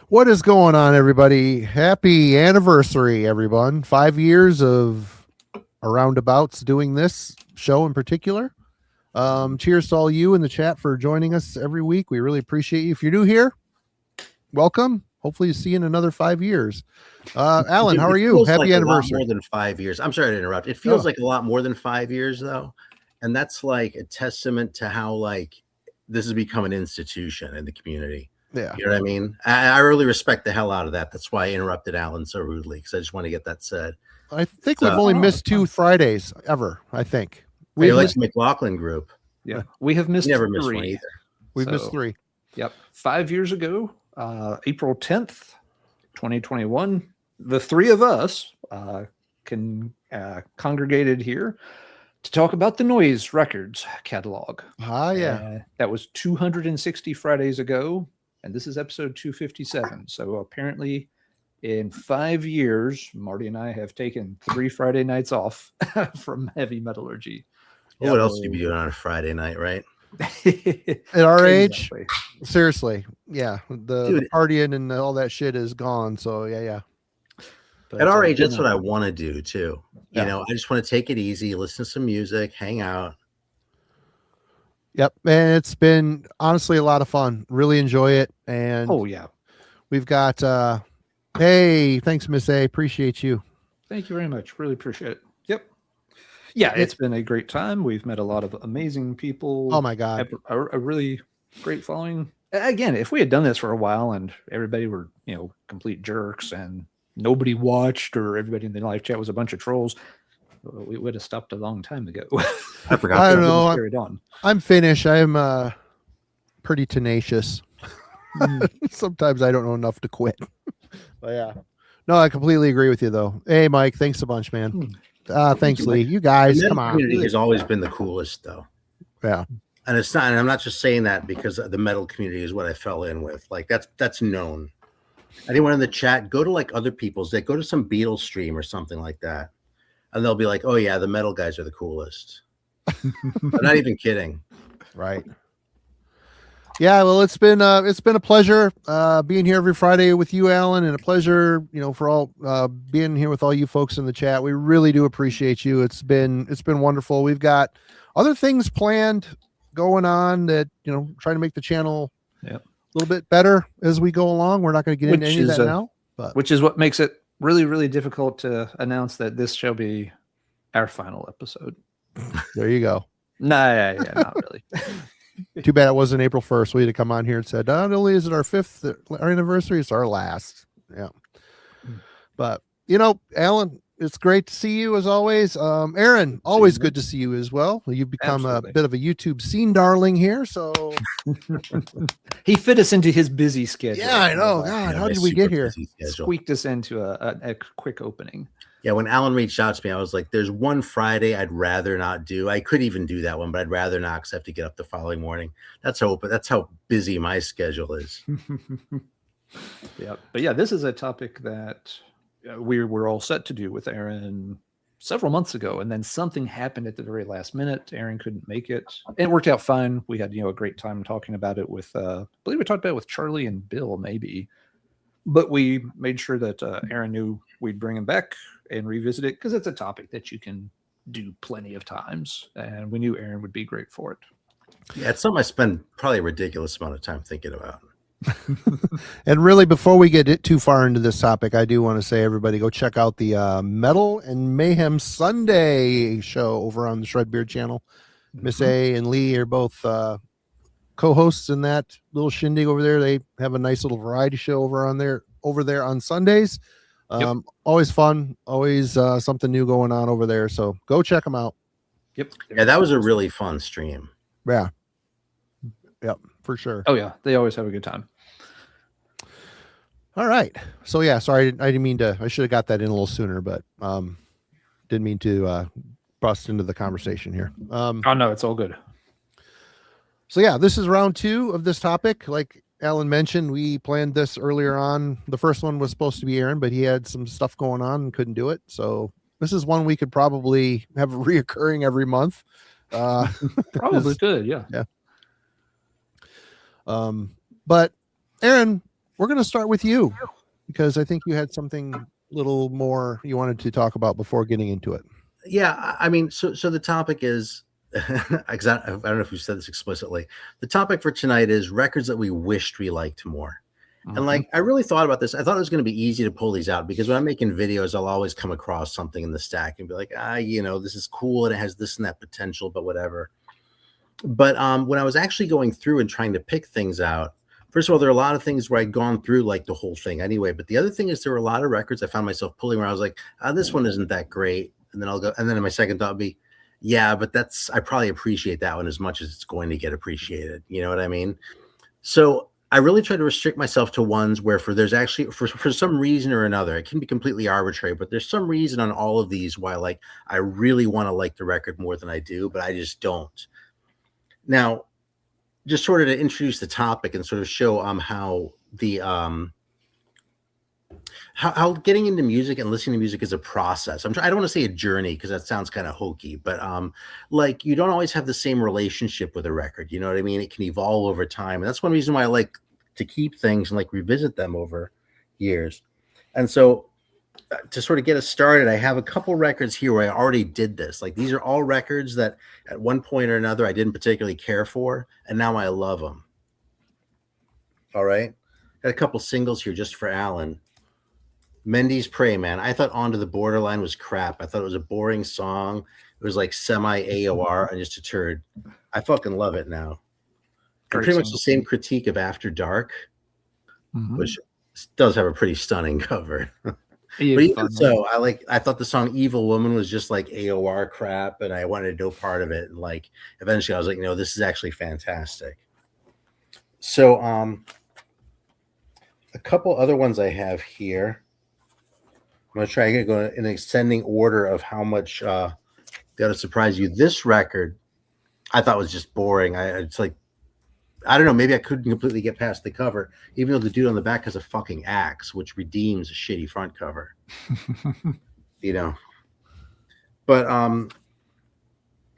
What is going on, everybody? Happy anniversary, everyone. 5 years of roundabouts doing this show in particular. Cheers to all you in the chat for joining us every week. We really appreciate you. If you're new here, welcome. Hopefully, you see you in another 5 years. Alan, how are you? Happy like anniversary. A lot more than 5 years. I'm sorry to interrupt. It feels like a lot more than 5 years, though. And that's like a testament to how like this has become an institution in the community. Yeah. You know what I mean? I really respect the hell out of that. That's why I interrupted Alan so rudely, because I just want to get that said. I think we've only missed 2 Fridays ever, I think. We're like the McLaughlin group. Yeah. We have missed never missed 3. one either. We've missed 3. Yep. 5 years ago, April 10th, 2021, the 3 of us congregated here to talk about the Noise Records catalog. Yeah. That was 260 Fridays ago, and this is episode 257. So apparently in 5 years, Marty and I have taken 3 Friday nights off from heavy metallurgy. Well, what else do you be doing on a Friday night, right? At our age, seriously, yeah, the partying and all that shit is gone. So yeah. But at our age, that's what I want to do too. You know, I just want to take it easy, listen to some music, hang out. Yep, and it's been honestly a lot of fun. Really enjoy it. And we've got hey, thanks, Miss A. Appreciate you. Thank you very much. Really appreciate it. Yep. Yeah, it's been a great time. We've met a lot of amazing people. Oh my God. A really great following. Again, if we had done this for a while and everybody were, complete jerks and nobody watched, or everybody in the live chat was a bunch of trolls, we would have stopped a long time ago. I forgot. I don't know. I'm Finnish. I'm pretty tenacious. Sometimes I don't know enough to quit. But yeah. No, I completely agree with you though. Hey, Mike, thanks a bunch, man. Thanks, Lee. You guys, come on. The community has always been the coolest, though. Yeah. And it's not, and I'm not just saying that because the metal community is what I fell in with. Like that's known. Anyone in the chat, go to like other people's, they go to some Beatles stream or something like that. And they'll be like, oh yeah, the metal guys are the coolest. I'm not even kidding. Right. Yeah, well, it's been a pleasure being here every Friday with you, Alan, and a pleasure, for all being here with all you folks in the chat. We really do appreciate you. It's been wonderful. We've got other things planned going on that trying to make the channel a little bit better as we go along. We're not going to get into any of that now, but which is what makes it really, really difficult to announce that this shall be our final episode. There you go. Nah, not really. Too bad it wasn't April 1st. We had to come on here and said, not only is it our 5th anniversary, it's our last. Yeah. But, Alan, it's great to see you as always. Aaron, always good to see you as well. You've become a bit of a YouTube scene darling here. So he fit us into his busy schedule. Yeah, I know. God, how did we get here? Squeaked us into a quick opening. Yeah, when Alan reached out to me, I was like, there's one Friday I'd rather not do. I could even do that one, but I'd rather not because I have to get up the following morning. That's how busy my schedule is. Yeah. But yeah, this is a topic that we were all set to do with Aaron several months ago. And then something happened at the very last minute. Aaron couldn't make it. And it worked out fine. We had, a great time talking about it with, I believe we talked about it with Charlie and Bill, maybe. But we made sure that Aaron knew we'd bring him back and revisit it because it's a topic that you can do plenty of times. And we knew Aaron would be great for it. Yeah, it's something I spend probably a ridiculous amount of time thinking about. And really, before we get too far into this topic, I do want to say, everybody, go check out the Metal and Mayhem Sunday show over on the Shredbeard channel. Miss A and Lee are both co-hosts in that little shindig over there. They have a nice little variety show over there on Sundays. Always fun, always something new going on over there. So go check them out. Yep. Yeah, that was a really fun stream. Yeah. Yep, for sure. Oh yeah, they always have a good time. All right. So yeah, sorry, I didn't mean to. I should have got that in a little sooner, but didn't mean to bust into the conversation here. Oh no, it's all good. So yeah, this is round 2 of this topic. Like Alan mentioned, we planned this earlier on. The first one was supposed to be Aaron, but he had some stuff going on and couldn't do it. So this is one we could probably have reoccurring every month. Probably could, yeah. But Aaron, we're going to start with you because I think you had something a little more you wanted to talk about before getting into it. Yeah, I mean, so the topic is, I don't know if you said this explicitly. The topic for tonight is records that we wished we liked more. And like, I really thought about this. I thought it was going to be easy to pull these out because when I'm making videos, I'll always come across something in the stack and be like, this is cool and it has this and that potential, but whatever. But when I was actually going through and trying to pick things out, first of all, there are a lot of things where I'd gone through like the whole thing anyway. But the other thing is there were a lot of records I found myself pulling where I was like, this one isn't that great. And then I'll go, and then my second thought would be, yeah, but I probably appreciate that one as much as it's going to get appreciated. You know what I mean? So I really try to restrict myself to ones where there's actually for some reason or another, it can be completely arbitrary, but there's some reason on all of these why like I really want to like the record more than I do, but I just don't. Now, just sort of to introduce the topic and sort of show how the how getting into music and listening to music is a process. I don't want to say a journey because that sounds kind of hokey, but like you don't always have the same relationship with a record. You know what I mean? It can evolve over time. And that's one reason why I like to keep things and like revisit them over years. And so to sort of get us started, I have a couple records here where I already did this. Like these are all records that at one point or another I didn't particularly care for, and now I love them. All right. Got a couple singles here just for Alan. Mendy's Prey, man. I thought Onto the Borderline was crap. I thought it was a boring song. It was like semi AOR and just a turd. I fucking love it now. Pretty much the same critique of After Dark, which does have a pretty stunning cover. But even so, I thought the song Evil Woman was just like AOR crap, and I wanted no part of it. And like eventually I was like, no, this is actually fantastic. So a couple other ones I have here. I'm going to try to go in ascending order of how much got to surprise you. This record I thought was just boring. It's like, I don't know, maybe I couldn't completely get past the cover, even though the dude on the back has a fucking axe, which redeems a shitty front cover. You know. But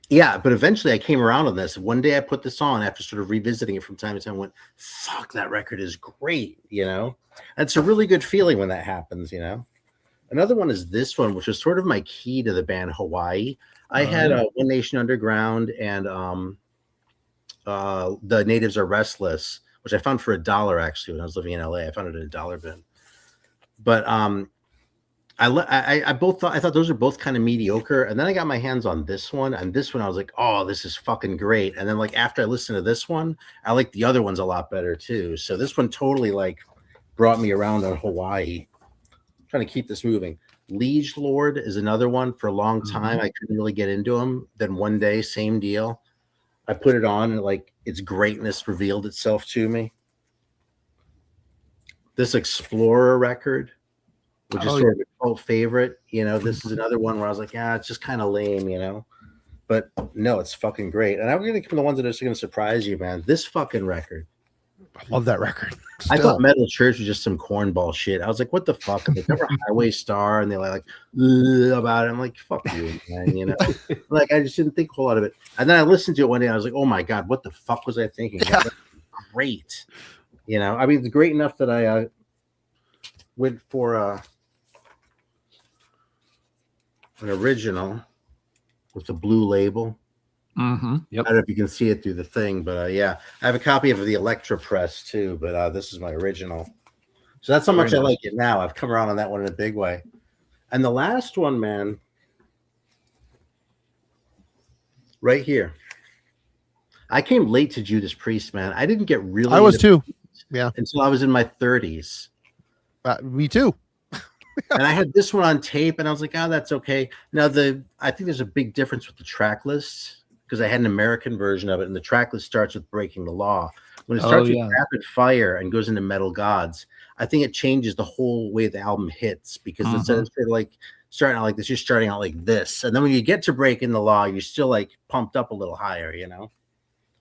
yeah, but eventually I came around on this. One day I put this on after sort of revisiting it from time to time and went, fuck, that record is great, you know? And it's a really good feeling when that happens, you know? Another one is this one, which is sort of my key to the band Hawaii. I had One Nation Underground and The Natives Are Restless, which I found for $1 actually when I was living in LA. I found it in a dollar bin. But I thought those were both kind of mediocre. And then I got my hands on this one, and this one I was like, oh, this is fucking great. And then like after I listened to this one, I like the other ones a lot better too. So this one totally like brought me around on Hawaii. Trying to keep this moving. Liege Lord is another one. For a long time I couldn't really get into him. Then one day, same deal. I put it on and like its greatness revealed itself to me. This Explorer record, which is sort of a cult favorite, you know, this is another one where I was like, it's just kind of lame, you know. But no, it's fucking great. And I'm gonna come to the ones that are just gonna surprise you, man. This fucking record. I love that record. I thought Metal Church was just some cornball shit. I was like, what the fuck? They cover Highway Star and they're like about it. I'm like, fuck you, man. You know, like I just didn't think a whole lot of it. And then I listened to it one day and I was like, oh my God, what the fuck was I thinking? That was great. You know, I mean, it's great enough that I went for an original with the blue label. Yep. I don't know if you can see it through the thing, but yeah, I have a copy of the Electra press too, but this is my original. So that's how much I like it now. I've come around on that one in a big way. And the last one, man, right here. I came late to Judas Priest, man. I didn't get really. I was too. Yeah. Until I was in my 30s. Me too. And I had this one on tape, and I was like, that's okay. Now I think there's a big difference with the track list. Because I had an American version of it, and the track list starts with Breaking the Law. When it starts with Rapid Fire and goes into Metal Gods, I think it changes the whole way the album hits, because instead of like starting out like this, you're starting out like this. And then when you get to Breaking the Law, you're still like pumped up a little higher, you know?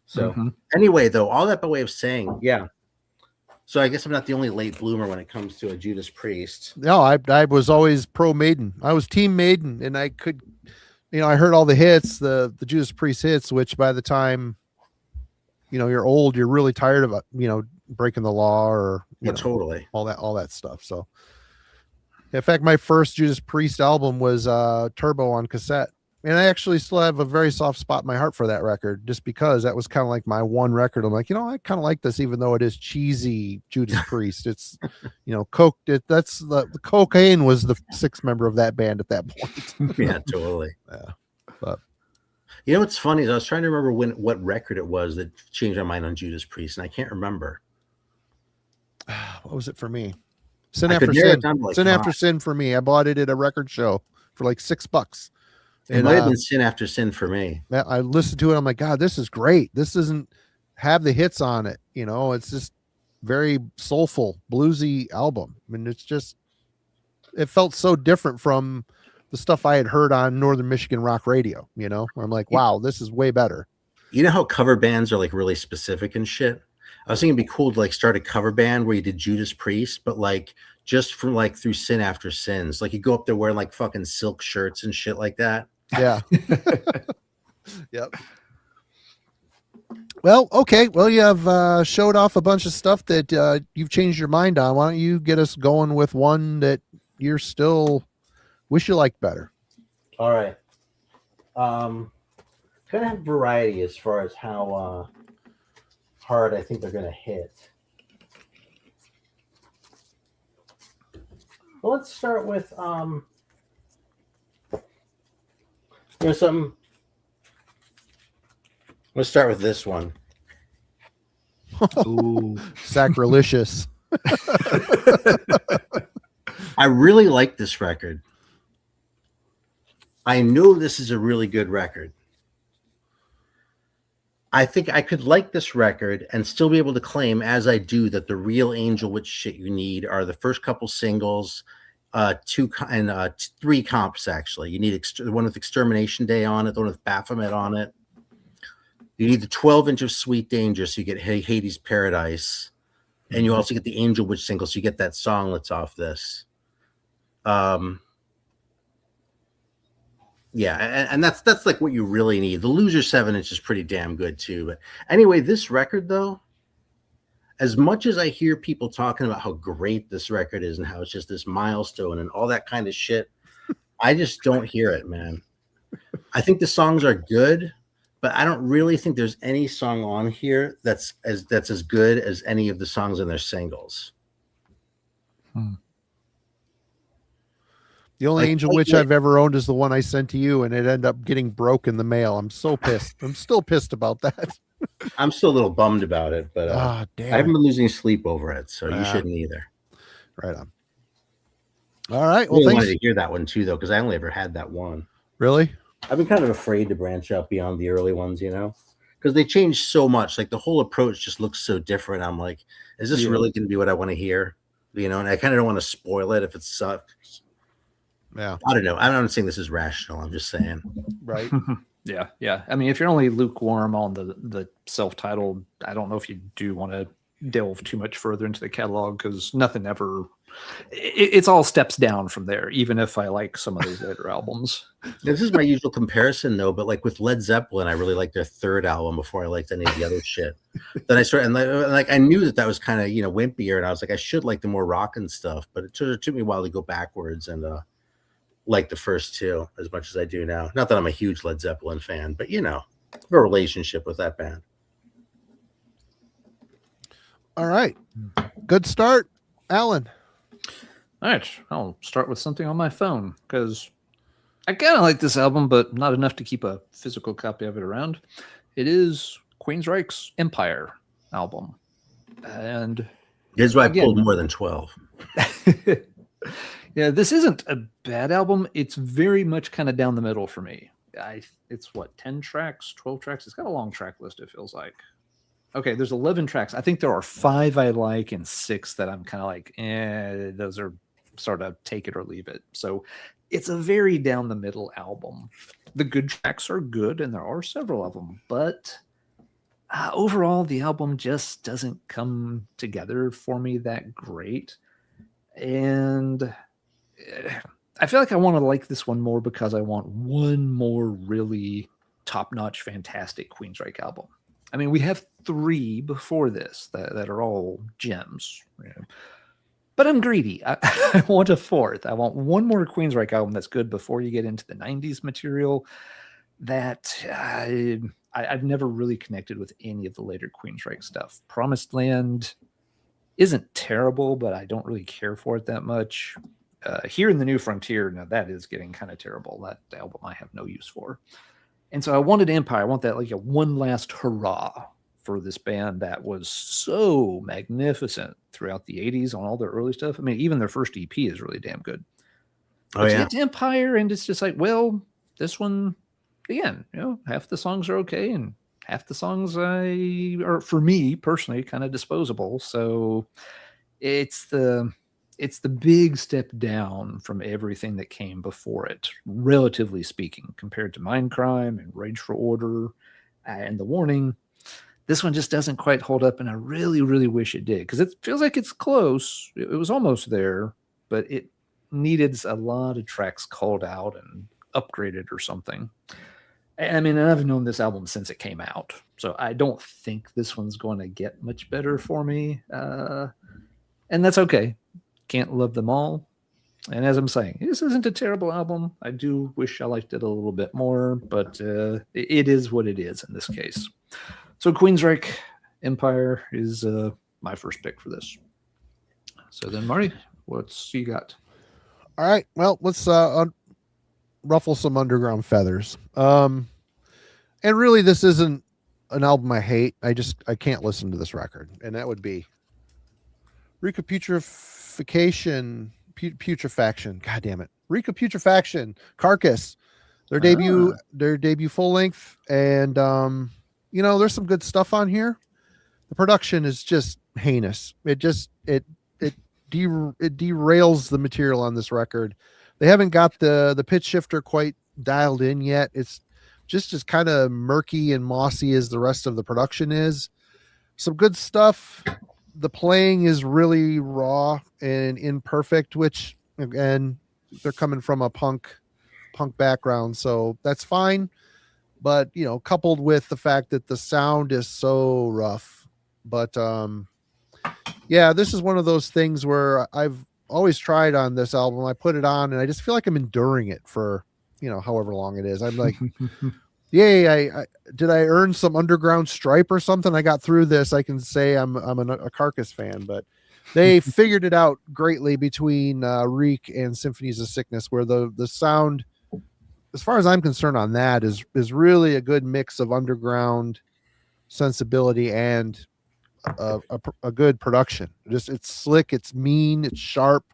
So anyway, though, all that by way of saying, yeah. So I guess I'm not the only late bloomer when it comes to a Judas Priest. No, I was always pro Maiden. I was team Maiden, and I could... You know, I heard all the hits, the Judas Priest hits, which by the time, you know, you're old, you're really tired of, you know, breaking the law or you Yeah, know, totally. all that stuff. So, in fact, my first Judas Priest album was Turbo on cassette, and I actually still have a very soft spot in my heart for that record, just because that was kind of like my one record. I'm like, I kind of like this, even though it is cheesy Judas Priest. It's, coke. That's the cocaine was the sixth member of that band at that point. Yeah, totally. Yeah, but What's funny is I was trying to remember what record it was that changed my mind on Judas Priest, and I can't remember. what was it for me? Sin I After could narrow Sin. it down to like Sin After 5. Sin for me. I bought it at a record show for like $6. It might have been Sin After Sin for me. I listened to it. I'm like, God, this is great. This doesn't have the hits on it. It's just very soulful, bluesy album. I mean, it felt so different from the stuff I had heard on Northern Michigan rock radio, where I'm like, wow, this is way better. You know how cover bands are like really specific and shit? I was thinking it'd be cool to like start a cover band where you did Judas Priest, but like just from like through Sin After Sins. Like you go up there wearing like fucking silk shirts and shit like that. Yeah. Yep. Well, okay. Well, you have showed off a bunch of stuff that you've changed your mind on. Why don't you get us going with one that you're still wish you liked better? All right. Kind of have variety as far as how hard I think they're going to hit. Well, let's start with something. Let's start with this one. Ooh. Sacrilegious. I really like this record. I know this is a really good record. I think I could like this record and still be able to claim, as I do, that the real Angel Witch shit you need are the first couple singles, 3 comps, actually. You need the one with Extermination Day on it, the one with Baphomet on it. You need the 12-inch of Sweet Danger, so you get Hades Paradise. And you also get the Angel Witch single, so you get that song that's off this. Yeah, and that's like what you really need. The Loser 7-inch is pretty damn good too. But anyway, this record though, as much as I hear people talking about how great this record is and how it's just this milestone and all that kind of shit, I just don't hear it, man. I think the songs are good, but I don't really think there's any song on here that's as good as any of the songs in their singles. The only Angel Witch I've ever owned is the one I sent to you, and it ended up getting broke in the mail. I'm so pissed. I'm still pissed about that. I'm still a little bummed about it, but damn, I haven't been losing sleep over it, so you shouldn't either. Right on. All right. I Well, really thanks. wanted to hear that one too, though, because I only ever had that one. Really? I've been kind of afraid to branch out beyond the early ones, because they changed so much. Like the whole approach just looks so different. I'm like, is this really going to be what I want to hear? And I kind of don't want to spoil it if it sucks. Yeah. I don't know. I'm not saying this is rational. I'm just saying. Right. Yeah. I mean, if you're only lukewarm on the self-titled, I don't know if you do want to delve too much further into the catalog, because nothing ever. It's all steps down from there. Even if I like some of those later albums. This is my usual comparison, though. But like with Led Zeppelin, I really liked their third album before I liked any of the other shit. Then I started, and like I knew that was kind of wimpier, and I was like, I should like the more rock and stuff. But it took me a while to go backwards and like the first two as much as I do now. Not that I'm a huge Led Zeppelin fan, but I have a relationship with that band. All right. Good start, Alan. All right, I'll start with something on my phone, because I kind of like this album, but not enough to keep a physical copy of it around. It is Queensryche's Empire album. And Here's why I pulled more than 12. Yeah, this isn't a bad album. It's very much kind of down the middle for me. It's what, 10 tracks, 12 tracks? It's got a long track list, it feels like. Okay, there's 11 tracks. I think there are 5 I like and 6 that I'm kind of like, those are sort of take it or leave it. So it's a very down the middle album. The good tracks are good, and there are several of them, but overall, the album just doesn't come together for me that great. And I feel like I want to like this one more because I want one more really top-notch, fantastic Queensryche album. I mean, we have 3 before this that are all gems. You know. But I'm greedy. I want a 4th. I want one more Queensryche album that's good before you get into the 90s material that I've never really connected with any of the later Queensryche stuff. Promised Land isn't terrible, but I don't really care for it that much. Here in the New Frontier, now that is getting kind of terrible. That album I have no use for. And so I wanted Empire. I want that like a one last hurrah for this band that was so magnificent throughout the 80s on all their early stuff. I mean, even their first EP is really damn good. Oh, But yeah. you get to Empire, and it's just like, well, this one, again, you know, half the songs are okay, and half the songs are, for me personally, kind of disposable. So it's the big step down from everything that came before it, relatively speaking, compared to Mindcrime and Rage for Order and The Warning. This one just doesn't quite hold up, and I really, really wish it did, because it feels like it's close. It was almost there, but it needed a lot of tracks called out and upgraded or something. I mean, I've known this album since it came out, so I don't think this one's going to get much better for me, and that's okay. Can't love them all. And as I'm saying, this isn't a terrible album. I do wish I liked it a little bit more, but it is what it is in this case. So Queensryche Empire is my first pick for this. So then, Marty, what's you got? All right. Well, let's ruffle some underground feathers. And really, this isn't an album I hate. I can't listen to this record, and that would be Putrefaction. God damn it. Putrefaction. Carcass. Their debut full length, and you know, there's some good stuff on here. The production is just heinous. It derails the material on this record. They haven't got the pitch shifter quite dialed in yet. It's just as kind of murky and mossy as the rest of the production is. Some good stuff. The playing is really raw and imperfect, which, again, they're coming from a punk background, so that's fine. But, you know, coupled with the fact that the sound is so rough. But yeah, this is one of those things where I've always tried on this album. I put it on and I just feel like I'm enduring it for, you know, however long it is. I'm like, yay, did I earn some underground stripe or something? I got through this. I can say I'm a Carcass fan, but they figured it out greatly between Reek and Symphonies of Sickness, where the sound, as far as I'm concerned on that, is really a good mix of underground sensibility and a good production. It's slick, it's mean, it's sharp.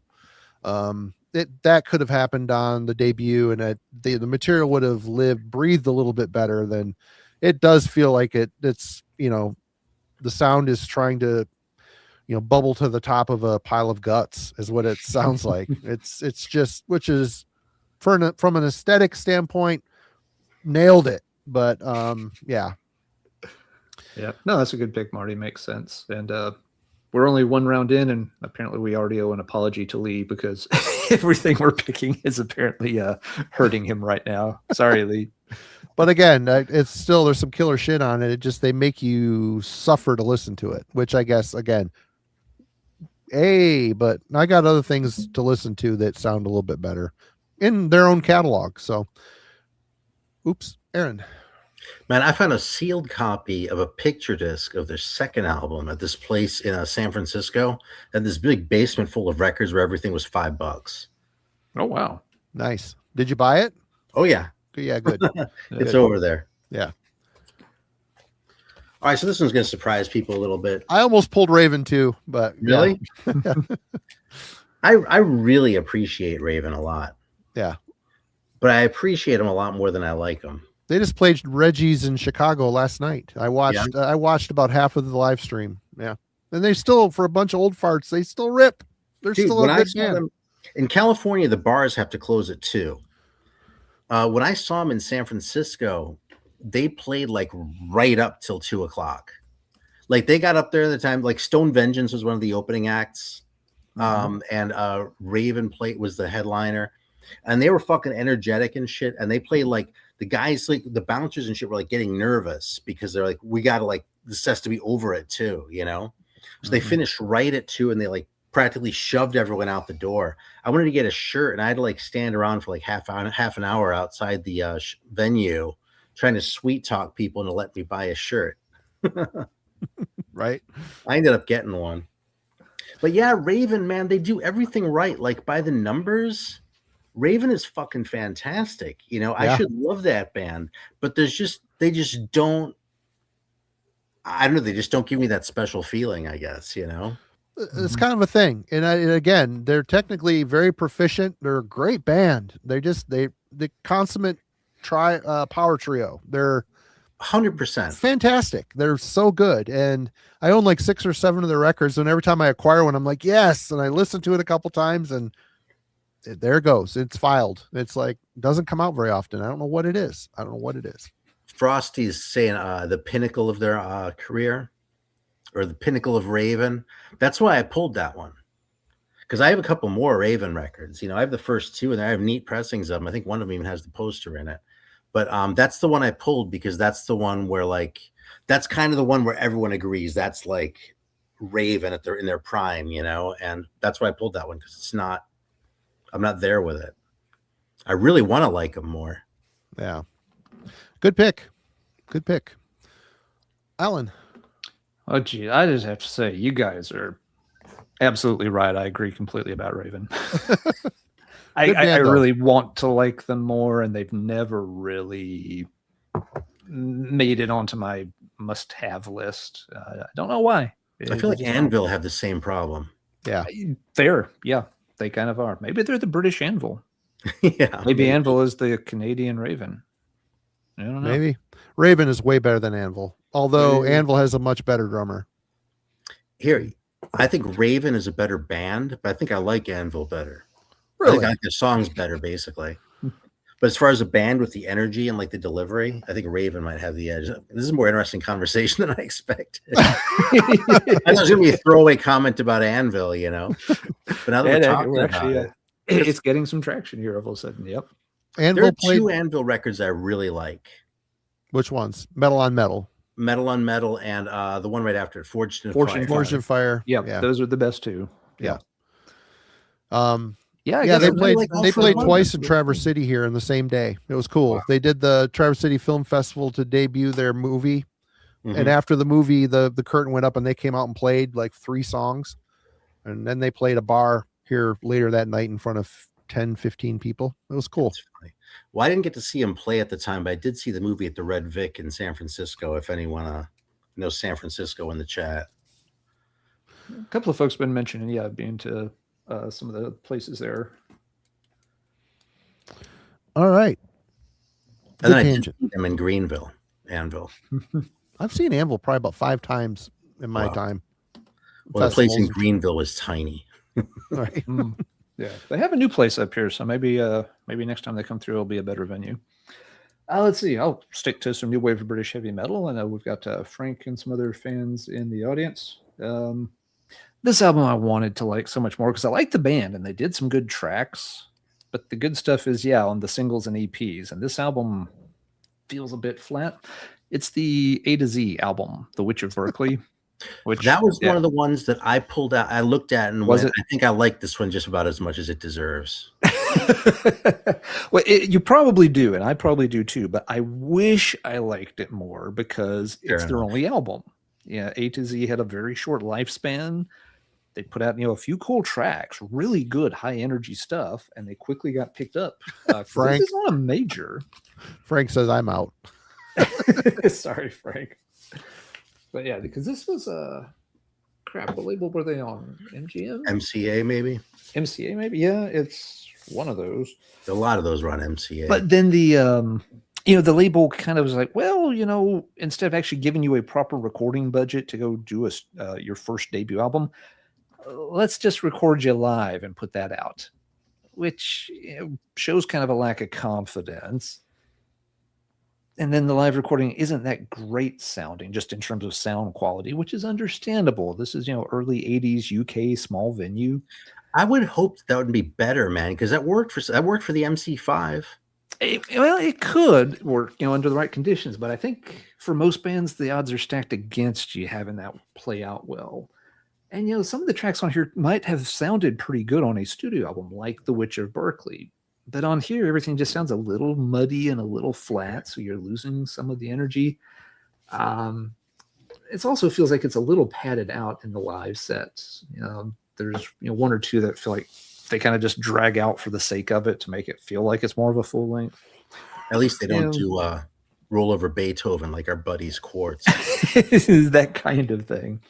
That could have happened on the debut, and the material would have breathed a little bit better than it does. Feel like it's, you know, the sound is trying to, you know, bubble to the top of a pile of guts is what it sounds like. It's just, which is from an aesthetic standpoint, nailed it. But yeah. No, that's a good pick, Marty. Makes sense. And we're only one round in, and apparently we already owe an apology to Lee, because everything we're picking is apparently hurting him right now. Sorry, Lee. But again, it's still, there's some killer shit on it. It just, they make you suffer to listen to it, which I guess, again, but I got other things to listen to that sound a little bit better in their own catalog. So, oops, Aaron. Man, I found a sealed copy of a picture disc of their second album at this place in San Francisco. Had this big basement full of records where everything was $5. Oh, wow. Nice. Did you buy it? Oh, yeah. Yeah, good. It's over there. Yeah. All right, so this one's going to surprise people a little bit. I almost pulled Raven too, but really? Yeah. I really appreciate Raven a lot. Yeah. But I appreciate him a lot more than I like him. They just played Reggie's in Chicago last night. I watched about half of the live stream. Yeah. And they still, for a bunch of old farts, they still rip. They're still a good band. In California, the bars have to close at 2. When I saw them in San Francisco, they played like right up till 2 o'clock. Like they got up there at the time, like Stone Vengeance was one of the opening acts. And Raven was the headliner, and they were fucking energetic and shit. And they played like the guys, like the bouncers and shit, were like getting nervous because they're like, we gotta like this has to be over at 2, you know. So they finished right at 2, and they like practically shoved everyone out the door. I wanted to get a shirt, and I had to like stand around for like half an hour outside the venue trying to sweet talk people and to let me buy a shirt. Right. I ended up getting one. But yeah, Raven, man, they do everything right. Like by the numbers, Raven is fucking fantastic. You know, I should love that band, but they just don't, I don't know, they just don't give me that special feeling, I guess, you know? It's kind of a thing. And again, they're technically very proficient. They're a great band. The consummate power trio. They're 100%. fantastic. They're so good. And I own like 6 or 7 of their records. And every time I acquire one, I'm like, yes. And I listen to it a couple times, and there it goes. It's filed. It's like, doesn't come out very often. I don't know what it is. Frosty's saying the pinnacle of their career, or the pinnacle of Raven. That's why I pulled that one, because I have a couple more Raven records. You know, I have the first 2, and I have neat pressings of them. I think one of them even has the poster in it. But that's the one I pulled because that's the one where like that's kind of the one where everyone agrees that's like Raven in their prime, you know. And that's why I pulled that one, because I'm not there with it. I really want to like them more. Yeah. Good pick. Alan. Oh, gee, I just have to say, you guys are absolutely right. I agree completely about Raven. I really want to like them more, and they've never really made it onto my must-have list. I don't know why. I feel like Anvil have the same problem. Yeah. They kind of are. Maybe they're the British Anvil. Yeah. Maybe Anvil is the Canadian Raven. I don't know. Maybe. Raven is way better than Anvil, although Anvil has a much better drummer. Here, I think Raven is a better band, but I think I like Anvil better. Really? I think I like the songs better, basically. But as far as a band with the energy and like the delivery, I think Raven might have the edge. This is a more interesting conversation than I expected. I thought it was going to be a throwaway comment about Anvil, you know. But now that we're talking about it, it's getting some traction here all of a sudden. Yep. There are 2 Anvil records I really like. Which ones? Metal on Metal. Metal on Metal, and the one right after it, Forged in Fire. Yeah, those are the best 2. Yeah. They played twice in Traverse City here in the same day. It was cool. Wow. They did the Traverse City Film Festival to debut their movie. And after the movie, the curtain went up and they came out and played like 3 songs. And then they played a bar here later that night in front of 10, 15 people. It was cool. Well, I didn't get to see him play at the time, but I did see the movie at the Red Vic in San Francisco, if anyone knows San Francisco in the chat. A couple of folks have been mentioning, being to some of the places there. All right. And then I did see them in Greenville, Anvil. I've seen Anvil probably about 5 times in my time. Well, the place in Greenville was tiny. Right. Yeah, they have a new place up here, so maybe next time they come through, it'll be a better venue. Let's see. I'll stick to some new wave of British heavy metal. I know we've got Frank and some other fans in the audience. This album I wanted to like so much more because I like the band and they did some good tracks, but the good stuff is on the singles and EPs. And this album feels a bit flat. It's the A to Z album, The Witch of Berkeley. That was one of the ones that I pulled out. I looked at and I think I like this one just about as much as it deserves. Well, you probably do, and I probably do too. But I wish I liked it more because it's their only album. Yeah, A to Z had a very short lifespan. They put out a few cool tracks, really good high energy stuff, and they quickly got picked up. Frank, this is not a major. Frank says I'm out. Sorry, Frank. But yeah, because this was crap. What label were they on? MGM? MCA, maybe. MCA, maybe. Yeah, it's one of those. A lot of those were on MCA. But then the the label kind of was like, well, instead of actually giving you a proper recording budget to go do your first debut album, let's just record you live and put that out, which shows kind of a lack of confidence. And then the live recording isn't that great sounding, just in terms of sound quality, which is understandable. This is, early 80s UK small venue. I would hope that would be better, man, because that worked for the MC5. It could work, under the right conditions, but I think for most bands, the odds are stacked against you having that play out well. And some of the tracks on here might have sounded pretty good on a studio album, like The Witch of Berkeley. But on here, everything just sounds a little muddy and a little flat, so you're losing some of the energy. It also feels like it's a little padded out in the live sets. There's one or two that feel like they kind of just drag out for the sake of it to make it feel like it's more of a full length. At least they don't do roll over Beethoven like our buddies Quartz. That kind of thing.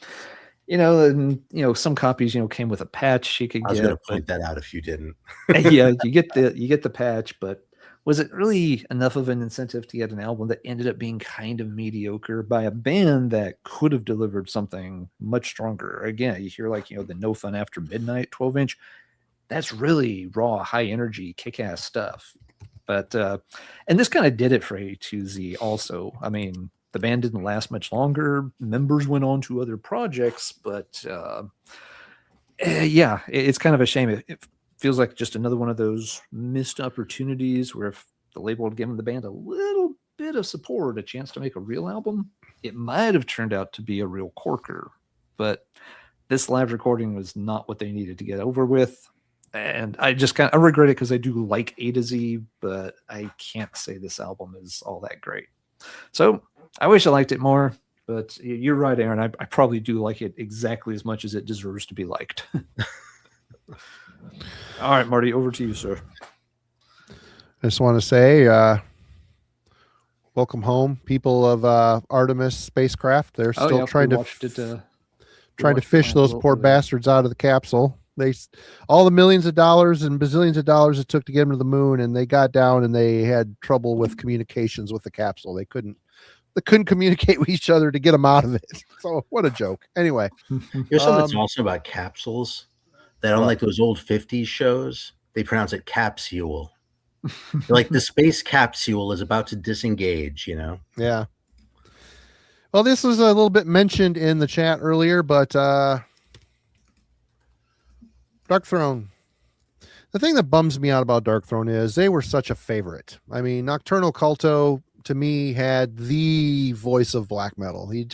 And some copies came with a patch you could get. I was going to point that out if you didn't. Yeah, you get the patch, but was it really enough of an incentive to get an album that ended up being kind of mediocre by a band that could have delivered something much stronger? Again, you hear the No Fun After Midnight 12-inch. That's really raw, high energy, kick-ass stuff. But and this kind of did it for A-Taz also. I mean, the band didn't last much longer. Members went on to other projects, but it's kind of a shame. It feels like just another one of those missed opportunities where if the label had given the band a little bit of support, a chance to make a real album, it might have turned out to be a real corker. But this live recording was not what they needed to get over with. And I just I regret it because I do like A-Taz, but I can't say this album is all that great. So I wish I liked it more, but you're right, Aaron. I probably do like it exactly as much as it deserves to be liked. All right, Marty, over to you, sir. I just want to say, welcome home, people of Artemis spacecraft. They're still trying to fish those poor bastards out of the capsule. All the millions of dollars and bazillions of dollars it took to get them to the moon, and they got down and they had trouble with communications with the capsule. They couldn't communicate with each other to get them out of it. So what a joke. Anyway, here's something that's awesome about capsules. That on those old 50s shows, they pronounce it capsule. Like the space capsule is about to disengage, Yeah. Well, this was a little bit mentioned in the chat earlier, but Darkthrone. The thing that bums me out about Darkthrone is they were such a favorite. I mean, Nocturnal Culto to me had the voice of black metal. He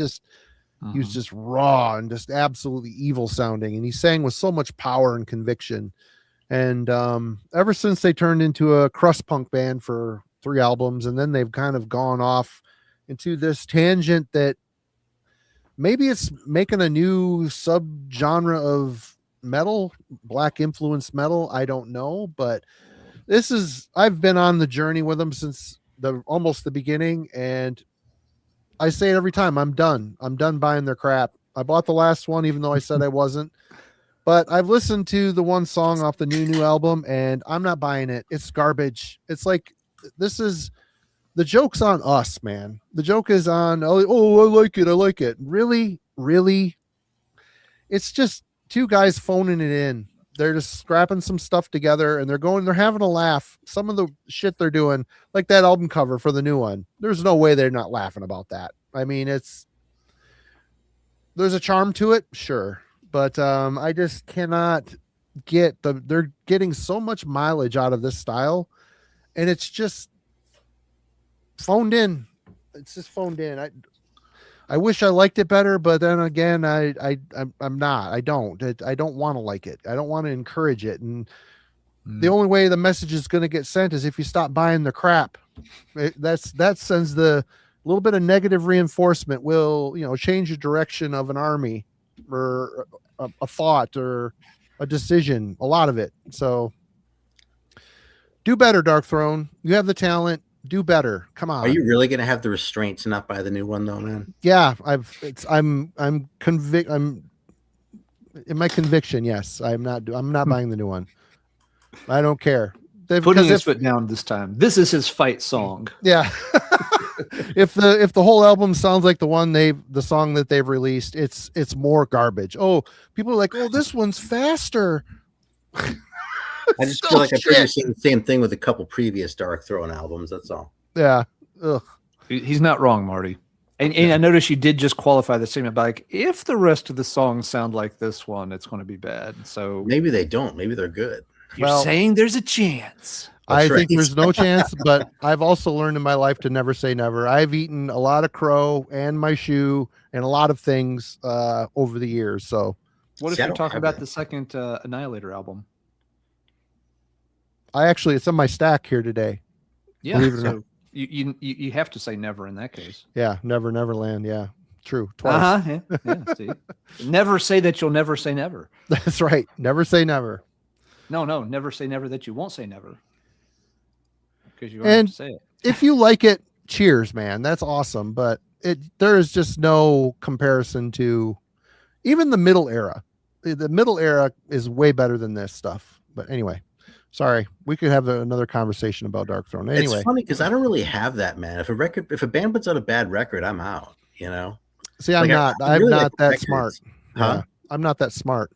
was just raw and just absolutely evil sounding, and he sang with so much power and conviction. And ever since they turned into a crust punk band for 3 albums, and then they've kind of gone off into this tangent that maybe it's making a new subgenre of metal, black influenced metal. I don't know, but I've been on the journey with them since almost the beginning, and I say it every time. I'm done buying their crap. I bought the last one, even though I said I wasn't, but I've listened to the one song off the new album, and I'm not buying it. It's garbage. It's like, the joke's on us, man. The joke is on, oh, I like it. Really? It's just 2 guys phoning it in. They're just scrapping some stuff together, and they're having a laugh. Some of the shit they're doing, like that album cover for the new one, there's no way they're not laughing about that. I mean, there's a charm to it, sure, but I just cannot get they're getting so much mileage out of this style, and it's just phoned in. It's just phoned in. I wish I liked it better, but then again, I'm not. I don't want to like it. I don't want to encourage it. And the only way the message is going to get sent is if you stop buying the crap. That sends the little bit of negative reinforcement will, change the direction of an army or a thought or a decision, a lot of it. So do better, Darkthrone. You have the talent. Do better. Come on. Are you really going to have the restraint to not buy the new one, though, man? Yeah, I'm in my conviction. Yes, I'm not buying the new one. I don't care. Putting his foot down this time. This is his fight song. Yeah. if the whole album sounds like the song that they've released, it's more garbage. Oh, people are like, oh, this one's faster. I just feel like I've been seeing the same thing with a couple previous Darkthrone albums. That's all. Yeah. Ugh. He's not wrong, Marty. And I noticed you did just qualify the statement by like, if the rest of the songs sound like this one, it's going to be bad. So maybe they don't. Maybe they're good. Well, saying there's a chance. I That's right. think there's no chance, but I've also learned in my life to never say never. I've eaten a lot of crow and my shoe and a lot of things over the years. So What if See, I you're don't talking have about that. the second Annihilator album? it's in my stack here today. Yeah, Believe it or so not. you have to say never in that case. Yeah, never, Neverland. Yeah, true. Twice. Yeah, see? Never say that you'll never say never. That's right. Never say never. No, never say never that you won't say never. Because you won't And have to say it. if you like it, cheers, man. That's awesome. But there is just no comparison to even the middle era. The middle era is way better than this stuff. But anyway, sorry, we could have another conversation about Darkthrone. Anyway, It's funny because I don't really have that, man. If a band puts out a bad record, I'm out. You know. see, I'm Like, not. I I'm really not like that records. smart. Huh? Yeah, I'm not that smart.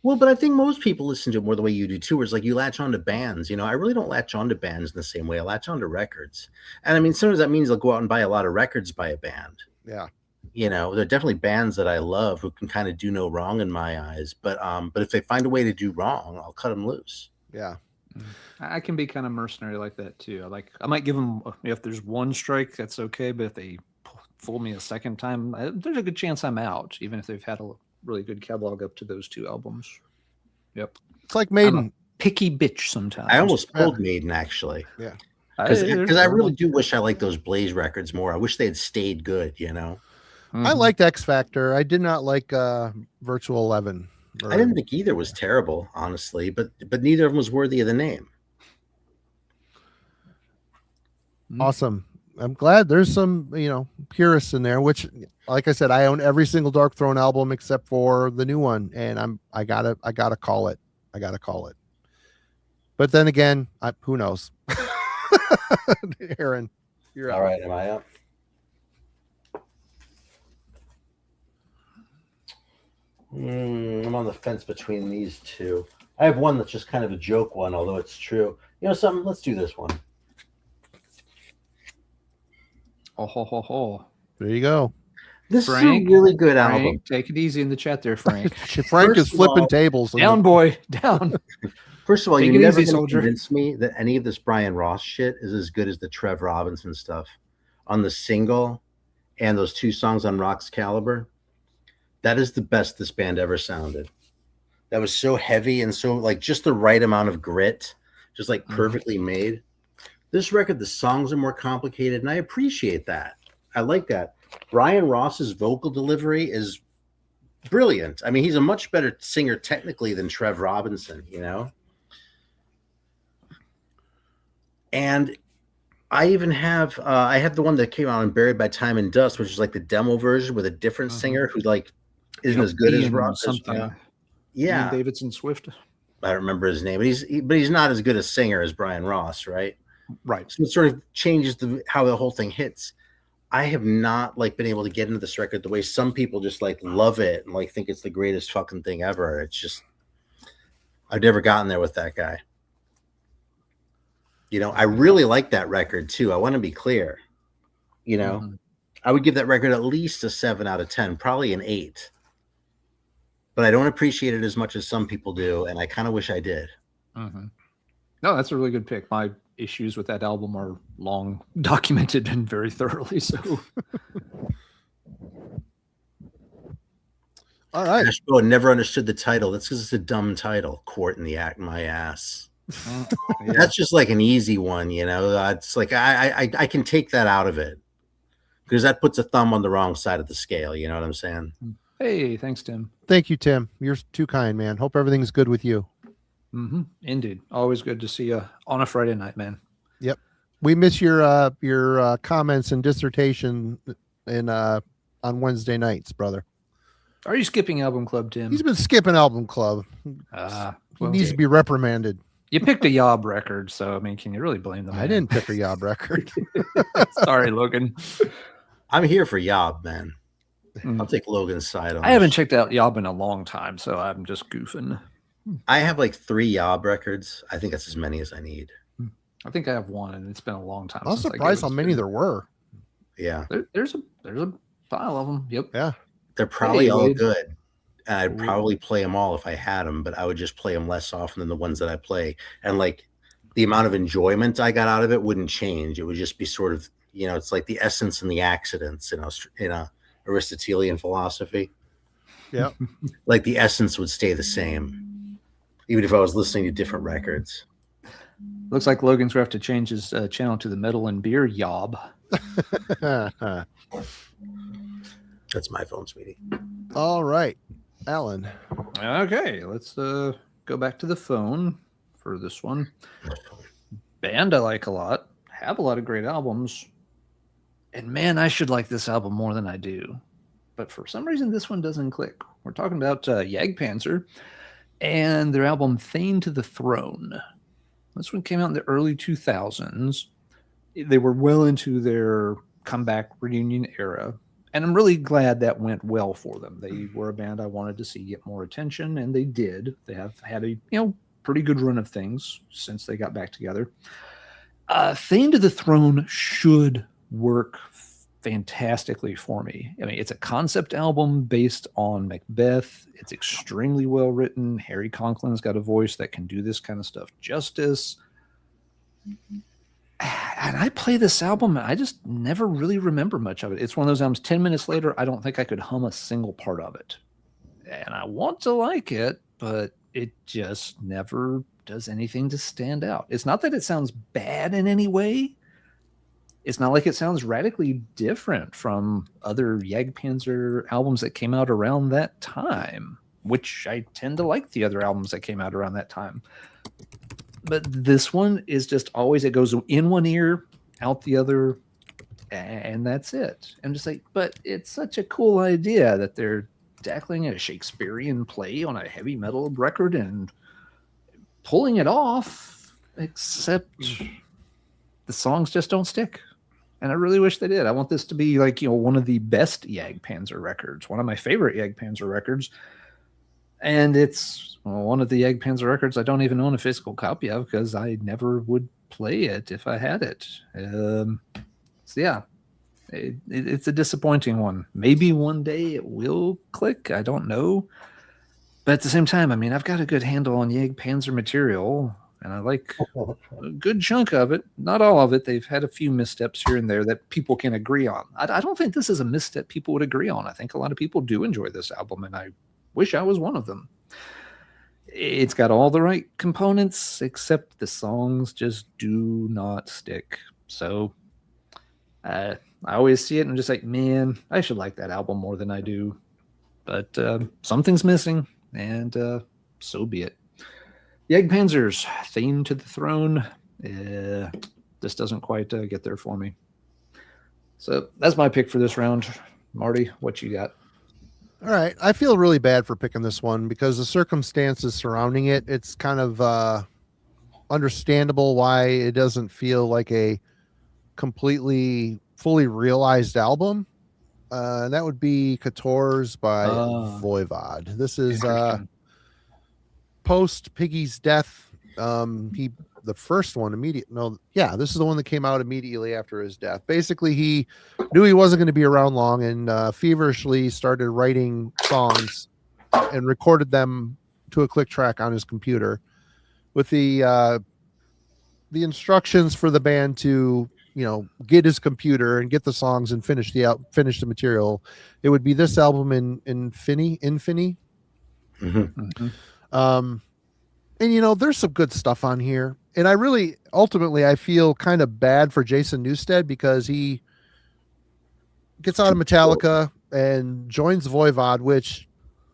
Well, but I think most people listen to it more the way you do too. Where it's like you latch on to bands. You know, I really don't latch on to bands in the same way I latch on to records. And I mean, sometimes that means I'll go out and buy a lot of records by a band. Yeah. You know, there are definitely bands that I love who can kind of do no wrong in my eyes. But if they find a way to do wrong, I'll cut them loose. Yeah. I can be kind of mercenary like that too. I might give them, if there's one strike, that's okay. But if they fool me a second time, there's a good chance I'm out, even if they've had a really good catalog up to those two albums. Yep. It's like Maiden. Picky bitch sometimes. I almost pulled Maiden actually. Yeah. Because I really do wish I liked those Blaze records more. I wish they had stayed good, you know. I liked X Factor. I did not like Virtual 11. I didn't think either was terrible, honestly, but neither of them was worthy of the name. Awesome. I'm glad there's some, purists in there, which, like I said, I own every single Darkthrone album except for the new one. And I gotta call it. But then again, who knows? Aaron, you're All right, am I up? I'm on the fence between these two. I have one that's just kind of a joke one, although it's true. You know something? Let's do this one. There you go. This Frank, is a really good Frank, album. take it easy in the chat there, Frank. Frank First is of flipping all- tables. Down, boy, down. First of all, Take you're it never easy, going to soldier. convince me that any of this Brian Ross shit is as good as the Trev Robinson stuff on the single and those two songs on Rock's Caliber. That is the best this band ever sounded. That was so heavy and so like just the right amount of grit, just like perfectly made. This record, the songs are more complicated, and I appreciate that. I like that. Brian Ross's vocal delivery is brilliant. I mean, he's a much better singer technically than Trev Robinson, you know? And I even have I have the one that came out on Buried by Time and Dust, which is like the demo version with a different singer who like isn't as good as Ian Ross. something. Yeah. Ian Davidson Swift. I don't remember his name, but he's not as good a singer as Brian Ross, right? Right. So it sort of changes how the whole thing hits. I have not like been able to get into this record the way some people just like love it and like think it's the greatest fucking thing ever. It's just I've never gotten there with that guy. You know, I really like that record too. I want to be clear. You know, I would give that record at least a 7 out of 10, probably an 8. But I don't appreciate it as much as some people do, and I kind of wish I did. No, that's a really good pick. My issues with that album are long documented and very thoroughly so. All right. Ashbo never understood the title. That's because it's a dumb title. Court in the Act, my ass. Yeah. That's just like an easy one, you know. It's like I can take that out of it because that puts a thumb on the wrong side of the scale. You know what I'm saying? Hey, thanks, Tim. Thank you, Tim. You're too kind, man. Hope everything's good with you. Indeed. Always good to see you on a Friday night, man. Yep. We miss your comments and dissertation on Wednesday nights, brother. Are you skipping album club, Tim? He's been skipping album club. He needs to be reprimanded. You picked a Yob record, so I mean, can you really blame them? I didn't pick a Yob record. Sorry, Logan. I'm here for Yob, man. I'll take Logan's side on I haven't this. checked out Yob in a long time, so I'm just goofing. I have like 3 Yob records. I think that's as many as I need. I think I have one, and it's been a long time. I was surprised how many there were. Yeah. There's a pile of them. Yep. Yeah. They're probably all Wade. good. and I'd probably play them all if I had them, but I would just play them less often than the ones that I play. And like the amount of enjoyment I got out of it wouldn't change. It would just be sort of, it's like the essence and the accidents in a Aristotelian philosophy. Yeah. Like the essence would stay the same, even if I was listening to different records. Looks like Logan's going to have to change his channel to the Metal and Beer Yob. That's my phone, sweetie. All right, Alan. Okay, let's go back to the phone for this one. Band I like a lot, have a lot of great albums, and man, I should like this album more than I do. But for some reason, this one doesn't click. We're talking about Jag Panzer and their album Thane to the Throne. This one came out in the early 2000s. They were well into their comeback reunion era. And I'm really glad that went well for them. They were a band I wanted to see get more attention, and they did. They have had a pretty good run of things since they got back together. Thane to the Throne should work fantastically for me. I mean, it's a concept album based on Macbeth. It's extremely well written. Harry Conklin's got a voice that can do this kind of stuff justice. And I play this album, I just never really remember much of it. It's one of those albums, 10 minutes later, I don't think I could hum a single part of it. And I want to like it, but it just never does anything to stand out. It's not that it sounds bad in any way. It's not like it sounds radically different from other Jag Panzer albums that came out around that time, which I tend to like the other albums that came out around that time. But this one is just always, it goes in one ear, out the other, and that's it. I'm just like, but it's such a cool idea that they're tackling a Shakespearean play on a heavy metal record and pulling it off, except the songs just don't stick. And I really wish they did. I want this to be like, one of the best Jag Panzer records, one of my favorite Jag Panzer records. And it's one of the Jag Panzer records I don't even own a physical copy of because I never would play it if I had it. So yeah, it's a disappointing one. Maybe one day it will click. I don't know. But at the same time, I mean, I've got a good handle on Jag Panzer material, and I like a good chunk of it. Not all of it. They've had a few missteps here and there that people can agree on. I don't think this is a misstep people would agree on. I think a lot of people do enjoy this album, and I wish I was one of them. It's got all the right components, except the songs just do not stick. So I always see it and I'm just like, man, I should like that album more than I do. But something's missing, and so be it. Jag Panzer's Thane to the Throne. This doesn't quite get there for me. So that's my pick for this round. Marty, what you got? All right. I feel really bad for picking this one because the circumstances surrounding it, it's kind of understandable why it doesn't feel like a completely fully realized album. And that would be Contreras by Voyad. This is post Piggy's death. The first one this is the one that came out immediately after his death. Basically, he knew he wasn't going to be around long and feverishly started writing songs and recorded them to a click track on his computer with the instructions for the band to get his computer and get the songs and finish the material. It would be this album in Infini. Mm-hmm. And there's some good stuff on here. And I feel kind of bad for Jason Newsted because he gets out of Metallica and joins Voyad, which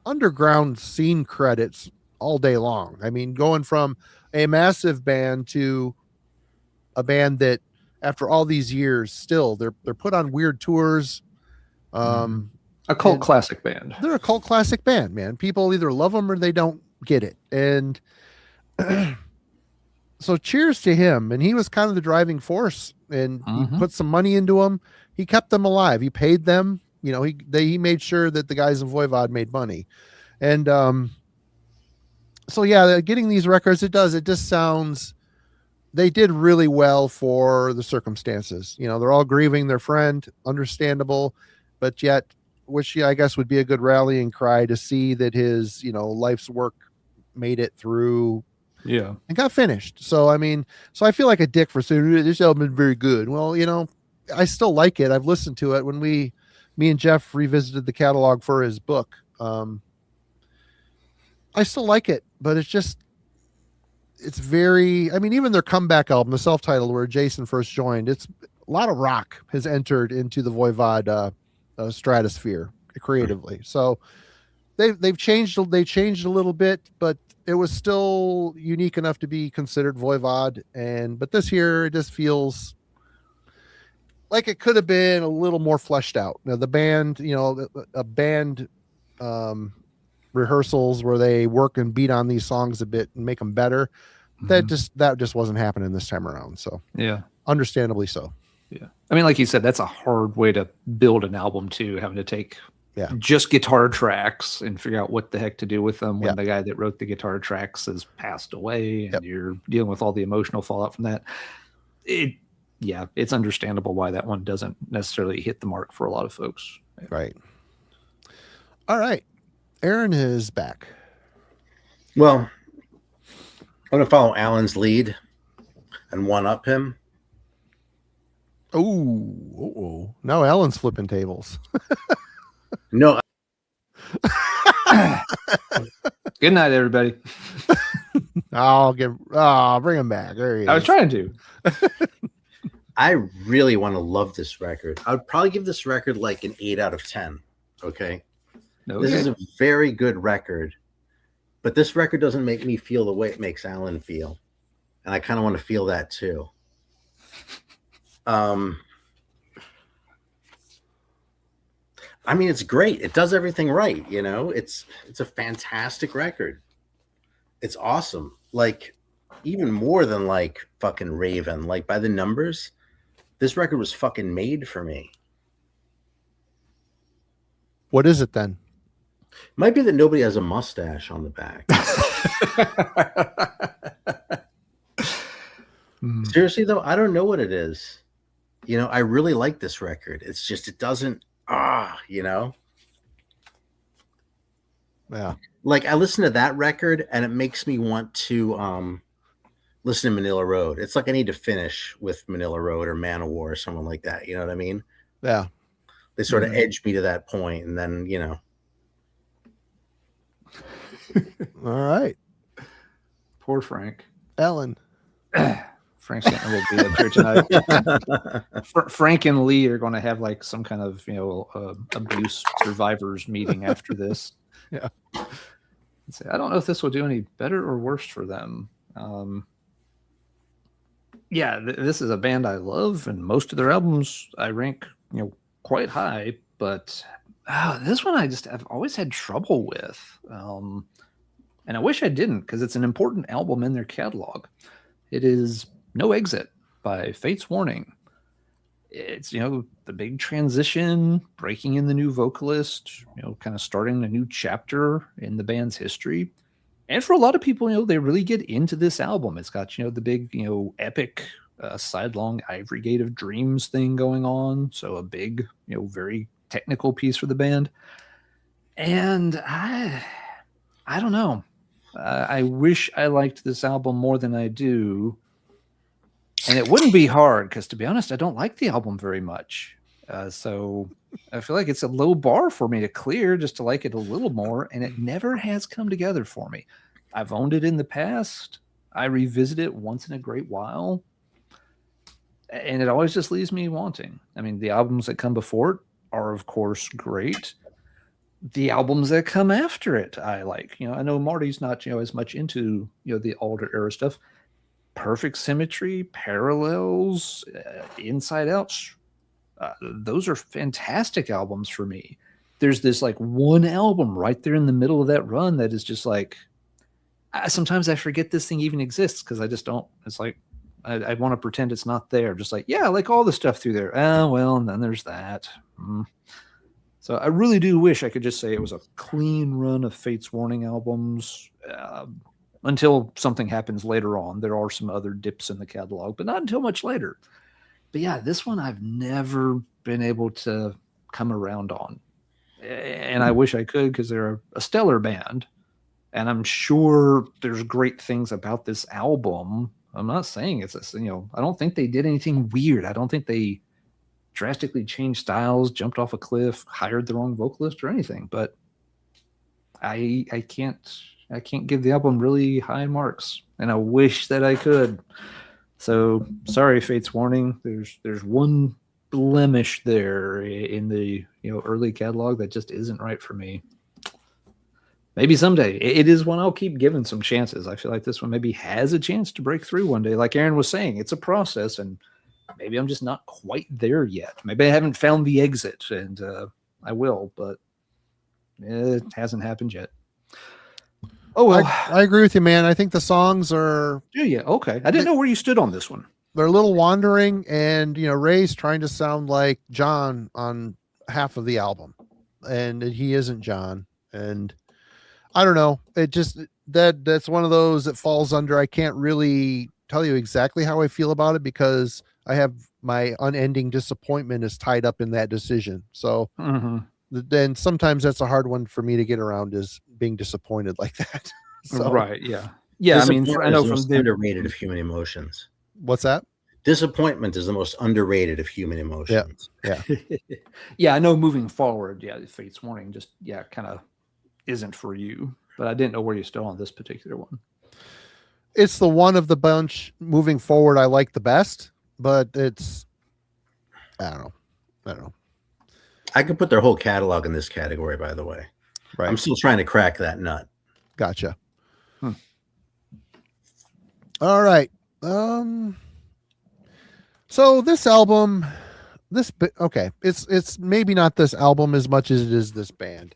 underground scene credits all day long. I mean, going from a massive band to a band that after all these years, still they're put on weird tours. A cult classic band. They're a cult classic band, man. People either love them or they don't get it. And so cheers to him. And he was kind of the driving force, and he put some money into them. He kept them alive. He paid them. He made sure that the guys in Voyad made money. And so yeah, getting these records, it just sounds, they did really well for the circumstances. They're all grieving their friend, understandable, but yet which I guess would be a good rallying cry to see that his, life's work made it through Yeah. and got finished. So, I mean, so I feel like a dick for saying this album is very good. Well, I still like it. I've listened to it when me and Jeff revisited the catalog for his book. I still like it, but it's very, I mean, even their comeback album, the self-titled where Jason first joined, it's a lot of rock has entered into the Voivod stratosphere creatively. So they've changed a little bit, but it was still unique enough to be considered Voivod. But this here, it just feels like it could have been a little more fleshed out. Now, the band, a band rehearsals where they work and beat on these songs a bit and make them better. That just wasn't happening this time around. So yeah, understandably so. Yeah, I mean, like you said, that's a hard way to build an album too, having to take just guitar tracks and figure out what the heck to do with them when the guy that wrote the guitar tracks has passed away, and you're dealing with all the emotional fallout from that. It's understandable why that one doesn't necessarily hit the mark for a lot of folks. Right. All right. Aaron is back. Well, I'm going to follow Alan's lead and one-up him. Oh. Now Alan's flipping tables. No. Good night, everybody. Bring him back. There he is. I was trying to. I really want to love this record. I would probably give this record like an 8 out of 10. Okay. This is a very good record, but this record doesn't make me feel the way it makes Alan feel. And I kind of want to feel that too. I mean, it's great. It does everything right. It's a fantastic record. It's awesome. Like, even more than like fucking Raven, like by the numbers, this record was fucking made for me. What is it then? Might be that nobody has a mustache on the back. Seriously though, I don't know what it is. I really like this record. It's just, it doesn't, Yeah. Like, I listen to that record and it makes me want to listen to Manila Road. It's like I need to finish with Manila Road or Manowar or someone like that. You know what I mean? Yeah. They sort of edge me to that point, and then All right. Poor Frank. Alan. Frank's getting a little beat up here tonight. Frank and Lee are going to have like some kind of abuse survivors meeting after this. Yeah. I don't know if this will do any better or worse for them. This is a band I love, and most of their albums I rank quite high, but this one I've always had trouble with, and I wish I didn't, because it's an important album in their catalog. It is No Exit by Fate's Warning. It's the big transition, breaking in the new vocalist, kind of starting a new chapter in the band's history. And for a lot of people, they really get into this album. It's got the big epic sidelong Ivory Gate of Dreams thing going on, so a big very technical piece for the band. And I don't know, I wish I liked this album more than I do, and it wouldn't be hard, because to be honest, I don't like the album very much. So I feel like it's a low bar for me to clear just to like it a little more, and it never has come together for me. I've owned it in the past. I revisit it once in a great while, and it always just leaves me wanting. I mean, the albums that come before it are, of course, great. The albums that come after it, I like. I know Marty's not, as much into, the older era stuff. Perfect Symmetry, Parallels, Inside Out. Those are fantastic albums for me. There's this like one album right there in the middle of that run that is just like, sometimes I forget this thing even exists, because I just don't. It's like I want to pretend it's not there. Just like, I like all the stuff through there. Well, and then there's that. So I really do wish I could just say it was a clean run of Fate's Warning albums, until something happens later on. There are some other dips in the catalog, but not until much later. But this one I've never been able to come around on. and I wish I could because they're a stellar band. And I'm sure there's great things about this album. I'm not saying it's I don't think they did anything weird. I don't think they drastically changed styles, jumped off a cliff, hired the wrong vocalist or anything. But I can't give the album really high marks, and I wish that I could. So sorry, Fate's Warning. There's one blemish there in the early catalog that just isn't right for me. Maybe someday. It is one I'll keep giving some chances. I feel like this one maybe has a chance to break through one day. Like Aaron was saying, it's a process, and maybe I'm just not quite there yet. Maybe I haven't found the exit, and I will, but it hasn't happened yet. Oh, well. I agree with you, man. I think the songs are... Yeah, okay. I didn't know where you stood on this one. They're a little wandering, and, Ray's trying to sound like John on half of the album, and he isn't John, and... I don't know. It just that's one of those that falls under. I can't really tell you exactly how I feel about it because I have my unending disappointment is tied up in that decision. So then sometimes that's a hard one for me to get around is being disappointed like that. So, right. Yeah. Yeah. I mean, I know from the underrated of human emotions. What's that? Disappointment is the most underrated of human emotions. Yeah. Yeah. I know moving forward. Yeah. Fate's Warning just, kind of isn't for you, but I didn't know where you stood on this particular one. It's the one of the bunch moving forward I like the best, but it's I don't know. I could put their whole catalog in this category, by the way. Right. I'm still trying to crack that nut. Gotcha. All right. So this album, it's maybe not this album as much as it is this band.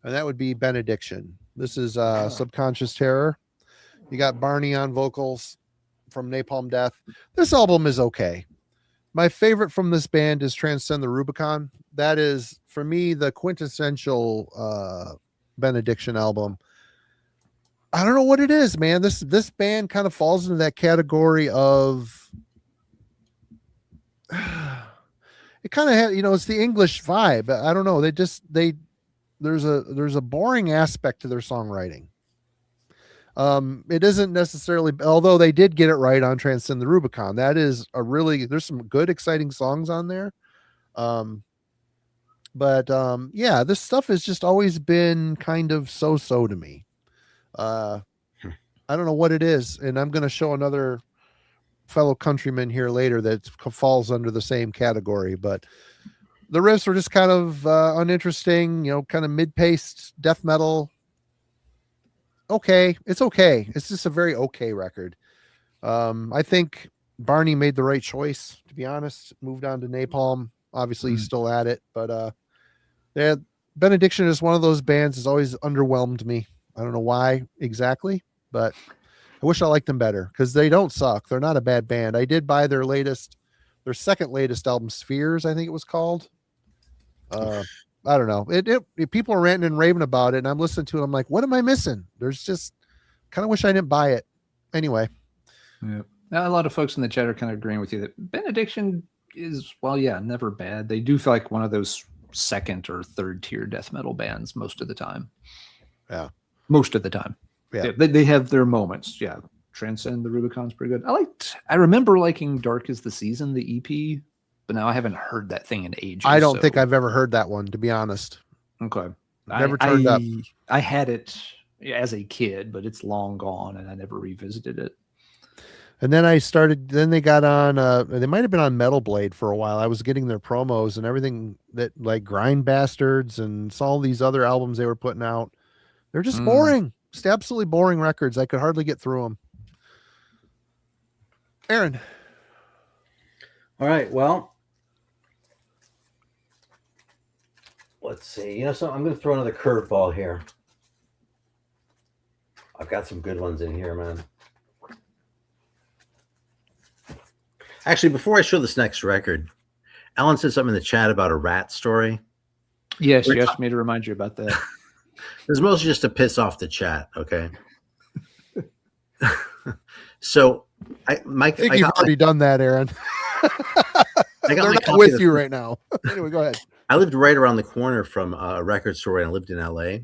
And that would be Benediction. This is Subconscious Terror. You got Barney on vocals from Napalm Death. This album is okay. My favorite from this band is Transcend the Rubicon. That is, for me, the quintessential Benediction album. I don't know what it is, man. This band kind of falls into that category of... It kind of has, it's the English vibe. I don't know. There's a boring aspect to their songwriting. It isn't necessarily, although they did get it right on Transcend the Rubicon. That is there's some good, exciting songs on there. This stuff has just always been kind of so-so to me. I don't know what it is. And I'm going to show another fellow countryman here later that falls under the same category, but the riffs were just kind of uninteresting, kind of mid-paced death metal. Okay. It's okay. It's just a very okay record. I think Barney made the right choice, to be honest. Moved on to Napalm. Obviously, he's still at it. But Benediction is one of those bands that's always underwhelmed me. I don't know why exactly, but I wish I liked them better because they don't suck. They're not a bad band. I did buy their second latest album, Spheres, I think it was called. I don't know. It people are ranting and raving about it, and I'm listening to it. I'm like, what am I missing? There's just kind of wish I didn't buy it. Anyway. Yeah. Now, a lot of folks in the chat are kind of agreeing with you that Benediction is, never bad. They do feel like one of those second or third tier death metal bands most of the time. Yeah. Most of the time. Yeah. They have their moments. Yeah. Transcend the Rubicon's pretty good. I remember liking Dark is the Season, the EP, but now I haven't heard that thing in ages. I don't think I've ever heard that one, to be honest. Okay. Never turned up. I had it as a kid, but it's long gone and I never revisited it. And then then they got on, they might've been on Metal Blade for a while. I was getting their promos and everything that like Grind Bastards and saw all these other albums they were putting out. They're just boring. Just absolutely boring records. I could hardly get through them. Aaron. All right. Well, let's see. So I'm going to throw another curveball here. I've got some good ones in here, man. Actually, before I show this next record, Alan said something in the chat about a rat story. Yes, you asked me to remind you about that. It's mostly just to piss off the chat, okay? So, I think you've already done that, Aaron. They're not with you right now. Anyway, go ahead. I lived right around the corner from a record store, and I lived in LA.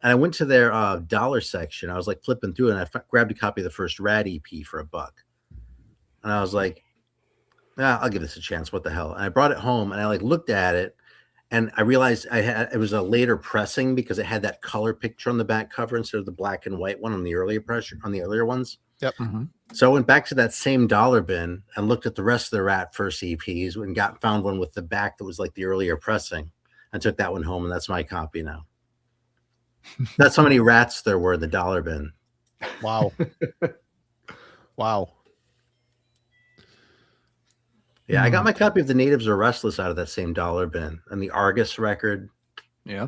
And I went to their dollar section. I was like flipping through, and I grabbed a copy of the first Rad EP for $1. And I was like, I'll give this a chance. What the hell? And I brought it home, and I like looked at it, and I realized it was a later pressing because it had that color picture on the back cover instead of the black and white one on the earlier ones. Yep. Mhm. So I went back to that same dollar bin and looked at the rest of the Rat first EPs and found one with the back that was like the earlier pressing. I took that one home, and that's my copy now. That's how many Rats there were in the dollar bin. Wow. Wow. Yeah, I got my copy of The Natives Are Restless out of that same dollar bin, and the Argus record. Yeah.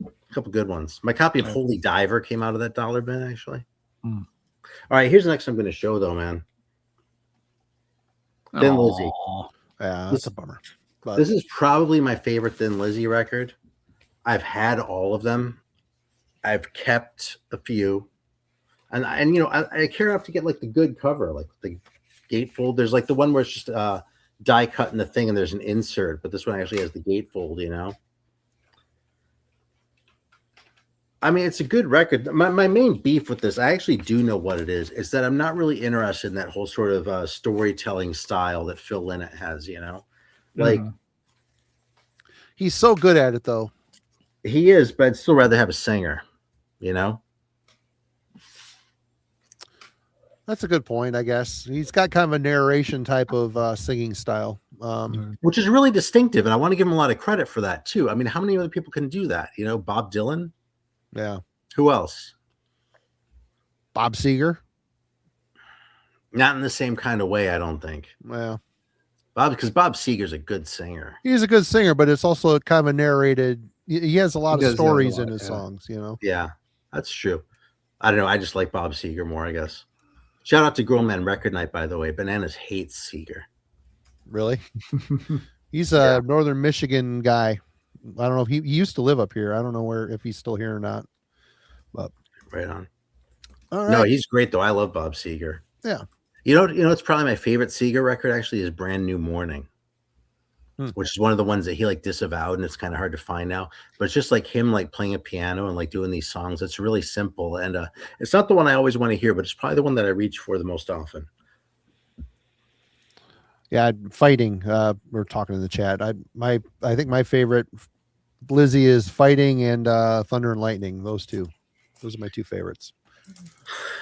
A couple good ones. My copy of Holy Diver came out of that dollar bin, actually. Mm. All right, here's the next I'm going to show, though, man. Thin Lizzy. Yeah, that's a bummer. But This is probably my favorite Thin Lizzy record. I've had all of them. I've kept a few. And you know, I care enough to get like the good cover, like the gatefold. There's like the one where it's just die cut in the thing and there's an insert, but this one actually has the gatefold, you know. I mean, it's a good record. My main beef with this, I actually do know what it is that I'm not really interested in that whole sort of storytelling style that Phil Lynott has, you know. Like he's so good at it, though. he is, but I'd still rather have a singer, you know. That's a good point, I guess. He's got kind of a narration type of singing style. Which is really distinctive, and I want to give him a lot of credit for that too. I mean, how many other people can do that? You know, Bob Dylan. Yeah. Who else? Bob Seger. Not in the same kind of way, I don't think. Well, Because Bob Seger's a good singer. he's a good singer, but it's also kind of a narrated. He has a lot He of does that a stories lot, in his yeah. songs, you know. Yeah, that's true. I don't know. I just like Bob Seger more, I guess. Shout out to Grown Man Record Night, by the way. Bananas hates Seger. Really? He's a Northern Michigan guy. I don't know if he used to live up here. I don't know if he's still here or not. But Right on. all right. No, he's great though. I love Bob Seger. Yeah. You know, it's probably my favorite Seger record actually is Brand New Morning, which is one of the ones that he like disavowed, and it's kind of hard to find now. But it's just like him like playing a piano and like doing these songs. It's really simple, and it's not the one I always want to hear, but it's probably the one that I reach for the most often. Yeah, Fighting. We're talking in the chat. I think my favorite Lizzy is Fighting and Thunder and Lightning. Those are my two favorites.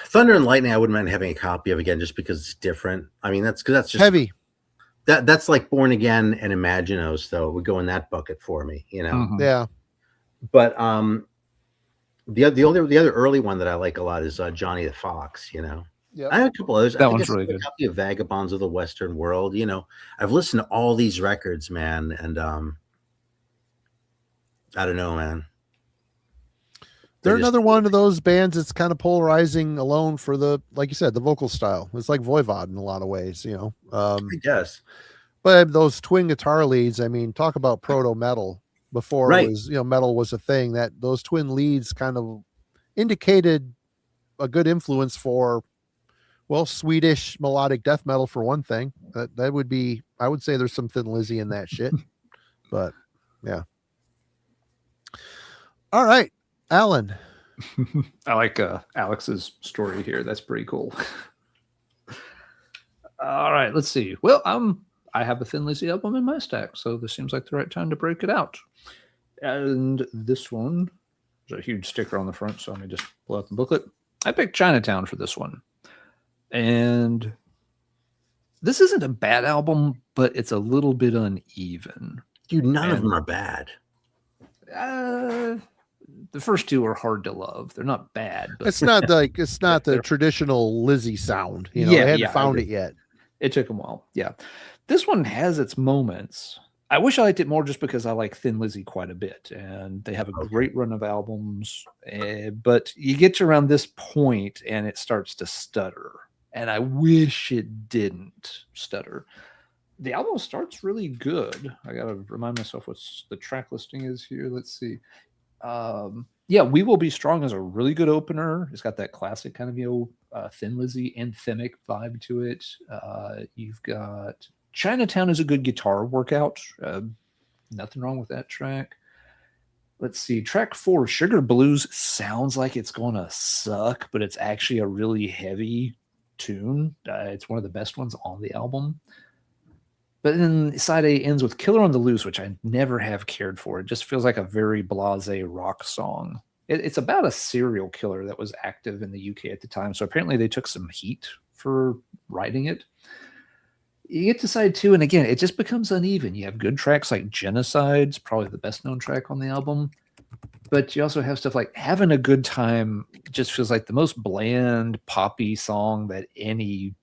Thunder and Lightning, I wouldn't mind having a copy of again, just because it's different. I mean, that's just Heavy. That's like Born Again and Imaginos, though. It would go in that bucket for me, you know. Yeah. But the other early one that I like a lot is Johnny the Fox, you know. Yeah. I have a couple others. That I think one's I really have a good. copy of Vagabonds of the Western World. You know, I've listened to all these records, man, and I don't know, man. They're another one of those bands that's kind of polarizing alone for like you said, the vocal style. It's like Voyad in a lot of ways, you know. I guess. But those twin guitar leads, I mean, talk about proto metal before it was, you know, metal was a thing. That those twin leads kind of indicated a good influence for, well, Swedish melodic death metal for one thing. That would be, I would say there's some Thin Lizzy in that shit. But yeah. All right, Alan. I like Alex's story here. That's pretty cool. All right, let's see. Well, I have a Thin Lizzy album in my stack, so this seems like the right time to break it out. And this one, there's a huge sticker on the front, so let me just pull out the booklet. I picked Chinatown for this one. And this isn't a bad album, but it's a little bit uneven. Dude, none of them are bad. The first two are hard to love. They're not bad. But It's not the traditional Lizzy sound. You know, Yeah, they hadn't yeah, found it yet. it took a while. Yeah. This one has its moments. I wish I liked it more just because I like Thin Lizzy quite a bit. And they have a great run of albums. But you get to around this point and it starts to stutter. And I wish it didn't stutter. The album starts really good. I got to remind myself what the track listing is here. Let's see. Yeah, We Will Be Strong is a really good opener. It's got that classic kind of, you know, Thin Lizzy anthemic vibe to it. You've got Chinatown is a good guitar workout. Nothing wrong with that track. Let's see. Track 4, Sugar Blues, sounds like it's going to suck, but it's actually a really heavy tune. It's one of the best ones on the album. But then side A ends with Killer on the Loose, which I never have cared for. It just feels like a very blasé rock song. It's about a serial killer that was active in the UK at the time. So apparently they took some heat for writing it. You get to side 2, and again, it just becomes uneven. You have good tracks like Genocide's probably the best known track on the album. But you also have stuff like Having a Good Time just feels like the most bland, poppy song that any,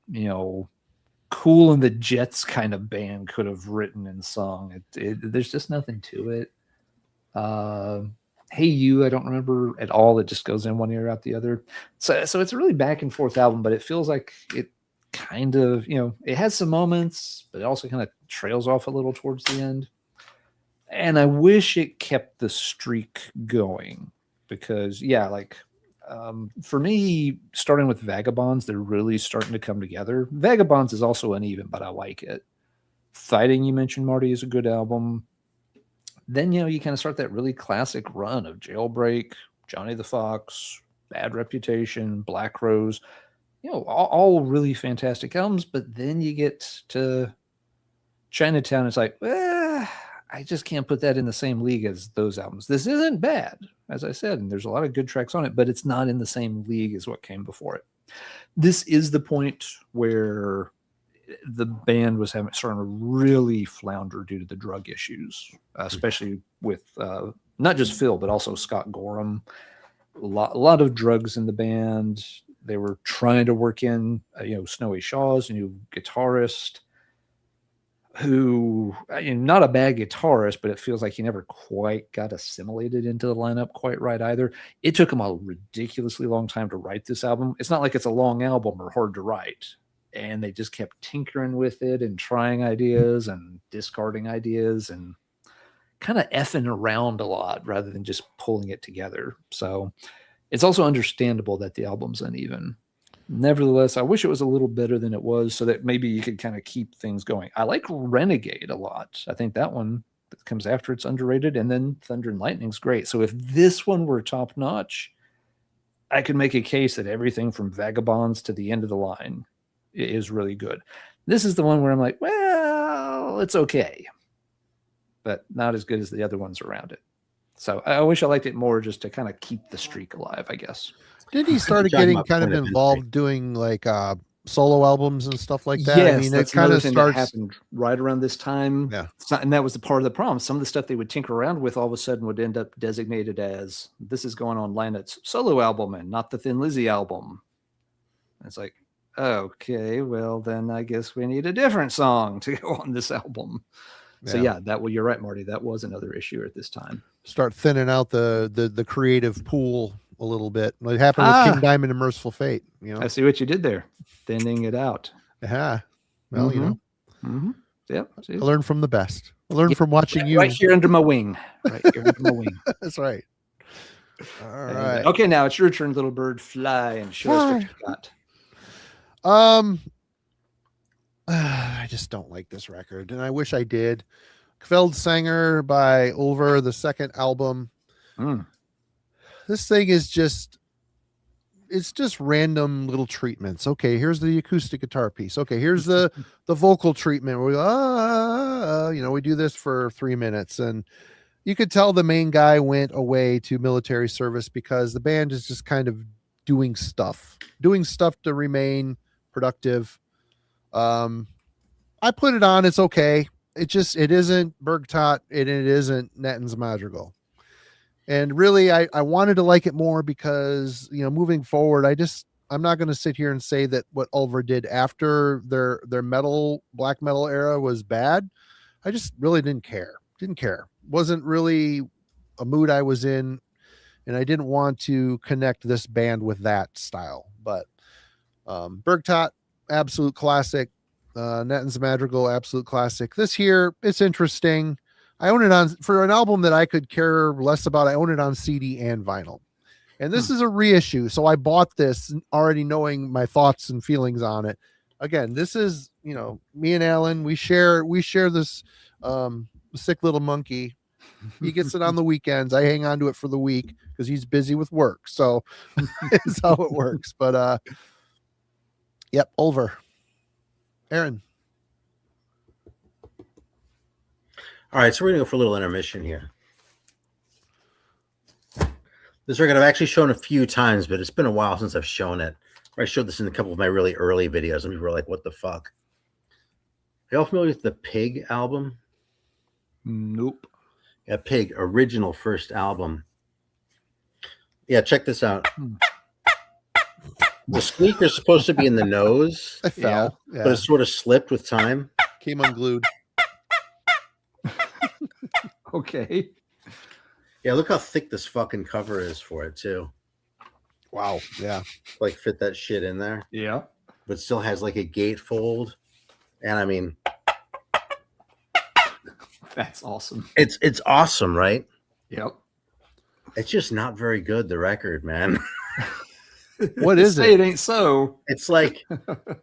Cool and the Jets kind of band could have written and sung. There's just nothing to it. Hey You, I don't remember at all. It just goes in one ear out the other. So it's a really back and forth album, but it feels like it kind of, it has some moments, but it also kind of trails off a little towards the end. And I wish it kept the streak going because, for me, starting with Vagabonds, they're really starting to come together. Vagabonds is also uneven, but I like it. Fighting, you mentioned, Marty, is a good album. Then, you kind of start that really classic run of Jailbreak, Johnny the Fox, Bad Reputation, Black Rose, all really fantastic albums. But then you get to Chinatown. It's like, I just can't put that in the same league as those albums. This isn't bad, as I said, and there's a lot of good tracks on it, but it's not in the same league as what came before it. This is the point where the band was starting to really flounder due to the drug issues, especially with not just Phil, but also Scott Gorham. A lot of drugs in the band. They were trying to work in, Snowy Shaw's new guitarist, who, not a bad guitarist, but it feels like he never quite got assimilated into the lineup quite right either. It took him a ridiculously long time to write this album. It's not like it's a long album or hard to write. And they just kept tinkering with it and trying ideas and discarding ideas and kind of effing around a lot rather than just pulling it together. So it's also understandable that the album's uneven. Nevertheless, I wish it was a little better than it was so that maybe you could kind of keep things going. I like Renegade a lot. I think that one that comes after it's underrated. And then Thunder and Lightning's great. So if this one were top notch, I could make a case that everything from Vagabonds to the end of the line is really good. This is the one where I'm like, well, it's okay, but not as good as the other ones around it. So I wish I liked it more just to kind of keep the streak alive, I guess. Did he start getting kind of involved doing like solo albums and stuff like that? Yes, I mean, that's it kind of that starts happened right around this time. Yeah. And that was the part of the problem. Some of the stuff they would tinker around with all of a sudden would end up designated as this is going on Lynette's solo album and not the Thin Lizzy album. And it's like, okay, well then I guess we need a different song to go on this album. So you're right, Marty. That was another issue at this time. Start thinning out the creative pool a little bit. It happened with King Diamond and Merciful Fate. I see what you did there, thinning it out. Yeah. Well, Mm-hmm. Yep. I learned from the best. I learned from watching you. Right here under my wing. Right here under my wing. That's right. All right. Okay, now it's your turn, little bird. Fly and show us what you got. I just don't like this record, and I wish I did. Kveldsanger by Ulver, the second album. This thing is it's just random little treatments. Okay, here's the acoustic guitar piece. Okay, here's the vocal treatment. We we do this for 3 minutes, and you could tell the main guy went away to military service because the band is just kind of doing stuff to remain productive. I put it on. It's okay. It isn't Bergtot and it isn't Netten's Madrigal. And really, I wanted to like it more because, moving forward, I'm not going to sit here and say that what Ulver did after their black metal era was bad. I just really didn't care. Wasn't really a mood I was in. And I didn't want to connect this band with that style, but Bergtot, absolute classic. Netten's Madrigal, absolute classic. This here, it's interesting. I own it on, for an album that I could care less about, I own it on CD and vinyl. And this is a reissue. So I bought this already knowing my thoughts and feelings on it. Again, this is, me and Alan, we share this sick little monkey. He gets it on the weekends. I hang on to it for the week because he's busy with work. So it's how it works. But yep, over. Aaron. All right, so we're gonna go for a little intermission here. This record I've actually shown a few times, but it's been a while since I've shown it. I showed this in a couple of my really early videos, and people were like, "What the fuck?" Are y'all familiar with the Pig album? Nope. Yeah, Pig original first album. Yeah, check this out. The squeaker's supposed to be in the nose, I fell. Yeah. but it sort of slipped with time. Came unglued. Okay. Yeah, look how thick this fucking cover is for it too. Wow. Yeah. Like fit that shit in there, Yeah. but still has like a gatefold. And I mean, That's awesome. it's awesome, right? Yep. It's just not very good, the record, man. What is Say it? it ain't so. It's like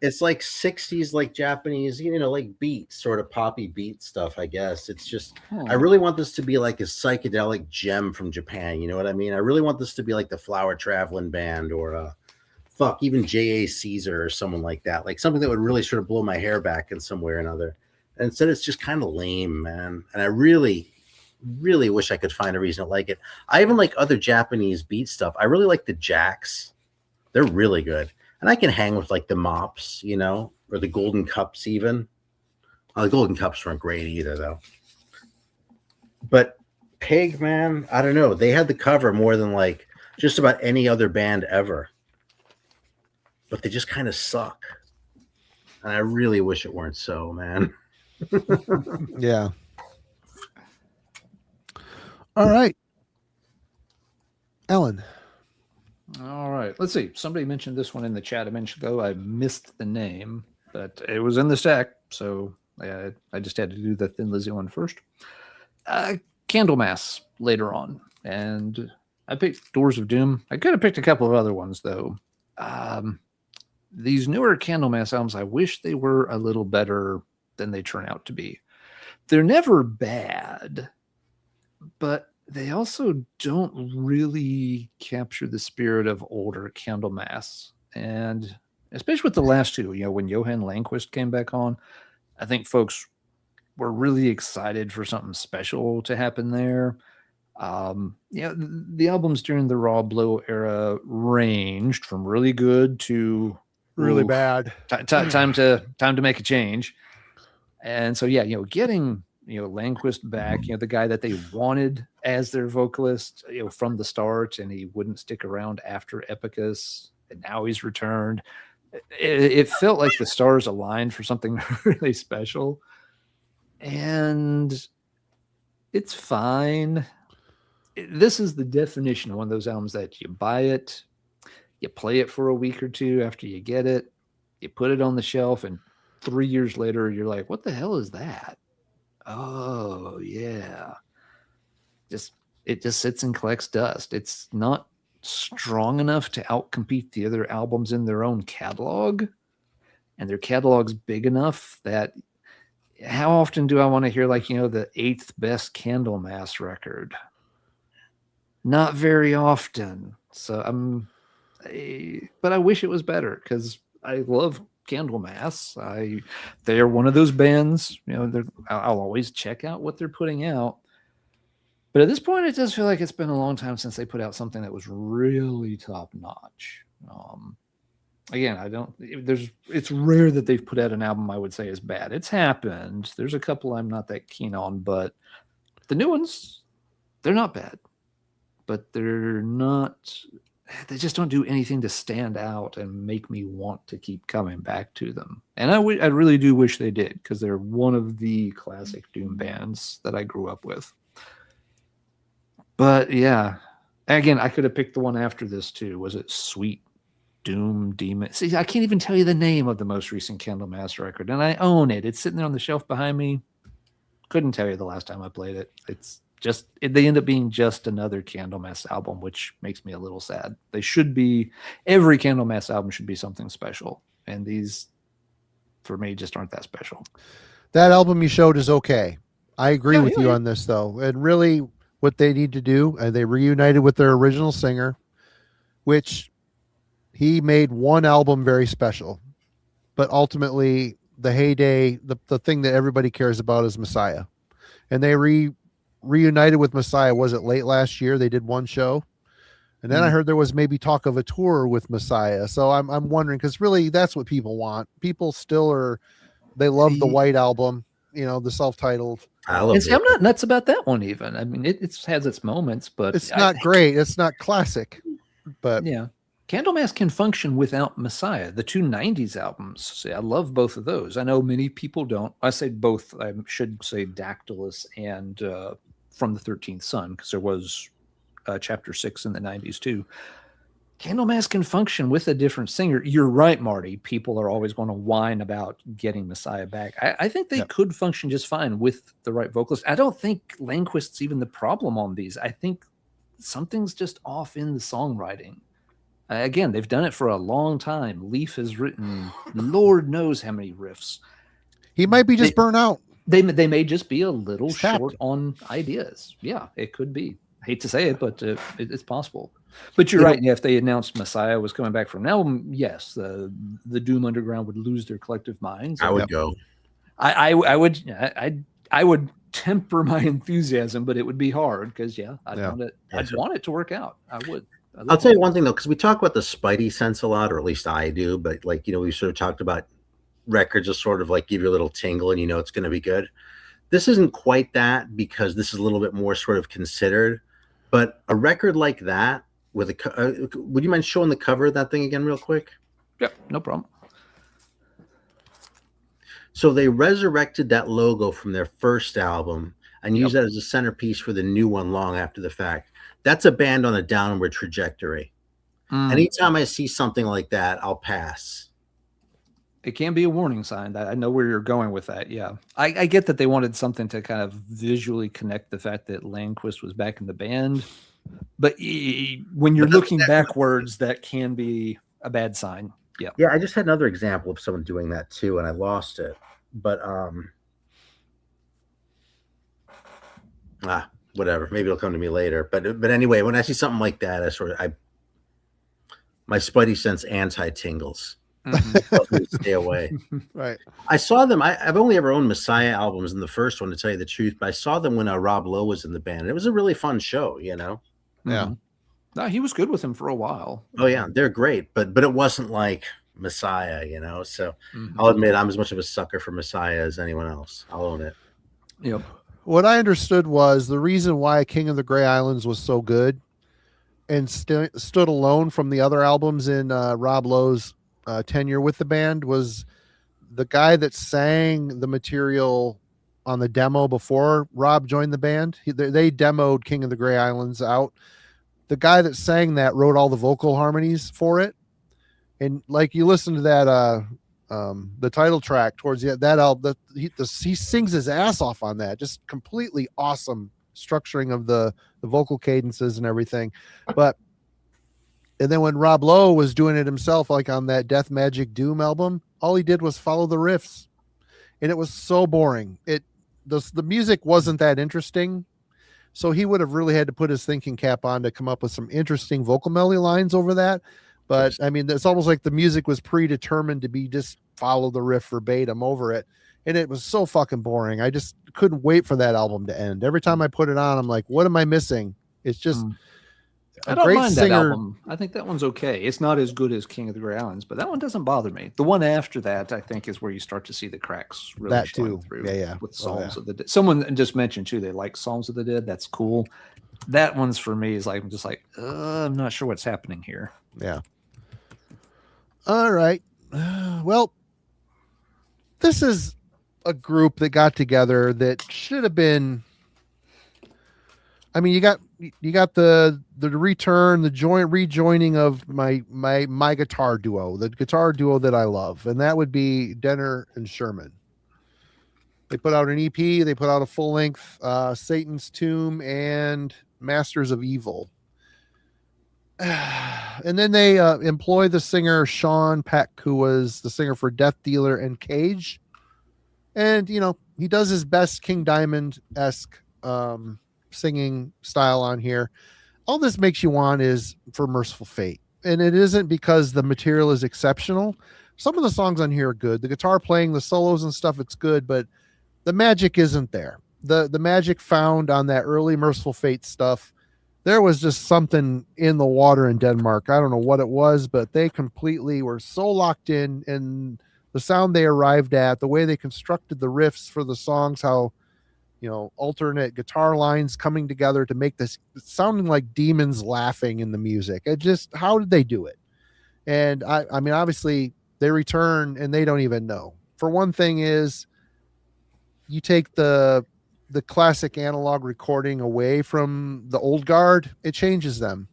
60s like Japanese, like beat, sort of poppy beat stuff, I guess. It's just I really want this to be like a psychedelic gem from Japan, you know what I mean? I really want this to be like the Flower Traveling Band or even J.A. Caesar or someone like that. Like something that would really sort of blow my hair back in some way or another. And instead it's just kind of lame, man. And I really wish I could find a reason to like it. I even like other Japanese beat stuff. I really like the Jacks. They're really good. And I can hang with like the Mops, or the Golden Cups even. The Golden Cups weren't great either, though. But Pig, man, I don't know. They had the cover more than like just about any other band ever. But they just kind of suck. And I really wish it weren't so, man. Yeah. All right. Ellen. All right. Let's see. Somebody mentioned this one in the chat a minute ago. I missed the name, but it was in the stack. So I just had to do the Thin Lizzy one first. Candlemass later on. And I picked Doors of Doom. I could have picked a couple of other ones, though. These newer Candlemass albums, I wish they were a little better than they turn out to be. They're never bad, but they also don't really capture the spirit of older Candlemass. And especially with the last two, when Johan Landquist came back on, I think folks were really excited for something special to happen there. The albums during the Raw Blow era ranged from really good to Really bad. Time to make a change. And so, getting Landquist back, the guy that they wanted as their vocalist, from the start, and he wouldn't stick around after Epicus, and now he's returned. It felt like the stars aligned for something really special, and it's fine. This is the definition of one of those albums that you buy it, you play it for a week or two after you get it, you put it on the shelf, and 3 years later, you're like, what the hell is that? Oh, yeah. It just sits and collects dust. It's not strong enough to outcompete the other albums in their own catalog. And their catalog's big enough that how often do I want to hear the 8th best Candlemass record? Not very often. So but I wish it was better because I love Candlemass. They are one of those bands, I'll always check out what they're putting out. But at this point, it does feel like it's been a long time since they put out something that was really top notch. Again, it's rare that they've put out an album I would say is bad. It's happened. There's a couple I'm not that keen on, but the new ones, they're not bad, but they just don't do anything to stand out and make me want to keep coming back to them. And I really do wish they did, because they're one of the classic Doom bands that I grew up with. But yeah, again, I could have picked the one after this too. Was it Sweet Doom Demon? See, I can't even tell you the name of the most recent Candlemass record, and I own it. It's sitting there on the shelf behind me. Couldn't tell you the last time I played it. They end up being just another Candlemass album, which makes me a little sad. Every Candlemass album should be something special. And these, for me, just aren't that special. That album you showed is okay. I agree Yeah, with you yeah. on this, though. And really, what they need to do, they reunited with their original singer, which he made one album very special. But ultimately, the heyday, the thing that everybody cares about is Messiah. And they reunited with Messiah. Was it late last year? They did one show. And then I heard there was maybe talk of a tour with Messiah. So I'm wondering, because really that's what people want. People still they love the White Album, the self-titled. I love And see, I'm it. not nuts about that one even. I mean, it has its moments, but It's not great. It's not classic, but yeah. Candlemass can function without Messiah. The two 90s albums, see, I love both of those. I know many people don't. I say both. I should say Dactylus and From the 13th Sun, because there was chapter 6 in the 90s too. Candlemass can function with a different singer. You're right, Marty. People are always going to whine about getting Messiah back. I think they could function just fine with the right vocalist. I don't think Landquist's even the problem on these. I think something's just off in the songwriting. Again, they've done it for a long time. Leaf has written Lord knows how many riffs. he might be just burnt out. They may just be a little He's tapped. short on ideas. Yeah, it could be. I hate to say it, but it's possible. But you're right. If they announced Messiah was coming back from an album, yes, the Doom Underground would lose their collective minds. I would go. I would temper my enthusiasm, but it would be hard because I'd want it to work out. I would. I'll tell you one thing though, because we talk about the Spidey sense a lot, or at least I do. But like we sort of talked about records just sort of like give you a little tingle, and it's going to be good. This isn't quite that because this is a little bit more sort of considered. But a record like that with would you mind showing the cover of that thing again real quick? Yeah, no problem. So they resurrected that logo from their first album and used that as a centerpiece for the new one long after the fact. That's a band on a downward trajectory. Anytime I see something like that, I'll pass. It can be a warning sign. I know where you're going with that. Yeah. I get that they wanted something to kind of visually connect the fact that Landquist was back in the band. But when you're looking backwards, that can be a bad sign. Yeah. Yeah, I just had another example of someone doing that too, and I lost it. But whatever. Maybe it'll come to me later. But anyway, when I see something like that, my Spidey sense anti-tingles. Stay away. Right. I saw them. I've only ever owned Messiah albums, and the first one, to tell you the truth. But I saw them when Rob Lowe was in the band. It was a really fun show. Yeah. No, he was good with him for a while. Oh yeah, they're great. But it wasn't like Messiah, So I'll admit I'm as much of a sucker for Messiah as anyone else. I'll own it. Yep. What I understood was the reason why King of the Grey Islands was so good and stood alone from the other albums in Rob Lowe's tenure with the band was the guy that sang the material on the demo before Rob joined the band. They demoed King of the Grey Islands out. The guy that sang that wrote all the vocal harmonies for it. And like you listen to that, the title track towards the that album, he sings his ass off on that. Just completely awesome structuring of the vocal cadences and everything. And then when Rob Lowe was doing it himself, like on that Death Magic Doom album, all he did was follow the riffs, and it was so boring. The music wasn't that interesting, so he would have really had to put his thinking cap on to come up with some interesting vocal melody lines over that. But I mean, it's almost like the music was predetermined to be just follow the riff verbatim over it. And it was so fucking boring. I just couldn't wait for that album to end. Every time I put it on, I'm like, what am I missing? It's just I don't mind that album. I think that one's okay. It's not as good as King of the Grey Islands, but that one doesn't bother me. The one after that, I think, is where you start to see the cracks really that showing too. through. Yeah. With Psalms of the Dead. Someone just mentioned too, they like Psalms of the Dead. That's cool. That one's for me is like I'm just like, I'm not sure what's happening here. Yeah. All right. Well, this is a group that got together that should have been. I mean, you got the return, the rejoining of my guitar duo, the guitar duo that I love, and that would be Denner and Sherman. They put out an EP, they put out a full length, Satan's Tomb and Masters of Evil. And then they employ the singer Sean Peck, who was the singer for Death Dealer and Cage. And he does his best King Diamond-esque singing style on here. All this makes you want is for Merciful Fate, and it isn't because the material is exceptional. Some of the songs on here are good. The guitar playing, the solos and stuff, it's good, but the magic isn't there. The magic found on that early Merciful Fate stuff, there was just something in the water in Denmark. I don't know what it was, but they completely were so locked in the sound they arrived at, the way they constructed the riffs for the songs, how alternate guitar lines coming together to make this sounding like demons laughing in the music. How did they do it? And I mean, obviously they return and they don't even know. For one thing is you take the classic analog recording away from the old guard, it changes them.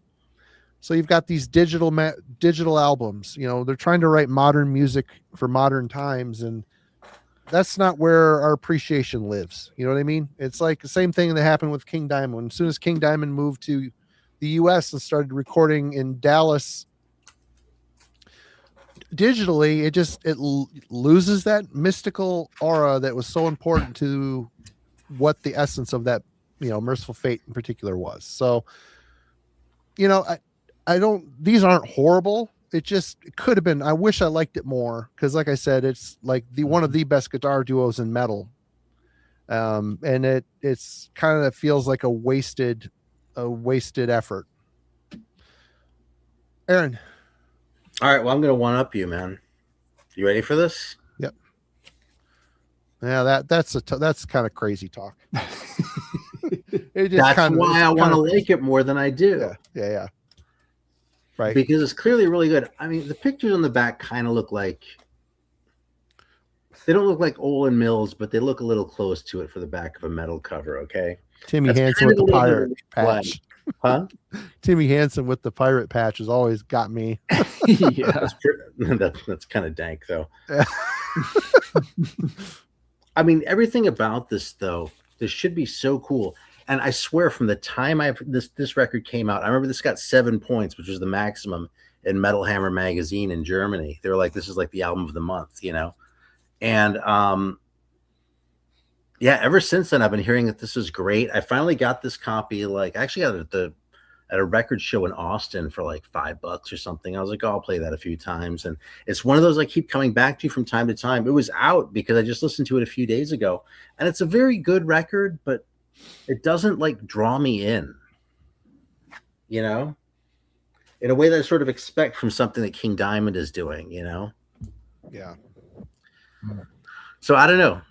So you've got these digital albums, they're trying to write modern music for modern times, and that's not where our appreciation lives. You know what I mean? It's like the same thing that happened with King Diamond. As soon as King Diamond moved to the US and started recording in Dallas digitally, it loses that mystical aura that was so important to what the essence of that, Merciful Fate in particular was. So, I don't, these aren't horrible. It could have been. I wish I liked it more because, like I said, it's like one of the best guitar duos in metal, and it's kind of feels like a wasted effort. Aaron, All right, well, I'm gonna one up you, man. You ready for this? Yep. Yeah, that's kind of crazy talk. That's why I want to like it more than I do. Yeah. Right. Because it's clearly really good. I mean, the pictures on the back kind of look like, they don't look like Olin Mills, but they look a little close to it for the back of a metal cover, okay? Timmy Hansen with the pirate patch. Huh? Timmy Hansen with the pirate patch has always got me. Yeah. That's kind of dank, though. I mean, everything about this, though, this should be so cool. And I swear, from the time this record came out, I remember this got 7 points, which was the maximum in Metal Hammer magazine in Germany. They were like, "This is like the album of the month," And yeah, ever since then, I've been hearing that this is great. I finally got this copy. Like, I actually got it at a record show in Austin for like $5 or something. I was like, "Oh, I'll play that a few times." And it's one of those I keep coming back to from time to time. It was out because I just listened to it a few days ago, and it's a very good record, but it doesn't like draw me in, in a way that I sort of expect from something that King Diamond is doing, Yeah. So I don't know.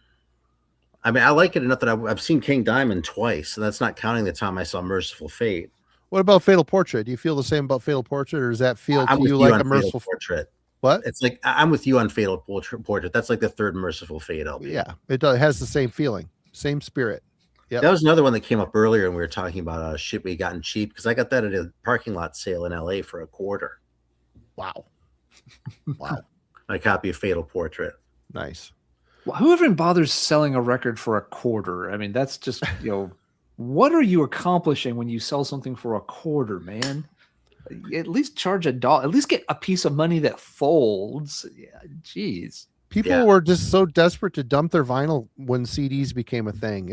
I mean, I like it enough that I've seen King Diamond twice, and that's not counting the time I saw Merciful Fate. What about Fatal Portrait? Do you feel the same about Fatal Portrait, or does that feel to you like a Merciful Portrait? What? It's like, I'm with you on Fatal Portrait. That's like the third Merciful Fate album. Yeah, it does. It has the same feeling, same spirit. Yep. That was another one that came up earlier, and we were talking about shit we gotten cheap, because I got that at a parking lot sale in LA for $25. Wow. A copy of Fatal Portrait. Nice. Well, who even bothers selling a record for $25? I mean, that's just, what are you accomplishing when you sell something for $25, man? At least charge $1. At least get a piece of money that folds. Yeah, geez. People were just so desperate to dump their vinyl when CDs became a thing.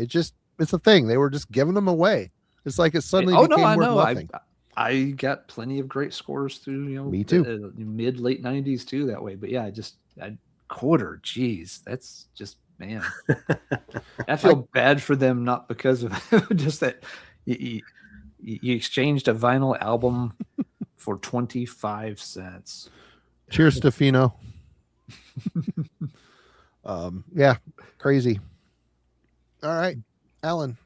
It's a thing. They were just giving them away. It's like it suddenly became worth nothing. I got plenty of great scores through, Me too. Mid late 90s too that way. But yeah, $25, geez, that's just, man. I feel bad for them, not because of just that you exchanged a vinyl album for 25 cents. Cheers, Stefano. Yeah, crazy. All right, Alan.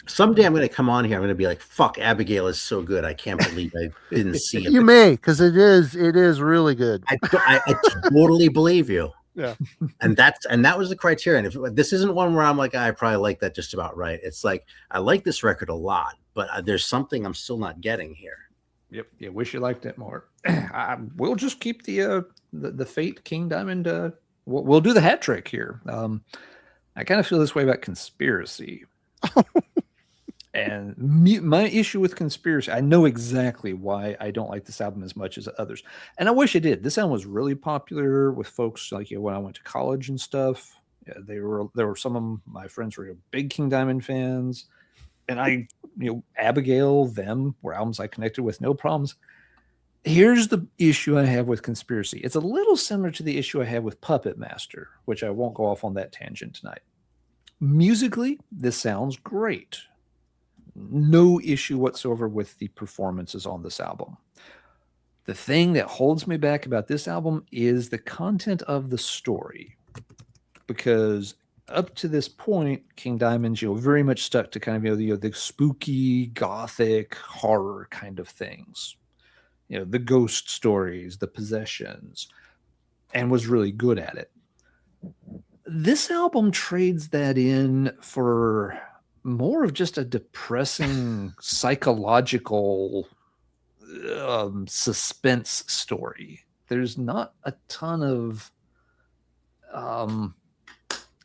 Someday I'm going to come on here. I'm going to be like, "Fuck, Abigail is so good. I can't believe I didn't see it." You may, because it is really good. I totally believe you. Yeah, and that was the criterion. If this isn't one where I'm like, I probably like that just about right. It's like, I like this record a lot, but there's something I'm still not getting here. Yep. Yeah. Wish you liked it more. We'll just keep the Fate King Diamond. We'll do the hat trick here. I kind of feel this way about Conspiracy. And my issue with Conspiracy, I know exactly why I don't like this album as much as others. And I wish I did. This album was really popular with folks like when I went to college and stuff. Yeah, there were some of my friends were big King Diamond fans, and I, Abigail, them were albums I connected with, no problems. Here's the issue I have with Conspiracy. It's a little similar to the issue I have with Puppet Master, which I won't go off on that tangent tonight. Musically, this sounds great. No issue whatsoever with the performances on this album. The thing that holds me back about this album is the content of the story. Because up to this point, King Diamond's, very much stuck to kind of, the spooky, gothic, horror kind of things. The ghost stories, the possessions, and was really good at it. This album trades that in for more of just a depressing psychological suspense story. There's not a ton of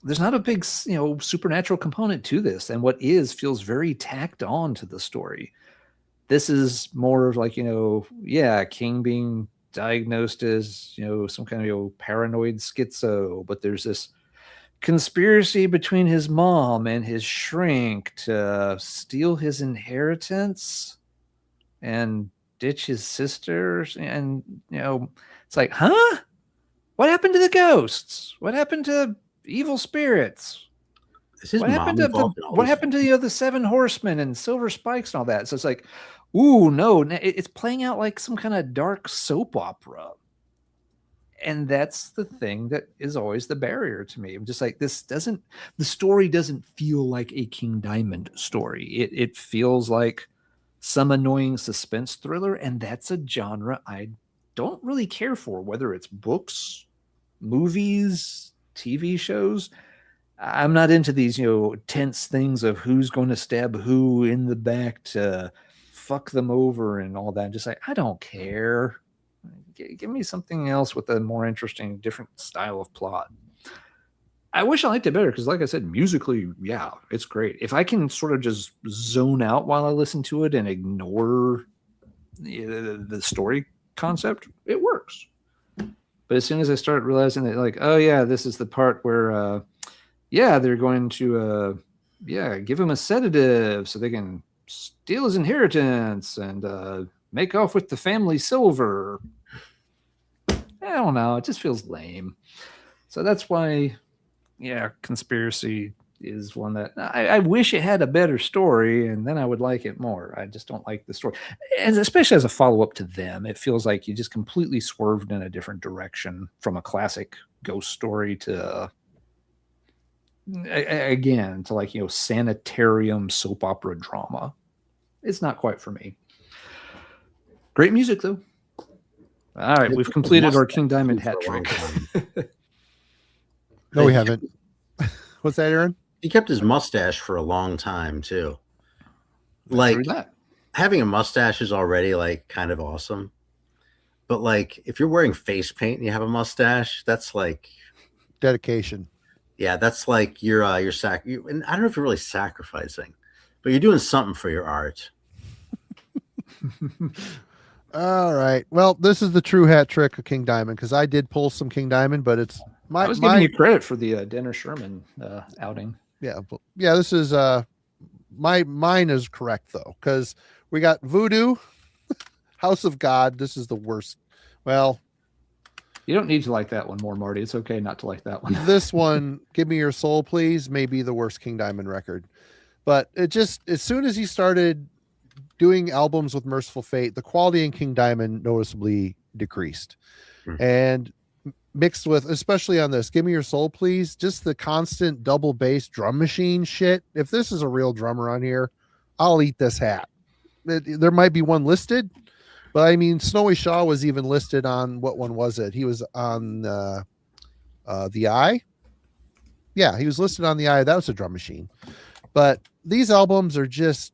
there's not a big supernatural component to this, and what feels very tacked on to the story. This is more of like, King being diagnosed as, some kind of paranoid schizo, but there's this conspiracy between his mom and his shrink to steal his inheritance and ditch his sisters. And, it's like, huh? What happened to the ghosts? What happened to evil spirits? What happened to the Seven Horsemen and Silver Spikes and all that? So it's like, ooh, no, it's playing out like some kind of dark soap opera. And that's the thing that is always the barrier to me. I'm just like, the story doesn't feel like a King Diamond story. It feels like some annoying suspense thriller, and that's a genre I don't really care for, whether it's books, movies, TV shows. I'm not into these, tense things of who's going to stab who in the back to fuck them over and all that. I'm just like, I don't care. Give me something else with a more interesting, different style of plot. I wish I liked it better because, like I said, musically, yeah, it's great. If I can sort of just zone out while I listen to it and ignore the story concept, it works. But as soon as I start realizing that, like, oh yeah, this is the part where, they're going to, give him a sedative so they can steal his inheritance and make off with the family silver. I don't know. It just feels lame. So that's why, Conspiracy is one that I wish it had a better story, and then I would like it more. I just don't like the story. And especially as a follow-up to them, it feels like you just completely swerved in a different direction from a classic ghost story to, again, to like, sanitarium soap opera drama. It's not quite for me. Great music, though. All right, we've completed our King Diamond hat trick. No, we haven't. What's that, Aaron? He kept his mustache for a long time too. Like, having a mustache is already like kind of awesome, but like if you're wearing face paint and you have a mustache, that's like dedication. Yeah, that's like and I don't know if you're really sacrificing, but you're doing something for your art. All right. Well, this is the true hat trick of King Diamond, because I did pull some King Diamond, but it's I was giving you credit for the Dennis Sherman outing. Yeah, this is mine is correct though, because we got Voodoo, House of God. This is the worst. Well, you don't need to like that one more, Marty. It's okay not to like that one. This one, Give Me Your Soul, Please, may be the worst King Diamond record. But it just, as soon as he started doing albums with Merciful Fate, the quality in King Diamond noticeably decreased. And mixed with, especially on this Give Me Your Soul, Please, just the constant double bass drum machine shit. If this is a real drummer on here, I'll eat this hat. There might be one listed, but I mean, Snowy Shaw was even listed on, what one was it? He was on The Eye. Yeah, he was listed on The Eye. That was a drum machine. But these albums are just,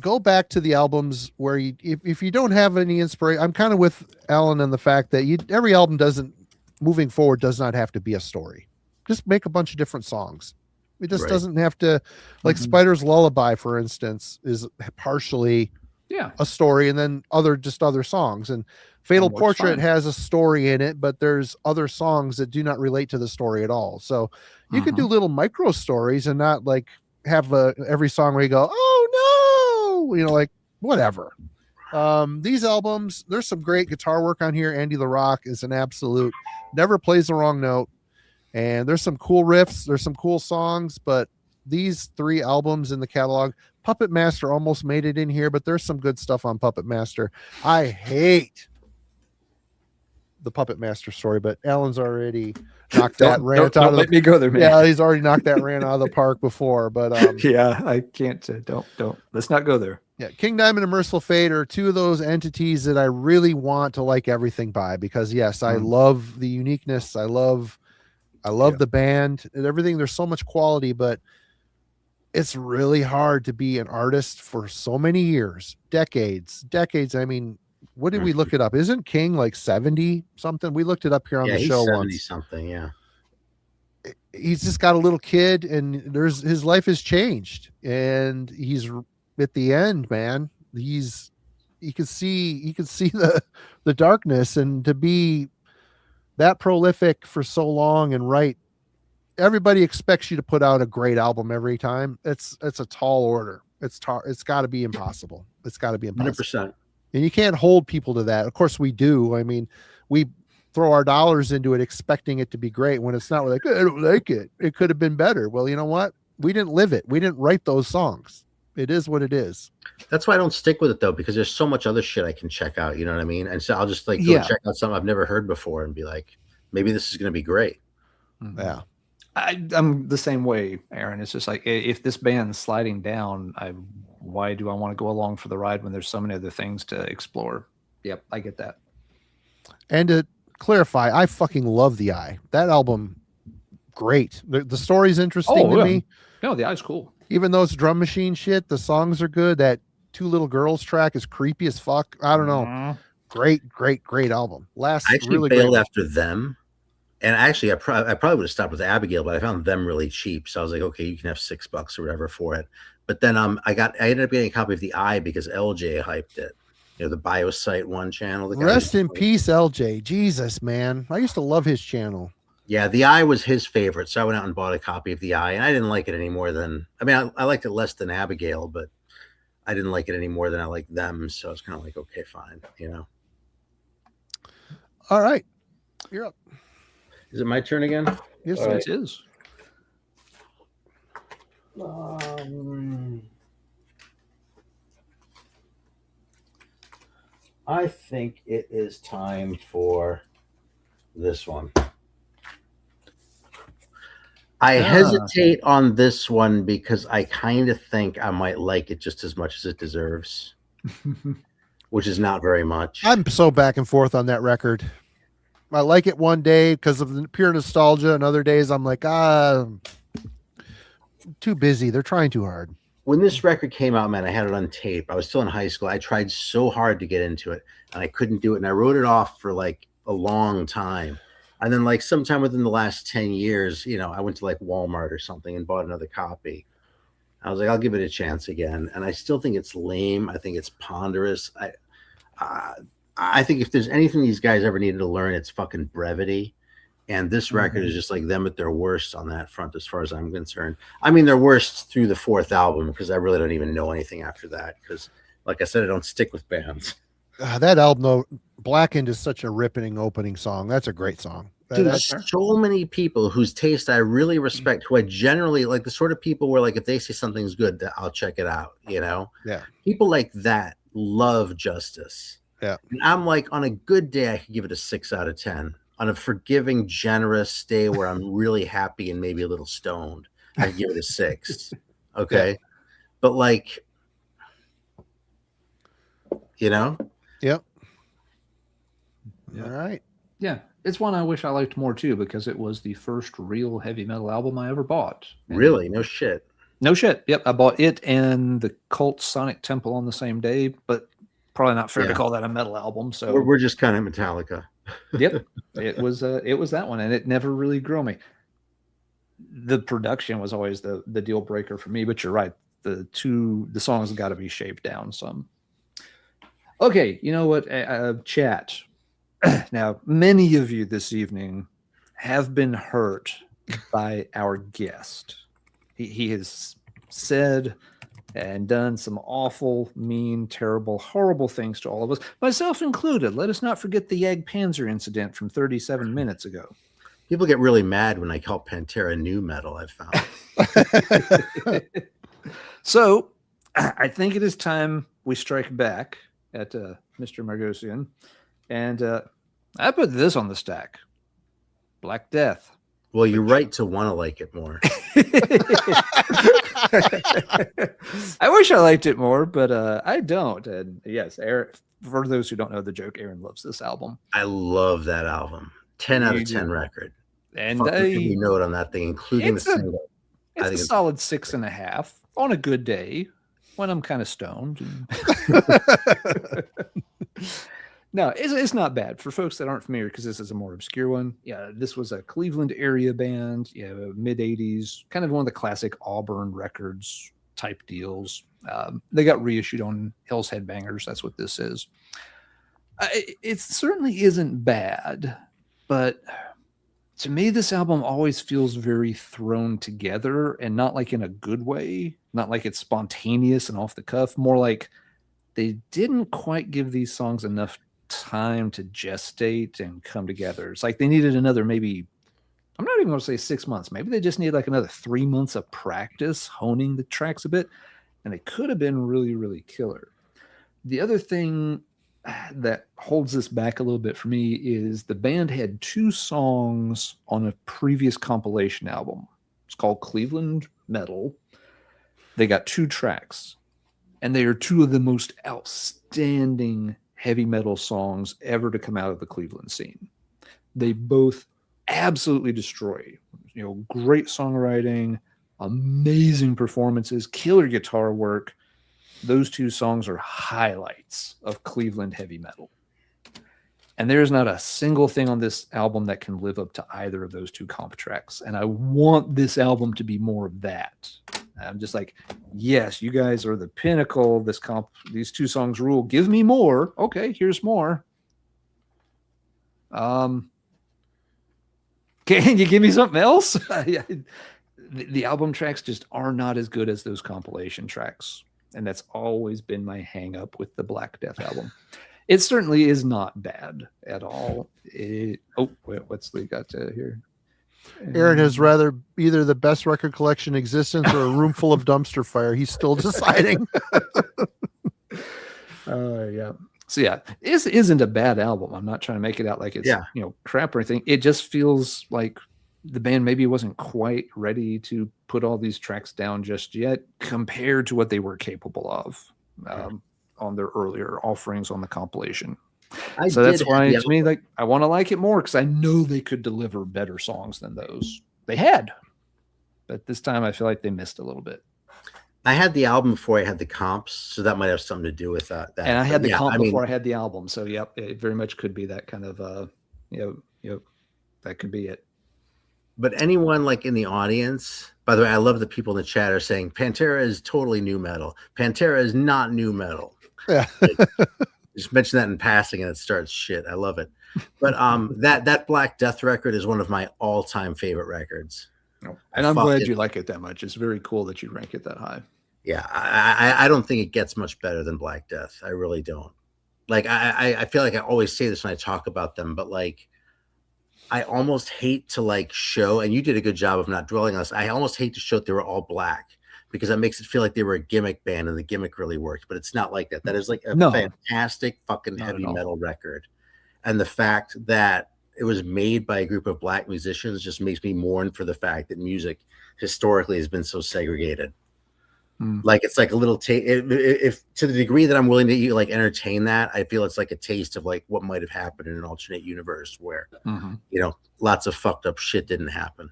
go back to the albums where you, if you don't have any inspiration, I'm kind of with Alan on the fact that every album moving forward does not have to be a story. Just make a bunch of different songs. It just doesn't have to, like Spider's Lullaby, for instance, is partially Yeah. a story and then other songs. And Fatal And what's Portrait fun. has a story in it, but there's other songs that do not relate to the story at all. So you could do little micro stories and not like have every song where you go, oh no, like whatever. These albums, there's some great guitar work on here. Andy LaRock is an absolute, never plays the wrong note. And there's some cool riffs, there's some cool songs, but these 3 albums in the catalog, Puppet Master almost made it in here, but there's some good stuff on Puppet Master. I hate the Puppet Master story, but Alan's already knocked that rant out of let me go there, man. Yeah, he's already knocked that rant out of the park before, but yeah, I can't don't let's not go there. Yeah, King Diamond and Merciful Fate are 2 of those entities that I really want to like everything by, because yes, I love the uniqueness. I love the band and everything. There's so much quality, but it's really hard to be an artist for so many years, decades. I mean, what did we look it up? Isn't King like 70 something? We looked it up here on the he's show 70 once. something. Yeah. He's just got a little kid, and his life has changed, and he's at the end, man. You can see the darkness, and to be that prolific for so long and write, everybody expects you to put out a great album every time. It's a tall order. It's got to be impossible. It's got to be impossible. 100%. And you can't hold people to that. Of course we do. I mean, we throw our dollars into it expecting it to be great. When it's not, we're like, I don't like it. It could have been better. Well, you know what? We didn't live it. We didn't write those songs. It is what it is. That's why I don't stick with it though, because there's so much other shit I can check out. You know what I mean? And so I'll just like go check out something I've never heard before and be like, maybe this is going to be great. Yeah. I'm the same way, Aaron. It's just like, if this band's sliding down, why do I want to go along for the ride when there's so many other things to explore? Yep, I get that. And to clarify, I fucking love The Eye. That album, great. The story's interesting to me. No, The Eye's cool. Even though it's drum machine shit, the songs are good. That 2 Little Girls track is creepy as fuck. I don't know. Great album. I actually bailed after them. And actually, I probably would have stopped with Abigail, but I found them really cheap. So I was like, okay, you can have $6 or whatever for it. But then I ended up getting a copy of The Eye because LJ hyped it. You know, the Biosite One channel. Rest in peace, LJ. Jesus, man. I used to love his channel. Yeah, The Eye was his favorite. So I went out and bought a copy of The Eye. And I didn't like it any more than, I mean, I liked it less than Abigail, but I didn't like it any more than I liked them. So I was kind of like, okay, fine, you know. All right. You're up. Is it my turn again? Yes, it is. I think it is time for this one. I hesitate on this one because I kind of think I might like it just as much as it deserves, which is not very much. I'm so back and forth on that record. I like it one day because of the pure nostalgia, and other days I'm like, too busy. They're trying too hard. When this record came out, man, I had it on tape. I was still in high school. I tried so hard to get into it, and I couldn't do it. And I wrote it off for like a long time. And then like sometime within the last 10 years, you know, I went to like Walmart or something and bought another copy. I was like, I'll give it a chance again. And I still think it's lame. I think it's ponderous. I think if there's anything these guys ever needed to learn, it's fucking brevity. And this record is just like them at their worst on that front, as far as I'm concerned. I mean, they're worst through the 4th album because I really don't even know anything after that. Because, like I said, I don't stick with bands. That album, though, Blackened is such a ripping opening song. That's a great song. Dude, so many people whose taste I really respect, who I generally like, the sort of people where, like, if they say something's good, I'll check it out, you know? Yeah. People like that love Justice. Yeah. And I'm like, on a good day, I could give it a 6 out of 10. On a forgiving, generous day where I'm really happy and maybe a little stoned, I give it a 6. Okay. Yeah. But like, you know? Yep. All right. Yeah. It's one I wish I liked more too, because it was the first real heavy metal album I ever bought. And really? No shit. No shit. Yep. I bought it and the Cult Sonic Temple on the same day, but probably not fair to call that a metal album. So we're just kind of Metallica. Yep. It was that one, and it never really grew me. The production was always the deal breaker for me, but you're right. The songs got to be shaved down some. Okay, you know what? Chat. Now, many of you this evening have been hurt by our guest. He has said and done some awful, mean, terrible, horrible things to all of us, myself included. Let us not forget the Jag Panzer incident from 37 minutes ago. People get really mad when I call Pantera new metal, I've found. So I think it is time we strike back at Mr. Margosian. And I put this on the stack. Black Death. Well, you're right to want to like it more. I wish I liked it more, but I don't. And yes, Aaron, for those who don't know the joke, Aaron loves this album. I love that album. 10 out of 10 record. And every note on that thing, including the single. It's a solid 6.5 on a good day when I'm kind of stoned. No, it's not bad for folks that aren't familiar because this is a more obscure one. Yeah, this was a Cleveland area band, mid 80s, kind of one of the classic Auburn Records type deals. They got reissued on Hill's Headbangers. That's what this is. It certainly isn't bad, but to me, this album always feels very thrown together and not like in a good way, not like it's spontaneous and off the cuff, more like they didn't quite give these songs enough time to gestate and come together. It's like they needed another, maybe, I'm not even going to say 6 months. Maybe they just need like another 3 months of practice, honing the tracks a bit, and they could have been really, really killer. The other thing that holds this back a little bit for me is the band had 2 songs on a previous compilation album. It's called Cleveland Metal. They got 2 tracks, and they are 2 of the most outstanding heavy metal songs ever to come out of the Cleveland scene. They both absolutely destroy. Great songwriting, amazing performances, killer guitar work. Those 2 songs are highlights of Cleveland heavy metal. And there's not a single thing on this album that can live up to either of those 2 comp tracks. And I want this album to be more of that. I'm just like, yes, you guys are the pinnacle. These 2 songs rule. Give me more. Okay, here's more. Can you give me something else? The album tracks just are not as good as those compilation tracks. And that's always been my hang up with the Black Death album. It certainly is not bad at all. What's we got here? Aaron has rather either the best record collection in existence or a room full of dumpster fire. He's still deciding. Yeah. So yeah, this isn't a bad album. I'm not trying to make it out like it's crap or anything. It just feels like the band maybe wasn't quite ready to put all these tracks down just yet compared to what they were capable of on their earlier offerings on the compilation. So that's why to me, like, I want to like it more because I know they could deliver better songs than those they had. But this time I feel like they missed a little bit. I had the album before I had the comps, so that might have something to do with that. And I had the comp before I had the album. So yep, it very much could be that kind of that could be it. But anyone like in the audience, by the way, I love the people in the chat are saying Pantera is totally new metal. Pantera is not new metal. Yeah. Just mention that in passing and it starts shit. I love it. But that Black Death record is one of my all-time favorite records. And I'm glad you like it that much. It's very cool that you rank it that high. Yeah, I don't think it gets much better than Black Death. I really don't. Like I feel like I always say this when I talk about them, but like I almost hate to like show, and you did a good job of not dwelling on this. I almost hate to show that they were all black because that makes it feel like they were a gimmick band and the gimmick really worked. But it's not like that. That is like a fantastic fucking heavy metal record. And the fact that it was made by a group of black musicians just makes me mourn for the fact that music historically has been so segregated. Like it's like a little if to the degree that I'm willing to like entertain that, I feel it's like a taste of like what might have happened in an alternate universe where lots of fucked up shit didn't happen.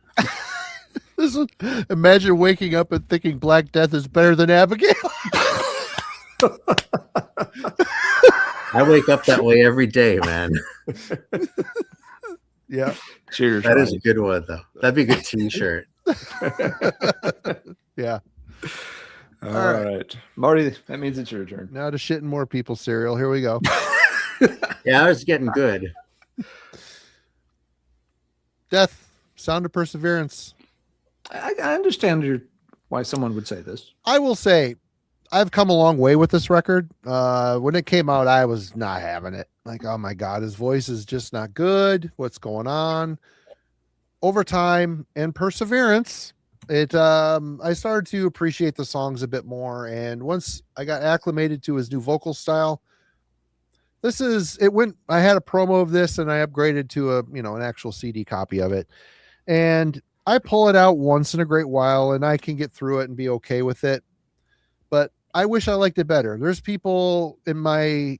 Imagine waking up and thinking Black Death is better than Abigail. I wake up that way every day, man. Yeah. Cheers. That is a good one though. That'd be a good t-shirt. Yeah. All right, Marty, that means it's your turn. Now to shit in more people's cereal. Here we go. Yeah, I was getting good. Death, Sound of Perseverance. I understand why someone would say this. I will say, I've come a long way with this record. When it came out, I was not having it. Like, oh my God, his voice is just not good. What's going on? Over time and perseverance, I started to appreciate the songs a bit more. And once I got acclimated to his new vocal style, I had a promo of this and I upgraded to an actual CD copy of it. And I pull it out once in a great while and I can get through it and be okay with it. But I wish I liked it better. There's people in my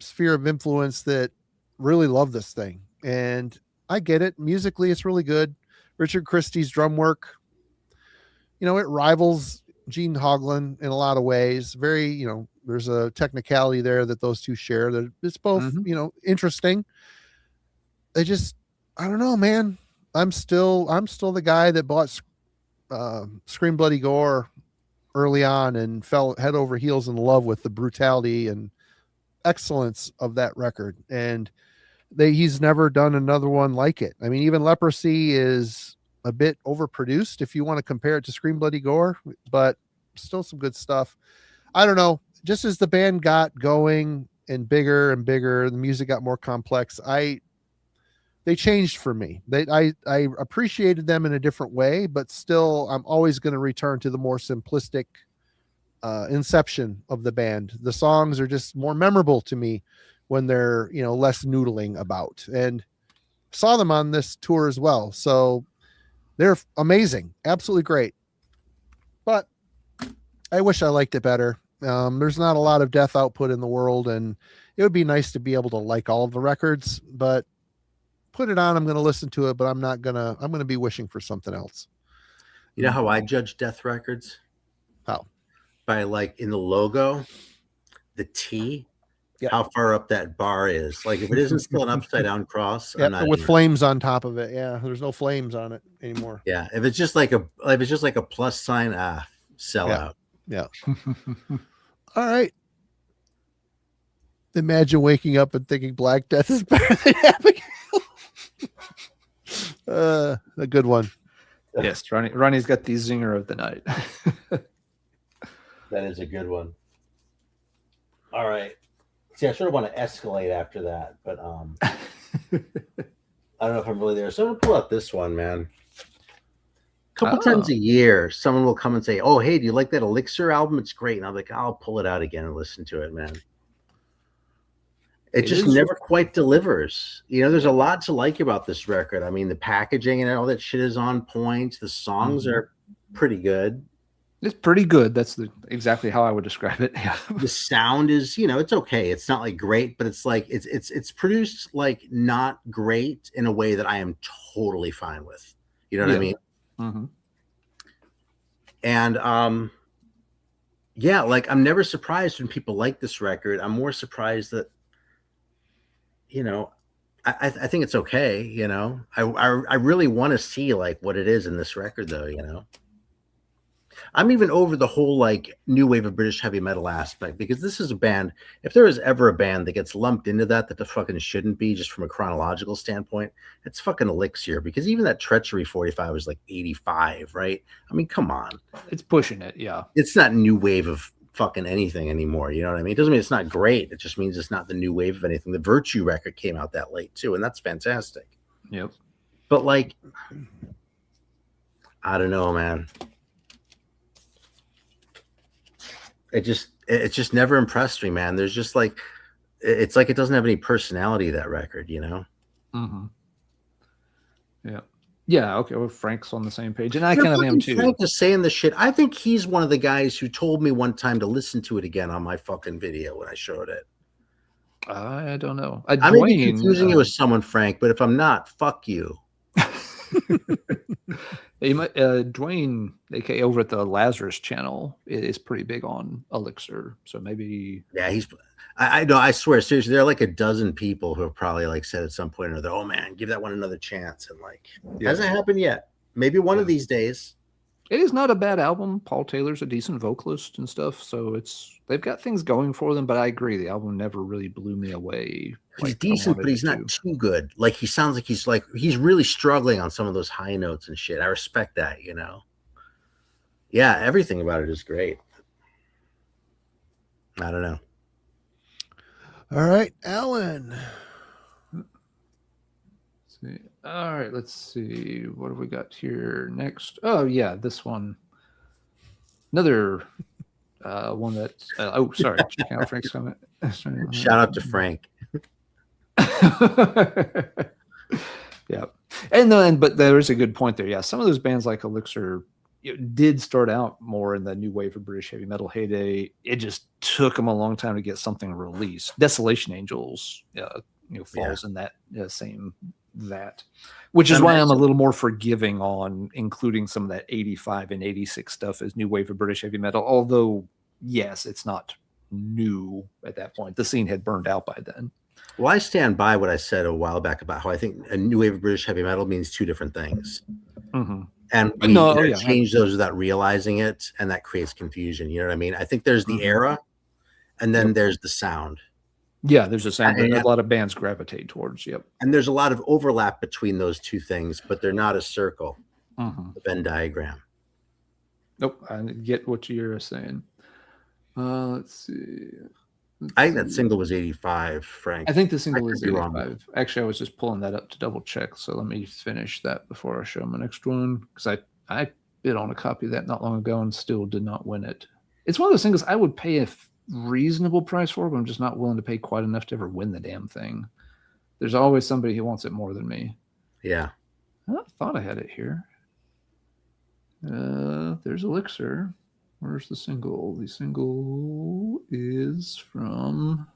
sphere of influence that really love this thing. And I get it. Musically, it's really good. Richard Christie's drum work, it rivals Gene Hoglan in a lot of ways. Very, there's a technicality there that those two share. That it's both, interesting. I don't know, man. I'm still the guy that bought Scream Bloody Gore early on and fell head over heels in love with the brutality and excellence of that record. And he's never done another one like it. I mean, even Leprosy is a bit overproduced if you want to compare it to Scream Bloody Gore, but still some good stuff. I don't know. Just as the band got going and bigger, the music got more complex. They changed for me. I appreciated them in a different way, but still, I'm always going to return to the more simplistic inception of the band. The songs are just more memorable to me when they're less noodling about. And saw them on this tour as well, so they're amazing, absolutely great. But I wish I liked it better. There's not a lot of Death output in the world, and it would be nice to be able to like all of the records, but put it on, I'm going to listen to it, but I'm going to be wishing for something else. You know how I judge Death records? How? By in the logo, the T, how far up that bar is. Like if it isn't still an upside down cross, with flames on top of it. Yeah, there's no flames on it anymore. Yeah, if it's just like a plus sign, sell out. Yeah. All right. Imagine waking up and thinking Black Death is better than Abigail. A good one. Yes, Ronnie's got the zinger of the night. That is a good one. All right. See, I sort of want to escalate after that, but I don't know if I'm really there. So I'm gonna pull out this one, man. A couple times a year, someone will come and say, "Oh, hey, do you like that Elixir album? It's great." And I'm like, "I'll pull it out again and listen to it, man." It just never quite delivers. There's a lot to like about this record. I mean, the packaging and all that shit is on point. The songs are pretty good. It's pretty good. That's exactly how I would describe it. Yeah. The sound is, it's okay. It's not like great, but it's like it's produced like not great in a way that I am totally fine with. You know what I mean? Mm-hmm. And yeah, like I'm never surprised when people like this record. I'm more surprised that I think it's okay. I really want to see like what it is in this record though. I'm even over the whole like new wave of British heavy metal aspect, because this is a band, if there is ever a band that gets lumped into that the fucking shouldn't be, just from a chronological standpoint, it's fucking Elixir, because even that Treachery 45 was like 85, right? I mean, come on. It's pushing it, yeah. It's not new wave of fucking anything anymore, you know what I mean? It doesn't mean it's not great. It just means it's not the new wave of anything. The Virtue record came out that late too, and that's fantastic. Yep. But like, I don't know, man. It just never impressed me, man. There's just like, it's like it doesn't have any personality, that record, Mm-hmm. Yeah. Yeah. Okay. Well, Frank's on the same page, and I kind of am too. Frank is saying this shit. I think he's one of the guys who told me one time to listen to it again on my fucking video when I showed it. I don't know. I may be confusing you with someone, Frank, but if I'm not, fuck you. Dwayne, aka over at the Lazarus channel, is pretty big on Elixir, so maybe. Yeah, I know. I swear, seriously, there are like a dozen people who have probably like said at some point or another, "Oh man, give that one another chance," and like, hasn't happened yet. Maybe one of these days. It is not a bad album. Paul Taylor's a decent vocalist and stuff, so they've got things going for them. But I agree, the album never really blew me away. He's decent, but he's not too good. Like he sounds like he's really struggling on some of those high notes and shit. I respect that, you know. Yeah, everything about it is great. I don't know. All right, Alan. All right, let's see. What have we got here next? Oh, yeah, this one. Another one that... oh, sorry. Check out Frank's comment. Shout out to Frank. Yeah. But there is a good point there. Yeah, some of those bands like Elixir did start out more in the new wave of British heavy metal heyday. It just took them a long time to get something released. Desolation Angels falls in that same... which is why I'm a little more forgiving on including some of that 85 and 86 stuff as new wave of British heavy metal. Although, yes, it's not new at that point. The scene had burned out by then. Well, I stand by what I said a while back about how I think a new wave of British heavy metal means two different things. Mm-hmm. And we change those without realizing it, and that creates confusion. You know what I mean? I think there's the era, and then there's the sound. Yeah, there's a sound that a lot of bands gravitate towards. Yep. And there's a lot of overlap between those two things, but they're not a circle, a Venn diagram. Nope. I get what you're saying. Let's see. I think that single was 85, Frank. I think the single is 85. Actually, I was just pulling that up to double check. So let me finish that before I show my next one. Because I bid on a copy of that not long ago and still did not win it. It's one of those singles I would pay a reasonable price for, but I'm just not willing to pay quite enough to ever win the damn thing. There's always somebody who wants it more than me. Yeah. I thought I had it here. There's Elixir. Where's the single? The single is from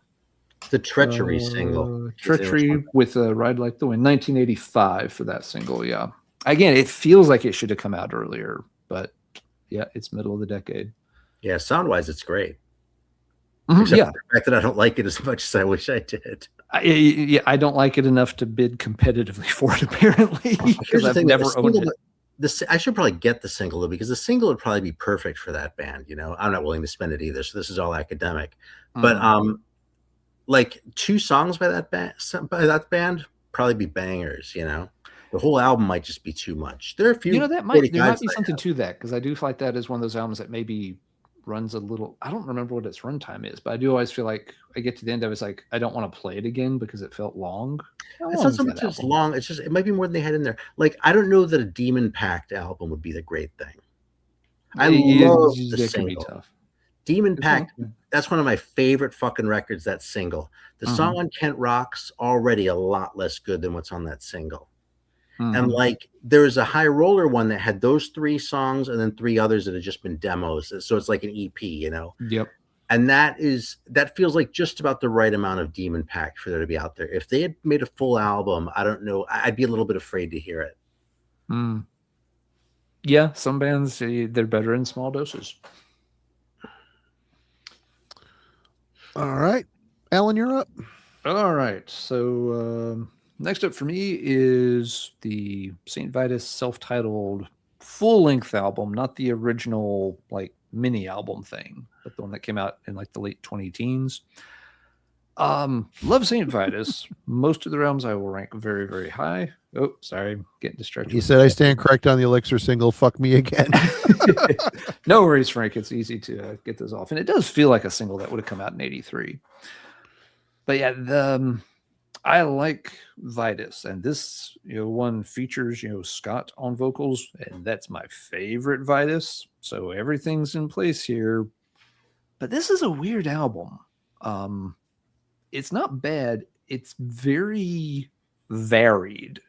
the Treachery single. Treachery with Ride Like the Wind, 1985 for that single. Yeah. Again, it feels like it should have come out earlier, but yeah, it's middle of the decade. Yeah, sound-wise, it's great. Mm-hmm, Except for the fact that I don't like it as much as I wish I did. I don't like it enough to bid competitively for it, apparently, because I've never owned it. I should probably get the single, though, because the single would probably be perfect for that band. You know, I'm not willing to spend it either, so this is all academic. But like 2 songs by that band probably be bangers. You know, the whole album might just be too much. There are a few. You know, there might be something to that, because I do feel like that is one of those albums that maybe runs a little. I don't remember what its runtime is, but I do always feel like I get to the end of it's like I don't want to play it again because it felt long. It's not so much as long. It's just it might be more than they had in there. Like I don't know that a Demon Pact album would be the great thing. I love the single. Tough. Demon Pact. That's one of my favorite fucking records. That single. The song on Kent Rock's already a lot less good than what's on that single. And like there was a High Roller one that had those 3 songs and then 3 others that had just been demos. So it's like an EP, you know. Yep. And that feels like just about the right amount of Demon Pact for there to be out there. If they had made a full album, I don't know. I'd be a little bit afraid to hear it. Yeah, some bands they're better in small doses. All right, Alan, you're up. All right, so next up for me is the St. Vitus self-titled full-length album, not the original like mini album thing, but the one that came out in like the late 2010s. Love St. Vitus. Most of the albums I will rank very, very high. Oh, sorry, getting distracted. He said I stand correct on the Elixir single. Fuck me again. No worries, Frank. It's easy to get those off, and it does feel like a single that would have come out in '83. But yeah, I like Vitus, and this one features Scott on vocals, and that's my favorite Vitus. So everything's in place here. But this is a weird album. It's not bad. It's very varied,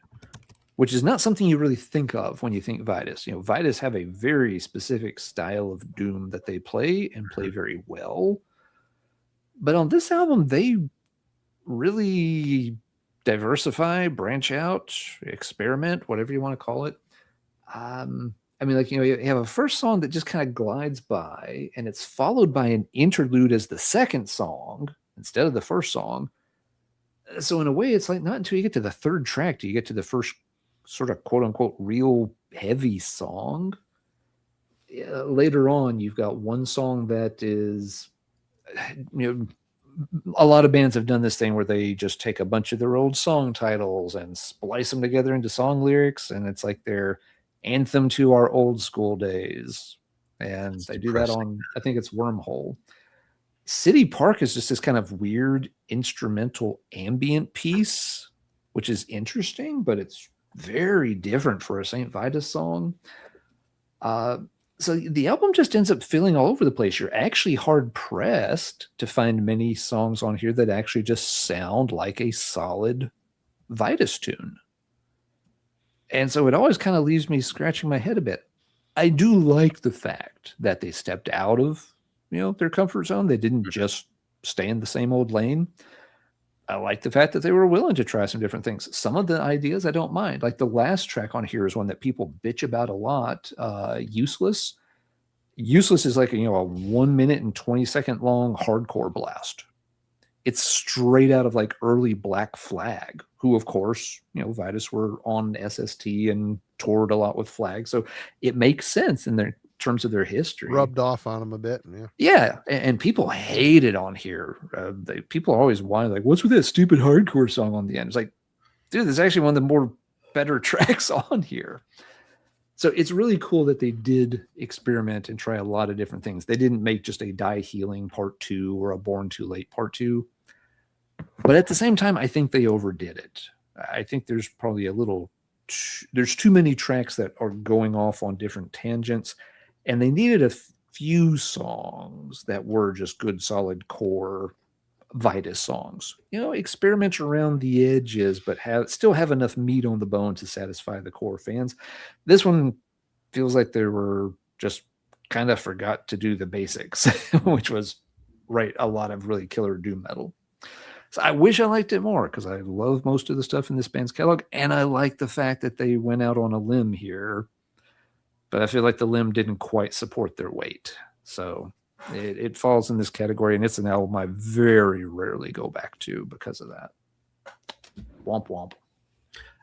which is not something you really think of when you think Vitus. Vitus have a very specific style of doom that they play and play very well. But on this album, they really diversify, branch out, experiment, whatever you want to call it. You have a first song that just kind of glides by, and it's followed by an interlude as the second song instead of the first song. So in a way, it's like not until you get to the third track do you get to the first sort of quote unquote real heavy song. later on, you've got one song that is, a lot of bands have done this thing where they just take a bunch of their old song titles and splice them together into song lyrics, and it's like their anthem to our old school days. And That's they do that depressing. on, I think it's Wormhole. City Park is just this kind of weird instrumental ambient piece, which is interesting, but it's very different for a St. Vitus song. So the album just ends up feeling all over the place. You're actually hard pressed to find many songs on here that actually just sound like a solid Vitus tune. And so it always kind of leaves me scratching my head a bit. I do like the fact that they stepped out of, their comfort zone. They didn't just stay in the same old lane. I like the fact that they were willing to try some different things. Some of the ideas I don't mind. Like the last track on here is one that people bitch about a lot. Useless. Useless is like, a 1 minute and 20-second long hardcore blast. It's straight out of like early Black Flag, who of course, Vitus were on SST and toured a lot with Flag. So it makes sense in their terms of their history. Rubbed off on them a bit. Yeah. Yeah, and people hate it on here. People are always whining like, "What's with that stupid hardcore song on the end?" It's like, dude, there's actually one of the more better tracks on here. So it's really cool that they did experiment and try a lot of different things. They didn't make just a Die Healing Part 2 or a Born Too Late Part 2. But at the same time, I think they overdid it. I think there's probably there's too many tracks that are going off on different tangents. And they needed a few songs that were just good, solid core Vitus songs. Experiment around the edges, but still have enough meat on the bone to satisfy the core fans. This one feels like they were just kind of forgot to do the basics, which was write a lot of really killer doom metal. So I wish I liked it more because I love most of the stuff in this band's catalog, and I like the fact that they went out on a limb here. But I feel like the limb didn't quite support their weight. So it falls in this category, and it's an album I very rarely go back to because of that. Womp womp.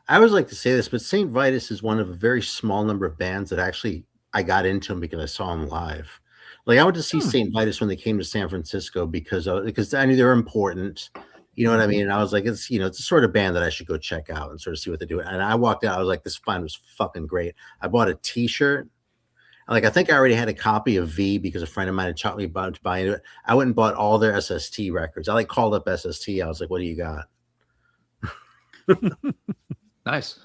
I always like to say this, but St. Vitus is one of a very small number of bands that actually I got into them because I saw them live. Like I went to see St. Vitus when they came to San Francisco because I knew they were important. You know what I mean? And I was like, it's the sort of band that I should go check out and sort of see what they're doing. And I walked out, I was like, this band was fucking great. I bought a t-shirt. Like, I think I already had a copy of V because a friend of mine had shot me about to buy into it. I went and bought all their SST records. I called up SST. I was like, what do you got? Nice.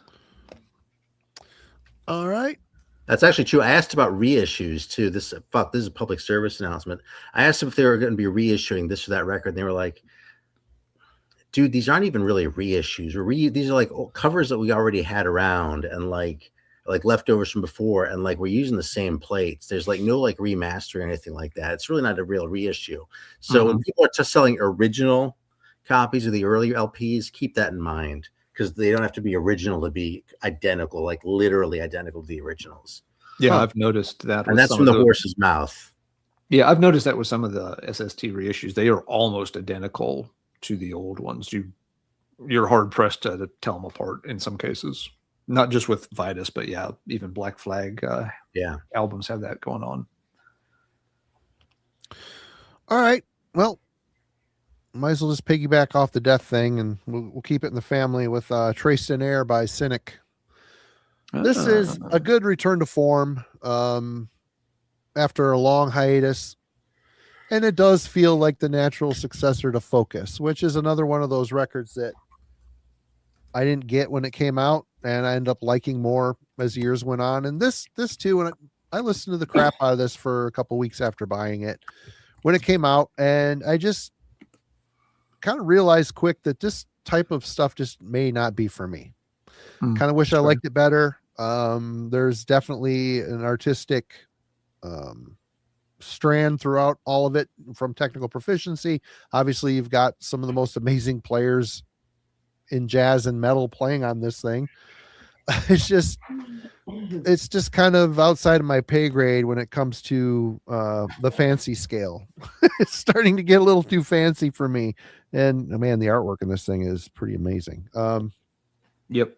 All right. That's actually true. I asked about reissues too. This is a public service announcement. I asked them if they were going to be reissuing this or that record. And they were like, dude, these aren't even really reissues. These are like covers that we already had around and like leftovers from before, and like we're using the same plates. There's like no like remastering or anything like that. It's really not a real reissue. So when people are just selling original copies of the earlier LPs, keep that in mind because they don't have to be original to be identical, like literally identical to the originals. Yeah, I've noticed that. And that's from the horse's mouth. Yeah, I've noticed that with some of the SST reissues. They are almost identical to the old ones. You're hard pressed to tell them apart in some cases, not just with Vitus, but yeah, even Black Flag albums have that going on. All right, well, might as well just piggyback off the death thing, and we'll keep it in the family with Traced in Air by Cynic. This is a good return to form after a long hiatus. And it does feel like the natural successor to Focus, which is another one of those records that I didn't get when it came out, and I ended up liking more as years went on. And this too, and I listened to the crap out of this for a couple weeks after buying it when it came out, and I just kind of realized quick that this type of stuff just may not be for me. Kind of wish I liked it better. There's definitely an artistic strand throughout all of it from technical proficiency. Obviously, you've got some of the most amazing players in jazz and metal playing on this thing. It's just kind of outside of my pay grade when it comes to the fancy scale. It's starting to get a little too fancy for me. And man, the artwork in this thing is pretty amazing. Yep.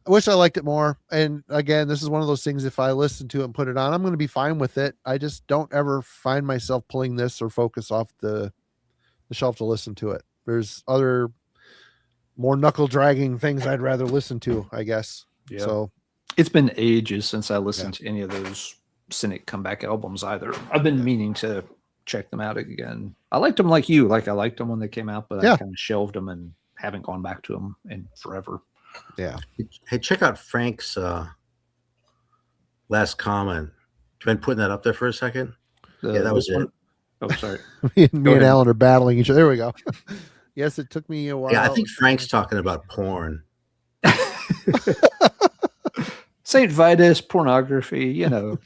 I wish I liked it more. And again, this is one of those things, if I listen to it and put it on, I'm going to be fine with it. I just don't ever find myself pulling this or focus off the shelf to listen to it. There's other more knuckle dragging things I'd rather listen to, I guess. Yeah. So it's been ages since I listened to any of those Cynic comeback albums either. I've been meaning to check them out again. I liked them like you. Like I liked them when they came out, but I kind of shelved them and haven't gone back to them in forever. Yeah. Hey, check out Frank's last comment. Do you mind putting that up there for a second? Yeah, that was it. Oh, sorry. me and Alan are battling each other. There we go. Yes, it took me a while. Yeah, I think Frank's talking about porn. St. Vitus, pornography, you know.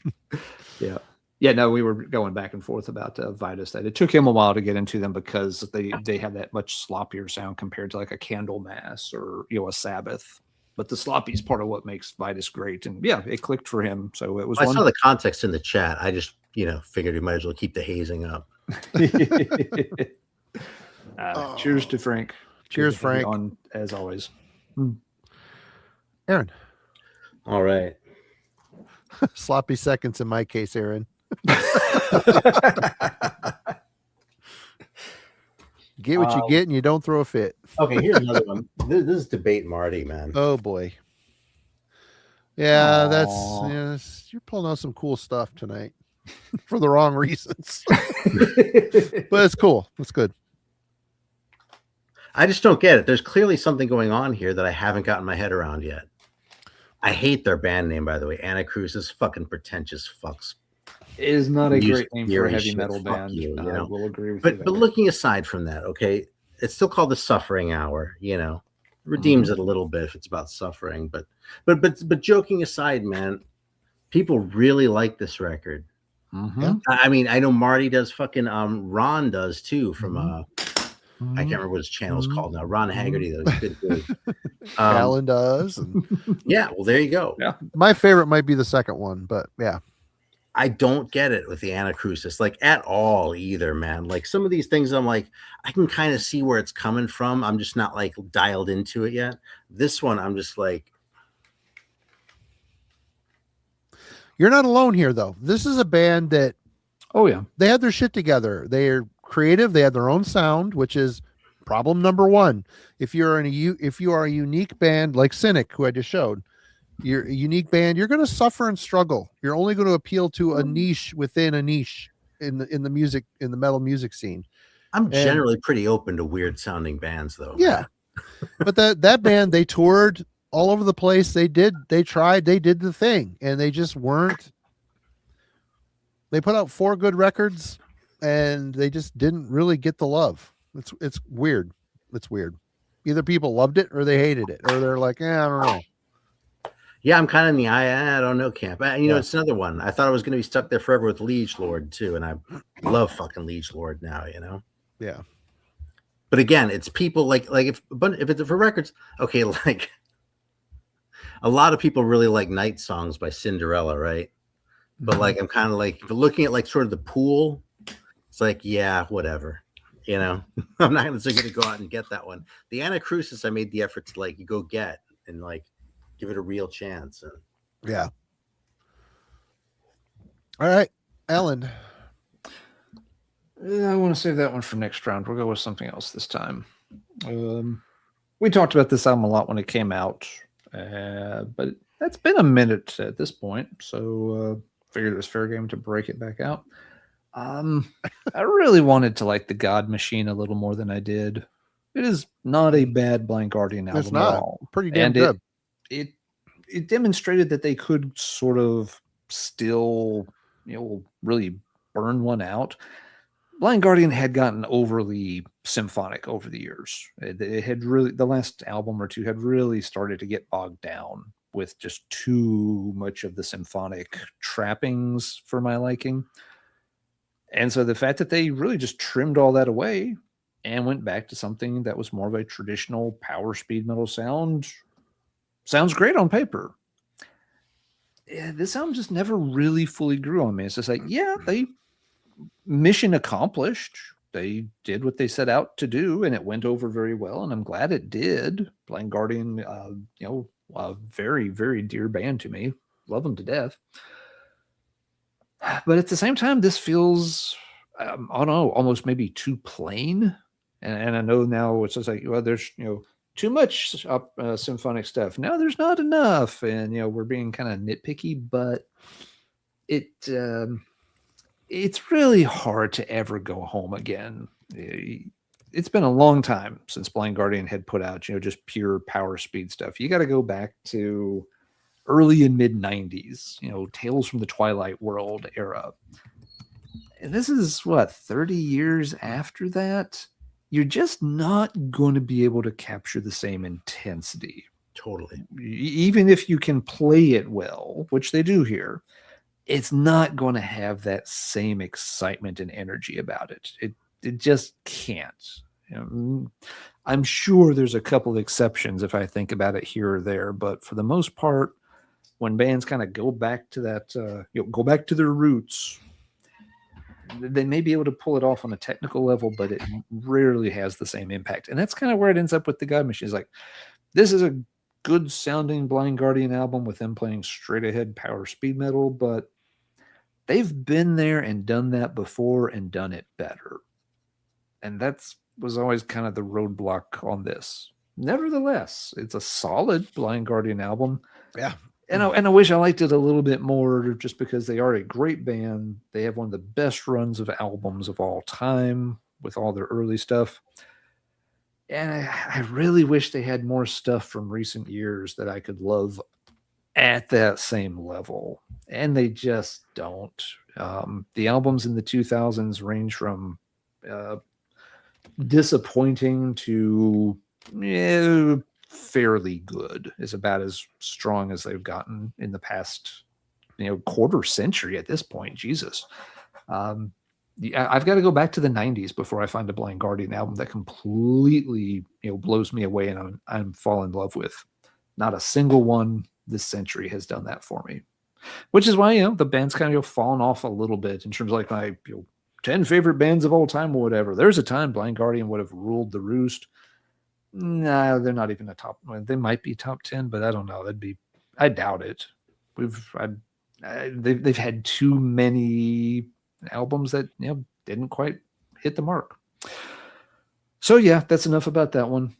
Yeah. Yeah, no, we were going back and forth about Vitus. That it took him a while to get into them because they have that much sloppier sound compared to like a Candlemass or, you know, a Sabbath. But the sloppy is part of what makes Vitus great. And yeah, it clicked for him. So it was I saw the context in the chat. I just, figured we might as well keep the hazing up. Cheers to Frank. Cheers, Frank. On, as always. Aaron. All right. Sloppy seconds in my case, Aaron. Get what you get and you don't throw a fit. Okay, here's another one. This is Debate Marty, man. Oh boy. Yeah, that's you're pulling out some cool stuff tonight for the wrong reasons. But it's cool. It's good. I just don't get it. There's clearly something going on here that I haven't gotten my head around yet. I hate their band name, by the way. Anacruz is fucking pretentious fucks. It is not a great name for a heavy metal band. I will agree with you. But looking aside from that, okay, it's still called the Suffering Hour. Redeems it a little bit if it's about suffering. But joking aside, man, people really like this record. Mm-hmm. I mean, I know Marty does. Fucking Ron does too. From I can't remember what his channel's called now. Ron Haggerty, though, good dude. Alan does. And yeah, well, there you go. Yeah. My favorite might be the second one, but yeah. I don't get it with the Anacrusis, like at all either, man. Like some of these things, I'm like, I can kind of see where it's coming from. I'm just not like dialed into it yet. This one, I'm just like, you're not alone here, though. This is a band that, oh yeah, they had their shit together. They're creative. They have their own sound, which is problem number one. If you are a unique band like Cynic, who I just showed, you're a unique band, you're going to suffer and struggle. You're only going to appeal to a niche within a niche in the metal music scene. I'm generally pretty open to weird sounding bands, though. Yeah. But that band, they toured all over the place. They did the thing, and they just weren't. They put out 4 good records, and they just didn't really get the love. It's weird. It's weird. Either people loved it or they hated it, or they're like, I don't know. Yeah, I'm kind of in the I don't know camp. It's another one. I thought I was going to be stuck there forever with Liege Lord too, and I love fucking Liege Lord now. Yeah. But again, it's people like if it's for records, okay, like a lot of people really like Night Songs by Cinderella, right? But like I'm kind of like looking at like sort of the pool. It's like, yeah, whatever. I'm not going to go out and get that one. The Anacrusis, I made the effort to like go get and like give it a real chance. And yeah. All right, Alan. I want to save that one for next round. We'll go with something else this time. We talked about this album a lot when it came out, but that's been a minute at this point, so figured it was fair game to break it back out. I really wanted to like the God Machine a little more than I did. It is not a bad Blind Guardian album It's not. at all. Pretty damn good. It demonstrated that they could sort of still, really burn one out. Blind Guardian had gotten overly symphonic over the years. It had really, the last album or two had really started to get bogged down with just too much of the symphonic trappings for my liking. And so the fact that they really just trimmed all that away and went back to something that was more of a traditional power speed metal sounds great on paper. Yeah, this album just never really fully grew on me. It's just like, yeah, they mission accomplished. they did what they set out to do, and it went over very well, and I'm glad it did. Blind Guardian, a very, very dear band to me. Love them to death. But at the same time, this feels, I don't know, almost maybe too plain. And I know now it's just like, well, there's, too much symphonic stuff. No, there's not enough. And, we're being kind of nitpicky, but it's really hard to ever go home again. It's been a long time since Blind Guardian had put out, just pure power speed stuff. You got to go back to early and mid 90s, Tales from the Twilight World era. And this is what, 30 years after that? You're just not going to be able to capture the same intensity. Totally. Even if you can play it well, which they do here, it's not going to have that same excitement and energy about it. It just can't. I'm sure there's a couple of exceptions if I think about it here or there, but for the most part, when bands kind of go back to that, go back to their roots, they may be able to pull it off on a technical level, but it rarely has the same impact. And that's kind of where it ends up with the God Machine. It's like, this is a good sounding Blind Guardian album with them playing straight ahead power speed metal, but they've been there and done that before and done it better. And that's was always kind of the roadblock on this. Nevertheless, it's a solid Blind Guardian album. Yeah. And I wish I liked it a little bit more just because they are a great band. They have one of the best runs of albums of all time with all their early stuff. And I really wish they had more stuff from recent years that I could love at that same level. And they just don't. The albums in the 2000s range from disappointing to fairly good. Is about as strong as they've gotten in the past quarter century at this point. Jesus. I've got to go back to the 90s before I find a Blind Guardian album that completely blows me away and I'm fall in love with. Not a single one this century has done that for me, which is why the band's kind of fallen off a little bit in terms of like my 10 favorite bands of all time or whatever. There's a time Blind Guardian would have ruled the roost. No, they're not even a top. They might be top 10, but I don't know. I doubt it. They've had too many albums that didn't quite hit the mark. So yeah, that's enough about that one.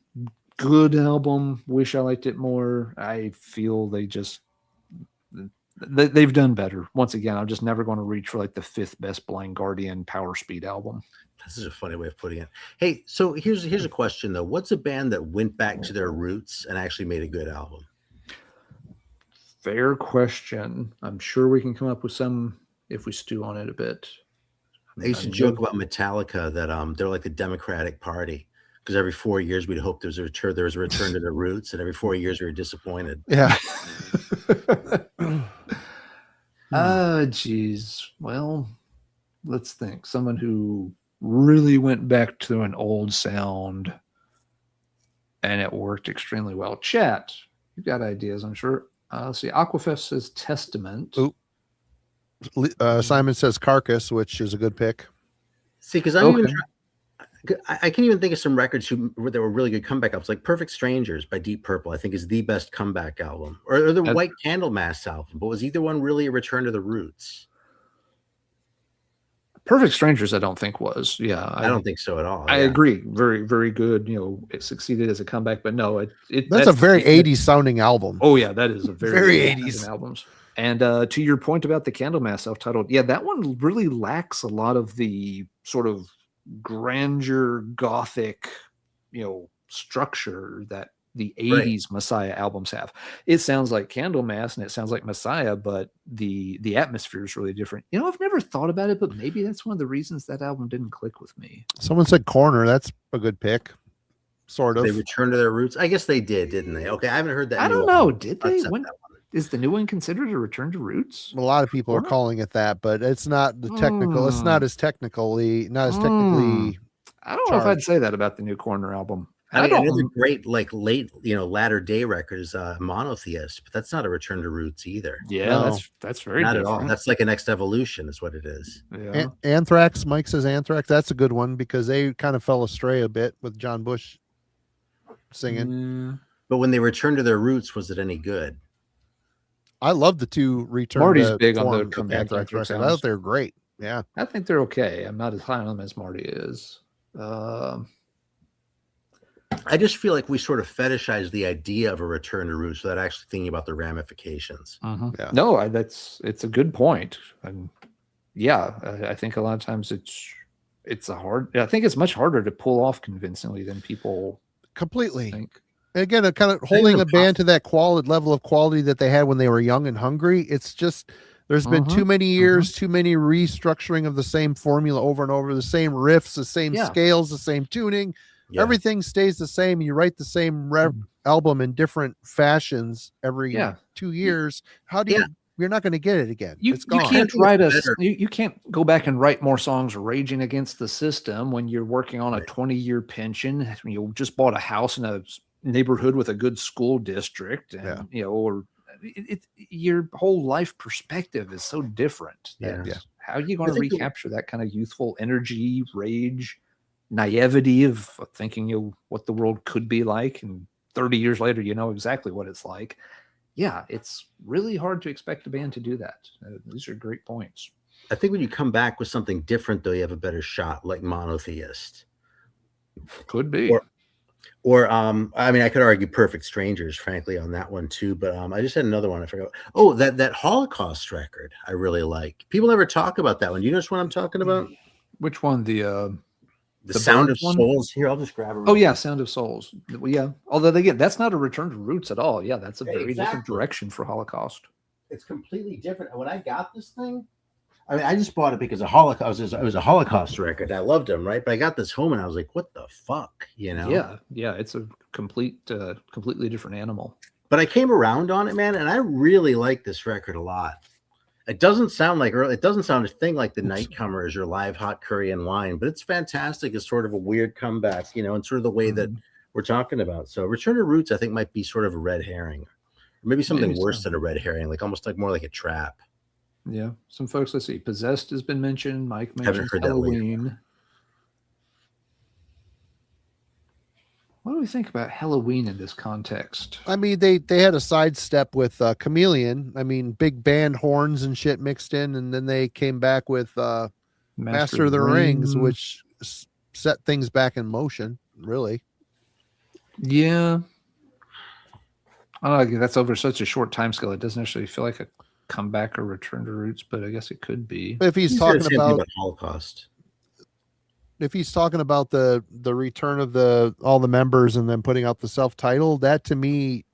Good album. Wish I liked it more. I feel they've done better. Once again, I'm just never going to reach for like the 5th best Blind Guardian power speed album. This is a funny way of putting it. Hey, so here's a question though. What's a band that went back to their roots and actually made a good album? Fair question. I'm sure we can come up with some if we stew on it a bit. I used to joke about Metallica that they're like the Democratic Party because every 4 years we'd hope there was a return to their roots, and every 4 years we were disappointed. Yeah. Geez. Well, let's think. Someone who really went back to an old sound and it worked extremely well. Chat, you've got ideas, I'm sure. See, Aquafest says Testament. Ooh. Simon says Carcass, which is a good pick. See, because I can't even think of some records that were really good comeback albums, like Perfect Strangers by Deep Purple, I think is the best comeback album. Or the White Candlemass album. But was either one really a return to the roots? Perfect Strangers, I don't think was. Yeah. I don't think so at all. I agree. Very, very good. It succeeded as a comeback, but no, that's a very 80s sounding album. Oh yeah, that is a very 80s albums. And to your point about the Candlemass self-titled, yeah, that one really lacks a lot of the sort of grandeur gothic, structure that the 80s Messiah albums have. It sounds like Candlemass and it sounds like Messiah, but the atmosphere is really different. I've never thought about it, but maybe that's one of the reasons that album didn't click with me. Someone said Corner. That's a good pick. Sort of. They returned to their roots. I guess they did, didn't they? Okay, I haven't heard that. I don't know. Did they? Is the new one considered a return to roots? A lot of people are calling it that, but it's not the technical. It's not as technically. I don't know if I'd say that about the new Corner album. I mean, another don't. great like latter day record is Monotheist, but that's not a return to roots either. Yeah, No. that's very Not different. at all. That's like a next evolution, is what it is. Yeah. Anthrax, Mike says Anthrax. That's a good one because they kind of fell astray a bit with John Bush singing. Mm, But when they returned to their roots, was it any good? I love the two return Marty's to big on the form comeback Anthrax Anthrax records. I sounds. thought they were great. Yeah. I think they're okay. I'm not as high on them as Marty is. I just feel like we sort of fetishize the idea of a return to roots without actually thinking about the ramifications. Yeah. No, it's a good point. And yeah, I think a lot of times I think it's much harder to pull off convincingly than people Completely. think. And again, kind of holding a band to that level of quality that they had when they were young and hungry. It's just there's been too many years, too many restructuring of the same formula over and over, the same riffs, the same scales, the same tuning. Yeah. Everything stays the same. You write the same album in different fashions every 2 years. How do you? You're not going to get it again. It's gone. You can't you can't go back and write more songs raging against the system when you're working on a 20-year pension. You just bought a house in a neighborhood with a good school district, and or your whole life perspective is so different. How are you going to recapture that kind of youthful energy, rage, naivety of thinking what the world could be like, and 30 years later you know exactly what it's like? It's really hard to expect a band to do that. These are great points. I think when you come back with something different, though, you have a better shot, like Monotheist. Could be. Or I mean, I could argue Perfect Strangers, frankly, on that one too. But I just had another one. I forgot. Oh, that Holocaust record, I really like. People never talk about that one. Do you know what I'm talking about? Which one? The Sound of one? Souls. Here, I'll just grab it. Oh yeah, Sound of Souls. Yeah. Although that's not a return to roots at all. Yeah, that's a very different direction for Holocaust. It's completely different. When I got this thing, I mean, I just bought it because of Holocaust. It was a Holocaust record. I loved them, right? But I got this home and I was like, "What the fuck?" You know? Yeah. It's a completely different animal. But I came around on it, man, and I really like this record a lot. It doesn't sound like it doesn't sound a thing like the Nightcomers or Live Hot Curry and Wine, but it's fantastic. It's sort of a weird comeback, you know, and sort of the way that we're talking about. So Return to Roots, I think, might be sort of a red herring, or maybe something worse than a red herring, like almost like more like a trap. Yeah, some folks. Let's see. Possessed has been mentioned. Mike mentioned Halloween. What do we think about Halloween in this context? I mean, they had a sidestep with Chameleon. I mean, big band horns and shit mixed in, and then they came back with Master of the Rings, which set things back in motion. Really? Yeah. I don't know. That's over such a short time scale. It doesn't actually feel like a comeback or return to roots, but I guess it could be. If he's talking about Holocaust, if he's talking about the return of all the members and then putting out the self-titled, that to me,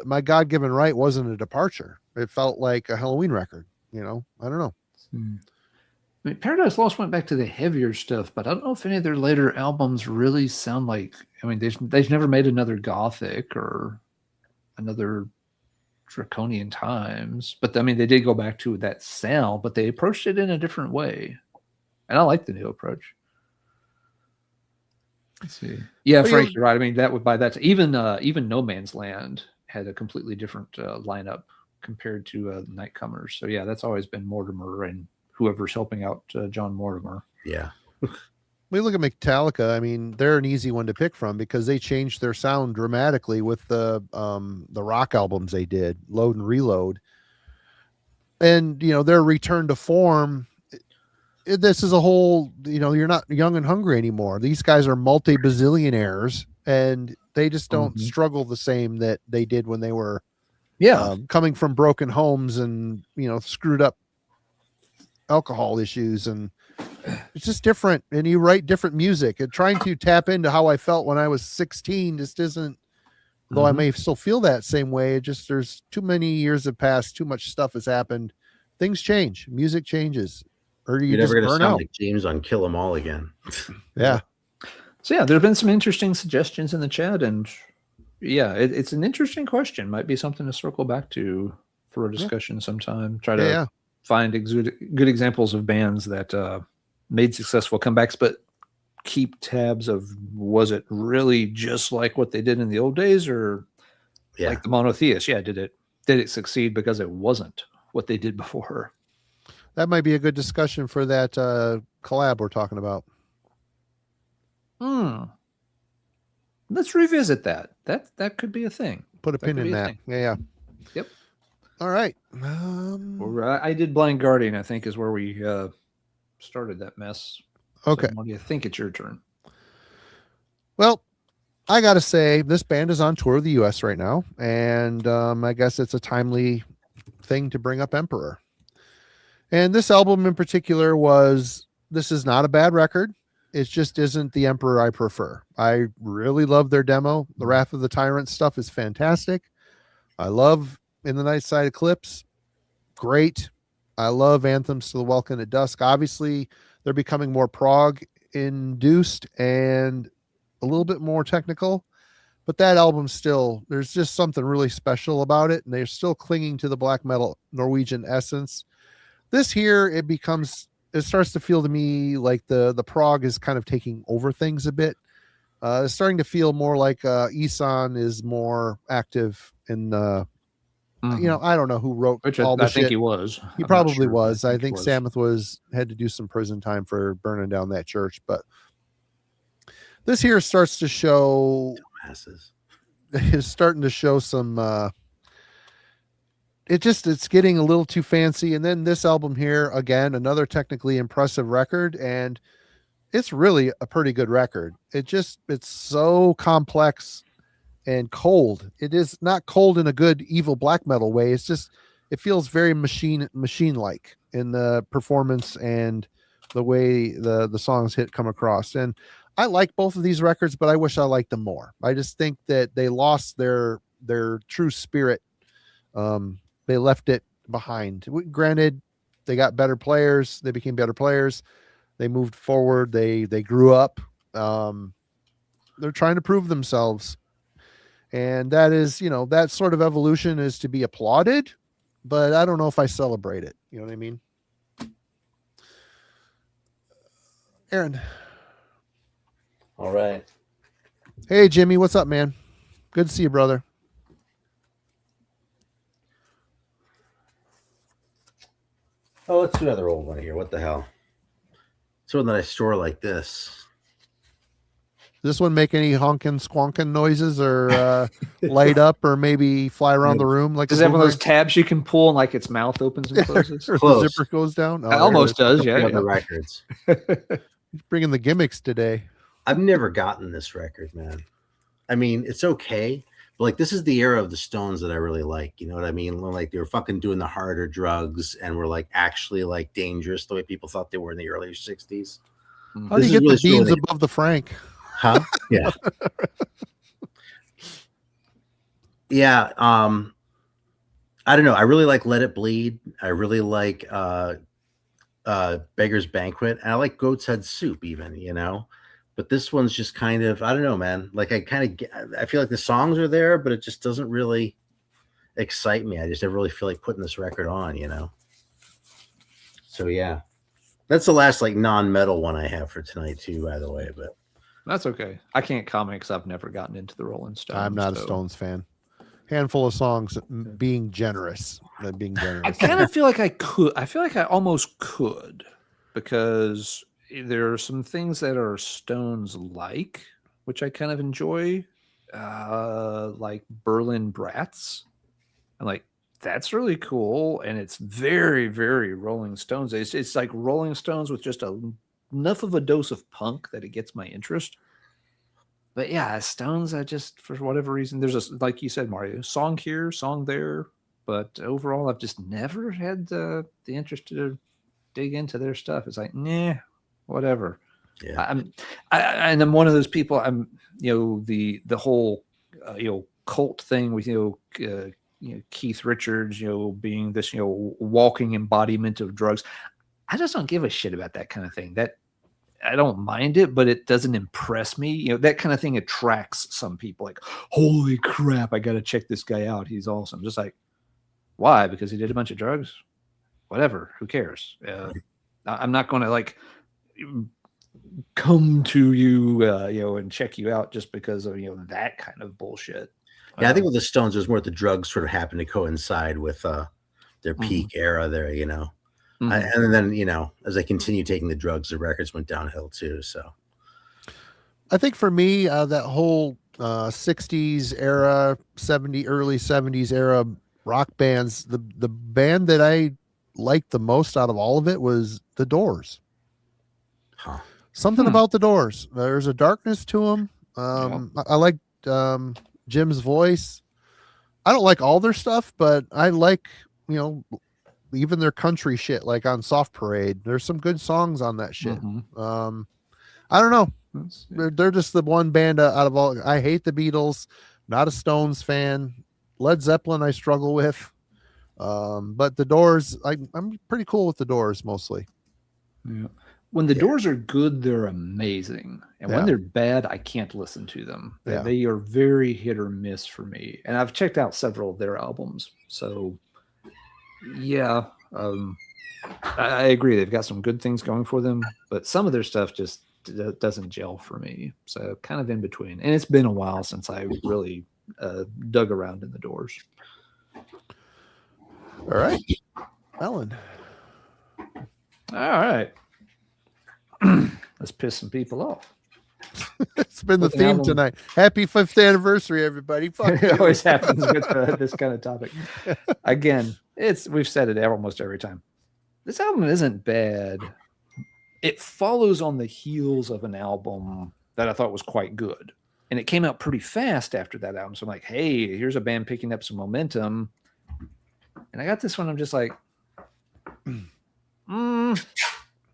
my God-given right wasn't a departure. It felt like a Halloween record. You know, I don't know. I mean, Paradise Lost went back to the heavier stuff, but I don't know if any of their later albums really sound like. I mean, they've never made another Gothic or another Draconian Times, but I mean, they did go back to that sound, but they approached it in a different way, and I like the new approach. Let's see. Yeah, Frank, you're right. I mean, that would by that even No Man's Land had a completely different lineup compared to Nightcomers. So yeah, that's always been Mortimer and whoever's helping out John Mortimer. Yeah. We look at Metallica. I mean, they're an easy one to pick from because they changed their sound dramatically with the rock albums they did, Load and Reload, and you know their return to form. This is a whole. You know, you're not young and hungry anymore. These guys are multi-bazillionaires, and they just don't struggle the same that they did when they were, coming from broken homes and screwed up alcohol issues and. It's just different, and you write different music. And trying to tap into how I felt when I was 16 just isn't. Though I may still feel that same way. It just there's too many years have passed, too much stuff has happened. Things change, music changes, or you just burn out. Like James on Kill 'Em All again. Yeah. So yeah, there have been some interesting suggestions in the chat, and yeah, it's an interesting question. Might be something to circle back to for a discussion sometime. Try to find good examples of bands that. Made successful comebacks, but keep tabs of, was it really just like what they did in the old days, or like the monotheists? Yeah, did it succeed because it wasn't what they did before? That might be a good discussion for that collab we're talking about. Let's revisit that. That could be a thing. Put a pin in that. Yeah. Yep. All right. I did Blind Guardian, I think, is where we started that mess. Okay. So, Marty, I think it's your turn. Well, I got to say, this band is on tour of the U.S. right now, and I guess it's a timely thing to bring up Emperor. And this album in particular this is not a bad record. It just isn't the Emperor I prefer. I really love their demo. The Wrath of the Tyrant stuff is fantastic. I love In the Night Side Eclipse. Great. I love Anthems to the Welkin at Dusk. Obviously, they're becoming more prog induced and a little bit more technical, but that album still, there's just something really special about it, and they're still clinging to the black metal Norwegian essence. This here, it starts to feel to me like the prog is kind of taking over things a bit. It's starting to feel more like Isan is more active in the, I don't know who wrote all the shit. I think he was. He probably was. I think Samuth had to do some prison time for burning down that church, but this here starts to show, is starting to show some, it's getting a little too fancy. And then this album here, again, another technically impressive record, and it's really a pretty good record. It's so complex and cold. It is not cold in a good evil black metal way. It's just, it feels very machine-like in the performance and the way the songs come across. And I like both of these records, but I wish I liked them more. I just think that they lost their true spirit. They left it behind. Granted, they got better players. They became better players. They moved forward. They grew up. They're trying to prove themselves. And that is, that sort of evolution is to be applauded, but I don't know if I celebrate it. You know what I mean? Aaron. All right. Hey, Jimmy. What's up, man? Good to see you, brother. Oh, let's do another old one here. What the hell? It's one that I store like this. Does this one make any honking, squonking noises, or light up, or maybe fly around the room? Like, does it have one of those tabs you can pull and like its mouth opens and closes? Or the zipper goes down? It almost does, yeah. The records. He's bringing the gimmicks today. I've never gotten this record, man. I mean, it's okay, but like, this is the era of the Stones that I really like. You know what I mean? Like, they were fucking doing the harder drugs and were like actually like dangerous the way people thought they were in the early 60s. How do you get the beans above the Frank? Huh? Yeah. Yeah. I don't know. I really like Let It Bleed. I really like Beggar's Banquet. And I like Goat's Head Soup even, but this one's just kind of, I don't know, man. Like, I feel like the songs are there, but it just doesn't really excite me. I just never really feel like putting this record on, So yeah, that's the last like non-metal one I have for tonight too, by the way, but that's okay. I can't comment because I've never gotten into the Rolling Stones. I'm not a Stones fan. Handful of songs, being generous. I kind of feel like I could. I feel like I almost could, because there are some things that are Stones like, which I kind of enjoy, like Berlin Brats. I'm like, that's really cool, and it's very, very Rolling Stones. It's like Rolling Stones with just enough of a dose of punk that it gets my interest. But yeah, Stones, I just, for whatever reason, there's like you said, Mario, song here, song there, but overall, I've just never had the interest to dig into their stuff. It's like, nah, whatever. Yeah. And I'm one of those people. I'm, the whole, cult thing with Keith Richards, being this walking embodiment of drugs. I just don't give a shit about that kind of thing. That I don't mind it, but it doesn't impress me. That kind of thing attracts some people. Like, holy crap, I got to check this guy out. He's awesome. Just like, why? Because he did a bunch of drugs? Whatever. Who cares? I'm not going to like come to you, and check you out just because of that kind of bullshit. Yeah, I think with the Stones, it was more the drugs sort of happened to coincide with their peak era there, and then as they continued taking the drugs, the records went downhill too. So I think for me, that whole 60s era, early 70s era rock bands, the band that I liked the most out of all of it was the Doors. Something about the Doors. There's a darkness to them. I like Jim's voice. I don't like all their stuff, but I like, even their country shit, like on Soft Parade. There's some good songs on that shit. I don't know. They're just the one band out of all. I hate the Beatles. Not a Stones fan. Led Zeppelin I struggle with. But the Doors, I'm pretty cool with the Doors mostly. Yeah. When the Doors are good, they're amazing. And when they're bad, I can't listen to them. They are very hit or miss for me. And I've checked out several of their albums. So, yeah, I agree. They've got some good things going for them. But some of their stuff just doesn't gel for me. So kind of in between. And it's been a while since I really dug around in the Doors. All right. Ellen. All right. Let's piss some people off. It's been the theme tonight. Happy 5th anniversary, everybody. Fuck it always happens with this kind of topic. Again, we've said it almost every time. This album isn't bad. It follows on the heels of an album that I thought was quite good. And it came out pretty fast after that album. So I'm like, hey, here's a band picking up some momentum. And I got this one. I'm just like,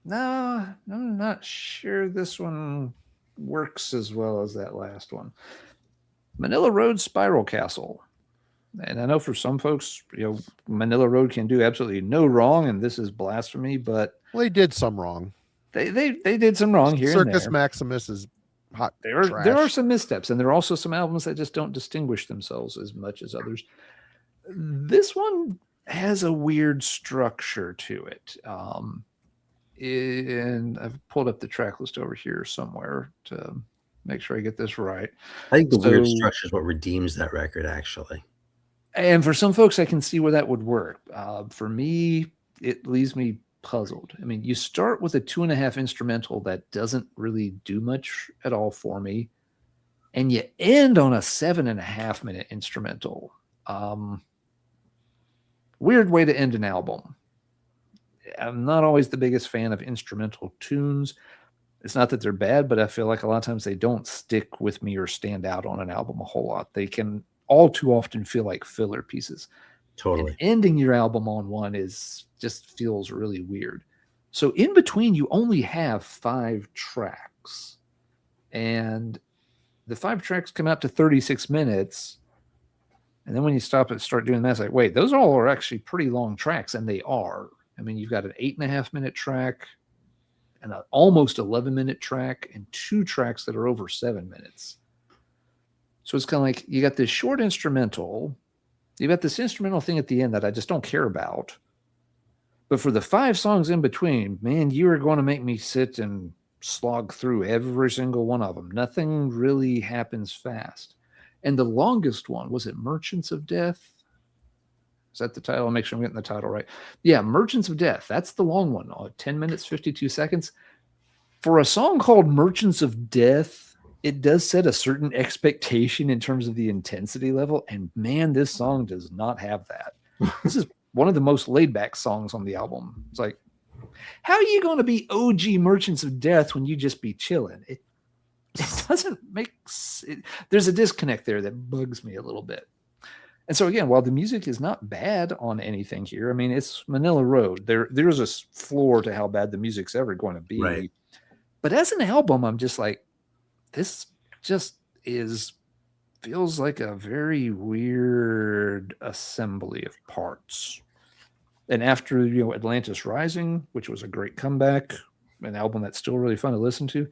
no, I'm not sure this one works as well as that last one. Manila Road Spiral Castle. And I know for some folks, Manila Road can do absolutely no wrong, and this is blasphemy, but they did some wrong. They did some wrong here and there. Circus Maximus is hot. There are some missteps, and there are also some albums that just don't distinguish themselves as much as others. This one has a weird structure to it. And I've pulled up the track list over here somewhere to make sure I get this right. I think the weird structure is what redeems that record, actually. And for some folks, I can see where that would work. For me, it leaves me puzzled. I mean, you start with a 2.5 instrumental that doesn't really do much at all for me, and you end on a 7.5 minute instrumental. Weird way to end an album. I'm not always the biggest fan of instrumental tunes. It's not that they're bad, but I feel like a lot of times they don't stick with me or stand out on an album a whole lot. They can all too often feel like filler pieces. Totally. And ending your album on one just feels really weird. So in between, you only have 5 tracks. And the 5 tracks come out to 36 minutes. And then when you start doing that, it's like, wait, those all are actually pretty long tracks. And they are. I mean, you've got an 8.5 minute track and an almost 11-minute track and 2 tracks that are over 7 minutes. So it's kind of like you got this short instrumental. You got this instrumental thing at the end that I just don't care about. But for the 5 songs in between, man, you are going to make me sit and slog through every single one of them. Nothing really happens fast. And the longest one, was it Merchants of Death? Is that the title? I'll make sure I'm getting the title right. Yeah, Merchants of Death. That's the long one. 10 minutes, 52 seconds. For a song called Merchants of Death, it does set a certain expectation in terms of the intensity level. And man, this song does not have that. This is one of the most laid back songs on the album. It's like, how are you going to be OG Merchants of Death when you just be chilling? It doesn't make it, there's a disconnect there that bugs me a little bit. And so again, while the music is not bad on anything here, I mean, it's Manila Road. There's a floor to how bad the music's ever going to be. Right. But as an album, I'm just like, this just feels like a very weird assembly of parts. And after, Atlantis Rising, which was a great comeback, an album that's still really fun to listen to,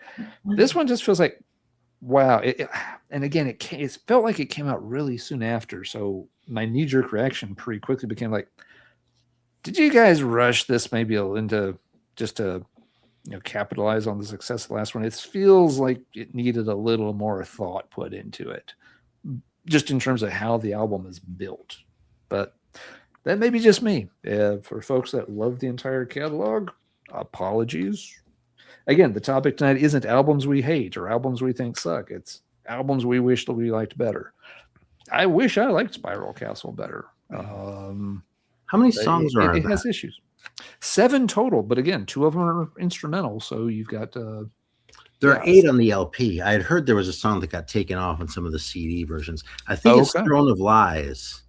this one just feels like, wow. And again, it felt like it came out really soon after. So my knee-jerk reaction pretty quickly became like, did you guys rush this maybe into just to capitalize on the success of the last one. It feels like it needed a little more thought put into it, just in terms of how the album is built. But that may be just me. For folks that love the entire catalog, apologies. Again, the topic tonight isn't albums we hate or albums we think suck. It's albums we wish that we liked better. I wish I liked Spiral Castle better. How many songs are on it that? has issues. 7 total, but again, 2 of them are instrumental. So you've got There are 8 on the LP. I had heard there was a song that got taken off on some of the CD versions. I think it's Throne of Lies.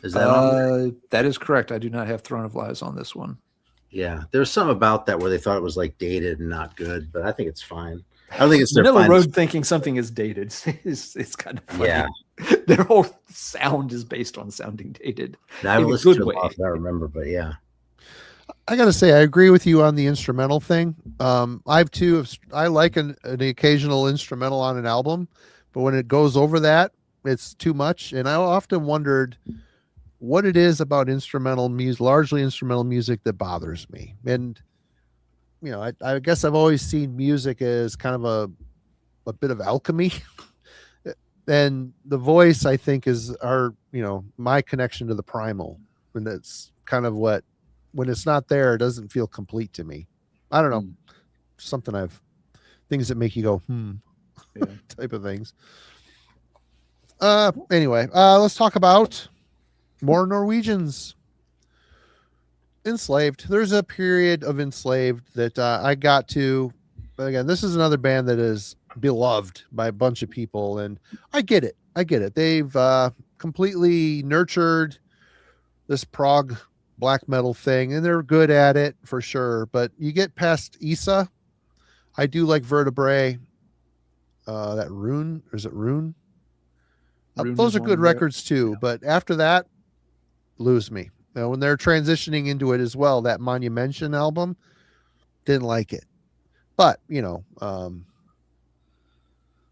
Is that on there? That is correct. I do not have Throne of Lies on this one. Yeah, there's some about that where they thought it was like dated and not good, but I think it's fine. I don't think it's their Middle finest. Road thinking something is dated. It's kind of funny. Yeah. Their whole sound is based on sounding dated. I haven't in a listened good to it way. off, I remember, but yeah. I gotta say, I agree with you on the instrumental thing. I like an occasional instrumental on an album, but when it goes over that, it's too much. And I often wondered what it is about instrumental music, largely instrumental music, that bothers me. And I guess I've always seen music as kind of a bit of alchemy. And the voice, I think, is my connection to the primal, and that's kind of what. When it's not there, it doesn't feel complete to me. I don't know. Things that make you go, type of things. Anyway, let's talk about more Norwegians. Enslaved. There's a period of Enslaved that I got to. But again, this is another band that is beloved by a bunch of people, and I get it. They've completely nurtured this prog black metal thing, and they're good at it for sure. But you get past Isa, I do like Vertebrae. That Rune, or is it Rune? Those are good records too. But after that, lose me. When they're transitioning into it as well, that Monumentation album, didn't like it. But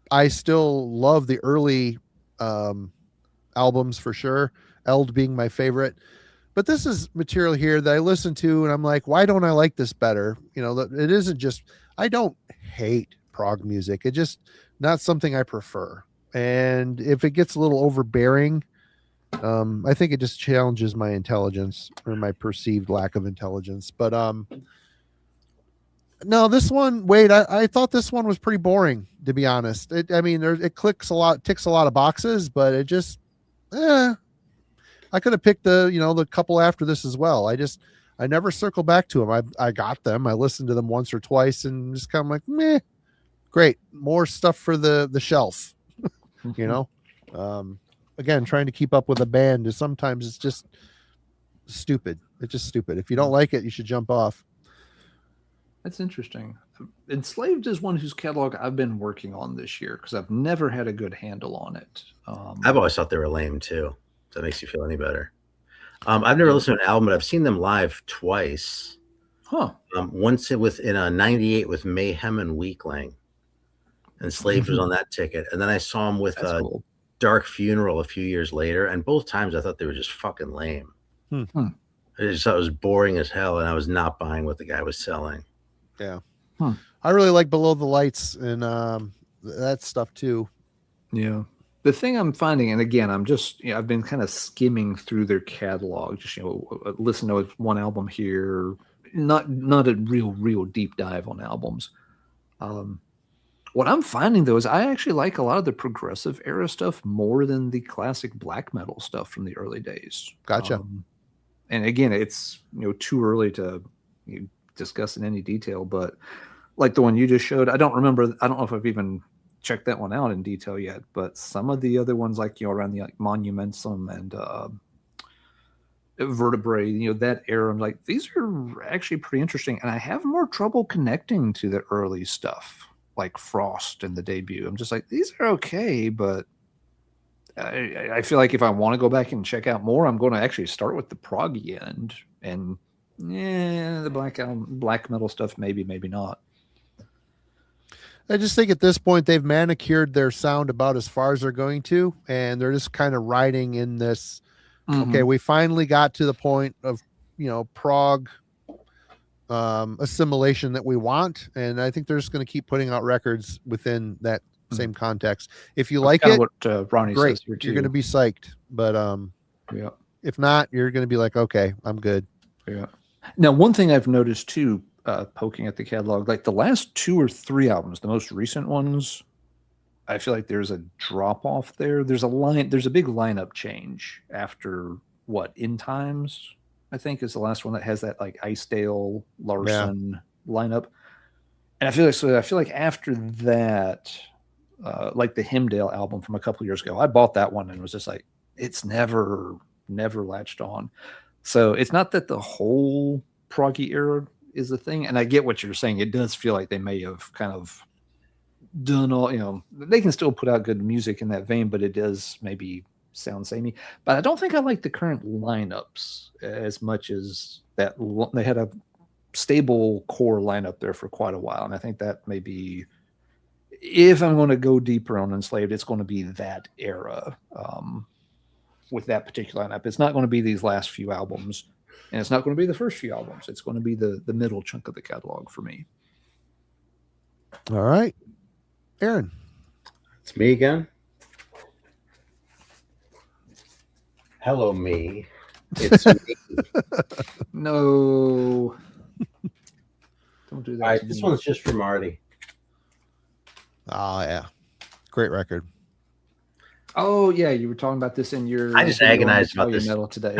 I still love the early albums for sure. Eld being my favorite. But this is material here that I listen to and I'm like, why don't I like this better? It isn't just, I don't hate prog music. It's just not something I prefer. And if it gets a little overbearing, I think it just challenges my intelligence or my perceived lack of intelligence. But no, this one, Wade, I thought this one was pretty boring, to be honest. It ticks a lot of boxes, but it just, I could have picked the couple after this as well. I never circle back to them. I got them. I listened to them once or twice and just kind of like, meh, great. More stuff for the shelf, again, trying to keep up with a band is sometimes it's just stupid. It's just stupid. If you don't like it, you should jump off. That's interesting. Enslaved is one whose catalog I've been working on this year because I've never had a good handle on it. I've always thought they were lame too. If that makes you feel any better. I've never listened to an album, but I've seen them live twice. Huh. Once in a 98 with Mayhem and Weakling. Enslaved was on that ticket. And then I saw them with cool. Dark Funeral a few years later. And both times I thought they were just fucking lame. I just thought it was boring as hell. And I was not buying what the guy was selling. Yeah. I really like Below the Lights and that stuff too. Yeah. The thing I'm finding, and again, I've been kind of skimming through their catalog, just listen to one album here, not a real deep dive on albums. What I'm finding though is I actually like a lot of the progressive era stuff more than the classic black metal stuff from the early days. Gotcha. And again, it's too early to discuss in any detail, but like the one you just showed, I don't know if I've even checked that one out in detail yet, but some of the other ones like around the Monumentum and Vertebrae, that era, I'm like, these are actually pretty interesting, and I have more trouble connecting to the early stuff like Frost and the debut. I'm just like, these are okay, but I feel like if I want to go back and check out more, I'm going to actually start with the proggy end, and the black metal stuff maybe not. I just think at this point they've manicured their sound about as far as they're going to, and they're just kind of riding in this. Okay, we finally got to the point of prog assimilation that we want, and I think they're just going to keep putting out records within that same context. If you like kind it, of what Ronnie great, says here too. you're going to be psyched. But yeah. if not, you're going to be like, okay, I'm good. Yeah. Now, one thing I've noticed too, poking at the catalog, like the last 2 or 3 albums, the most recent ones, I feel like there's a drop off there. There's a big lineup change after what In Times, I think, is the last one that has that like Icedale Larson lineup. And I feel like after that, like the Hymndale album from a couple years ago, I bought that one and was just like, it's never latched on. So it's not that the whole proggy era is a thing, and I get what you're saying. It does feel like they may have kind of done all, they can still put out good music in that vein, but it does maybe sound samey. But I don't think I like the current lineups as much as that. They had a stable core lineup there for quite a while, and I think that maybe, if I'm going to go deeper on Enslaved, it's going to be that era. With that particular lineup, it's not going to be these last few albums, and it's not going to be the first few albums. It's going to be the middle chunk of the catalog for me. All right, Aaron. It's me again. Hello, me. It's me. No, don't do that. All right, this one's just for Marty. Oh yeah, great record. Oh yeah, you were talking about this in your. I just agonized about this metal today.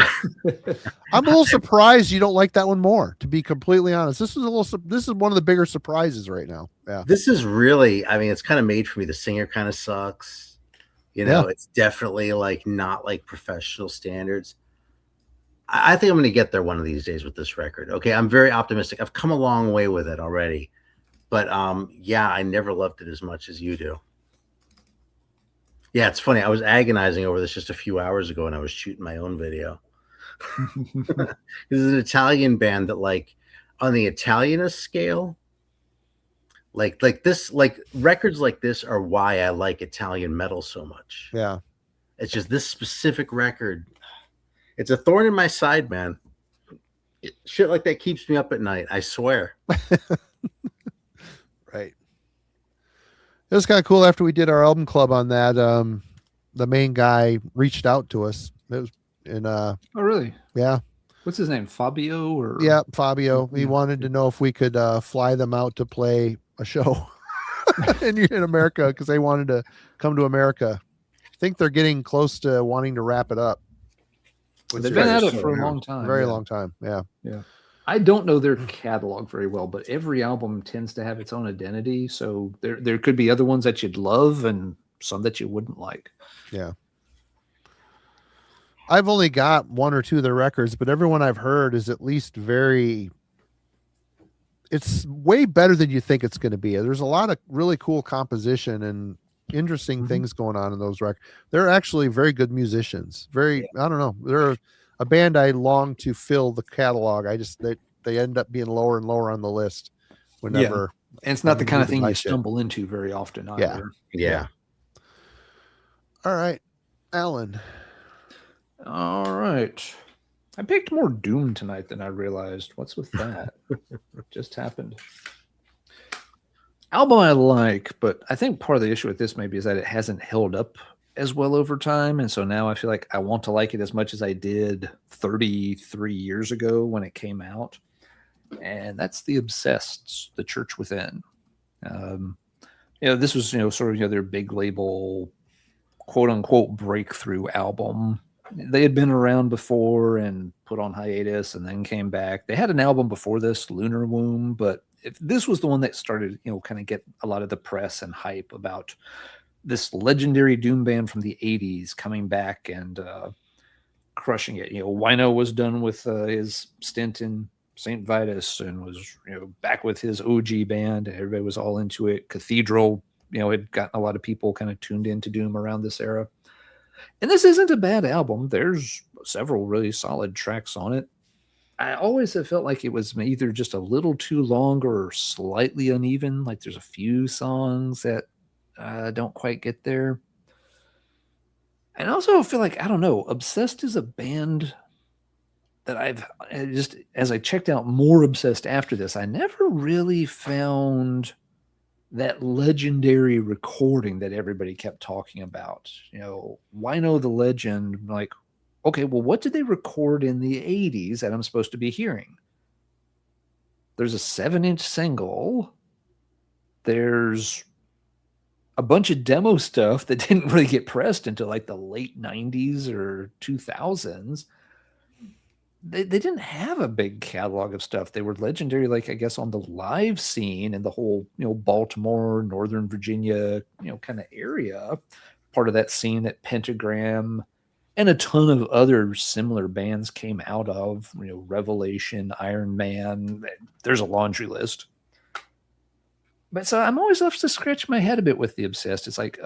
I'm a little surprised you don't like that one more. To be completely honest, this is one of the bigger surprises right now. Yeah, this is really. I mean, it's kind of made for me. The singer kind of sucks. It's definitely like not like professional standards. I think I'm going to get there one of these days with this record. Okay, I'm very optimistic. I've come a long way with it already, but yeah, I never loved it as much as you do. Yeah, it's funny. I was agonizing over this just a few hours ago, and I was shooting my own video. This is an Italian band that, like, on the Italianist scale, like this, like records like this are why I like Italian metal so much. Yeah, it's just this specific record. It's a thorn in my side, man. Shit like that keeps me up at night. I swear. Right. It was kind of cool after we did our album club on that. The main guy reached out to us. It was oh really? Yeah. What's his name? Fabio or yeah, Fabio. He wanted to know if we could fly them out to play a show in America because they wanted to come to America. I think they're getting close to wanting to wrap it up. They've been at it for a long time. Very long time. Yeah. Yeah. I don't know their catalog very well, but every album tends to have its own identity. So there could be other ones that you'd love and some that you wouldn't like. Yeah. I've only got 1 or 2 of their records, but everyone I've heard is at least it's way better than you think it's going to be. There's a lot of really cool composition and interesting things going on in those records. They're actually very good musicians. I don't know. They're a band I long to fill the catalog. They end up being lower and lower on the list whenever. Yeah. And it's not the kind of thing you stumble into very often either. Yeah. All right, Alan. All right. I picked more Doom tonight than I realized. What's with that? Just happened. Album I like, but I think part of the issue with this maybe is that it hasn't held up as well over time. And so now I feel like I want to like it as much as I did 33 years ago when it came out. And that's The Obsessed, The Church Within. This was, sort of their big label, quote unquote, breakthrough album. They had been around before and put on hiatus and then came back. They had an album before this, Lunar Womb, but this was the one that started, kind of get a lot of the press and hype about this legendary Doom band from the 80s coming back and crushing it. Wino was done with his stint in St. Vitus and was, back with his OG band. Everybody was all into it. Cathedral, had gotten a lot of people kind of tuned into Doom around this era. And this isn't a bad album. There's several really solid tracks on it. I always have felt like it was either just a little too long or slightly uneven. Like there's a few songs that don't quite get there. And I also feel like, I don't know, Obsessed is a band that just, as I checked out more Obsessed after this, I never really found that legendary recording that everybody kept talking about. Wino the Legend, like, okay, well, what did they record in the 80s that I'm supposed to be hearing? There's a 7-inch single. There's a bunch of demo stuff that didn't really get pressed until like the late 90s or 2000s. They didn't have a big catalog of stuff. They were legendary, like, I guess, on the live scene and the whole, Baltimore, Northern Virginia, kind of area, part of that scene that Pentagram and a ton of other similar bands came out of, Revelation, Iron Man. There's a laundry list. But so I'm always left to scratch my head a bit with the Obsessed. It's like,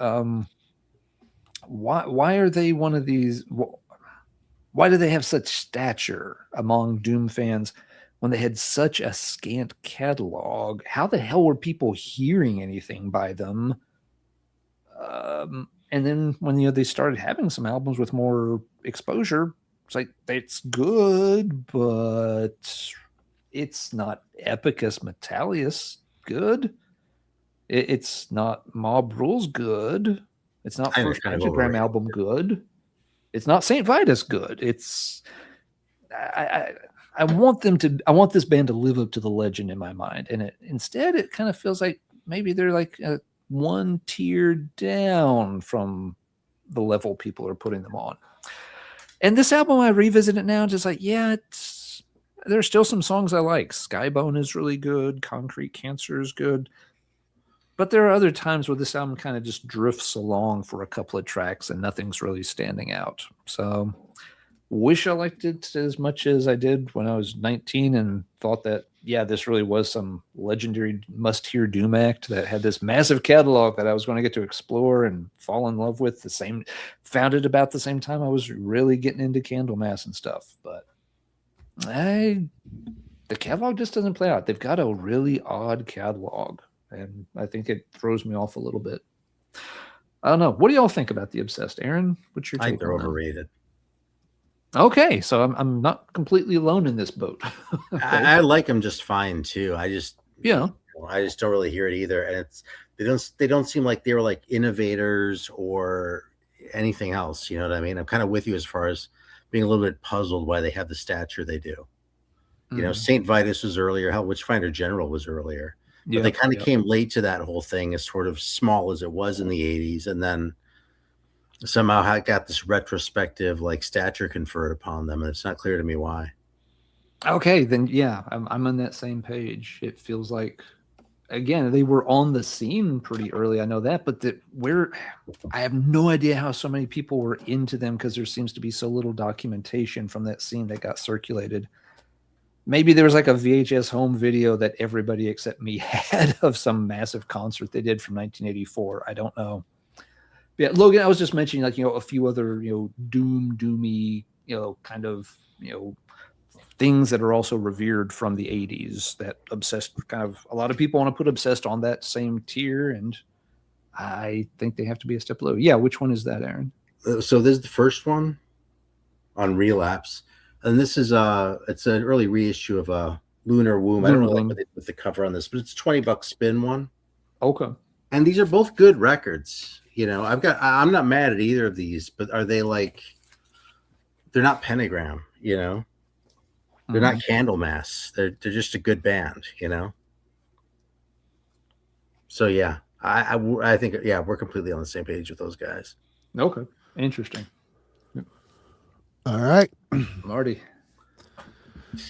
why are they one of these? Why do they have such stature among Doom fans when they had such a scant catalog? How the hell were people hearing anything by them? And then when they started having some albums with more exposure, it's like, it's good, but it's not Epicus Metallius good. It's not Mob Rules good. It's not First Pentagram album good. It's not St. Vitus good. It's I want this band to live up to the legend in my mind, and instead it kind of feels like maybe they're like one tier down from the level people are putting them on. And this album, I revisit it now, just like, yeah, there's still some songs I like. Skybone is really good. Concrete Cancer is good. But there are other times where this album kind of just drifts along for a couple of tracks and nothing's really standing out. So wish I liked it as much as I did when I was 19 and thought that, yeah, this really was some legendary must-hear Doom act that had this massive catalog that I was going to get to explore and fall in love with. Found it about the same time I was really getting into Candlemass and stuff. But the catalog just doesn't play out. They've got a really odd catalog, and I think it throws me off a little bit. I don't know. What do y'all think about the Obsessed, Aaron? What's your take? I think they're overrated. Okay, so I'm not completely alone in this boat. Okay. I like them just fine too. I just don't really hear it either, and they don't seem like they were like innovators or anything else. You know what I mean? I'm kind of with you as far as being a little bit puzzled why they have the stature they do. St. Vitus was earlier. Witchfinder General was earlier. But they kind of came late to that whole thing, as sort of small as it was in the 80s, and then somehow I got this retrospective like stature conferred upon them, and it's not clear to me why. Okay, then I'm on that same page. It feels like, again, they were on the scene pretty early. I know that, but I have no idea how so many people were into them, because there seems to be so little documentation from that scene that got circulated. Maybe there was like a VHS home video that everybody except me had of some massive concert they did from 1984. I don't know. Yeah, Logan, I was just mentioning, like, a few other, doomy, kind of, things that are also revered from the 80s that Obsessed a lot of people want to put Obsessed on that same tier, and I think they have to be a step below. Yeah, which one is that, Aaron? So this is the first one on Relapse, and this is it's an early reissue of Lunar Womb. I don't know what they did with the cover on this, but it's $20 spin one. Okay. And these are both good records. I'm not mad at either of these, but are they like, they're not Pentagram, they're not Candlemass. They're just a good band, So yeah, I think, we're completely on the same page with those guys. Okay. Interesting. All right. Marty.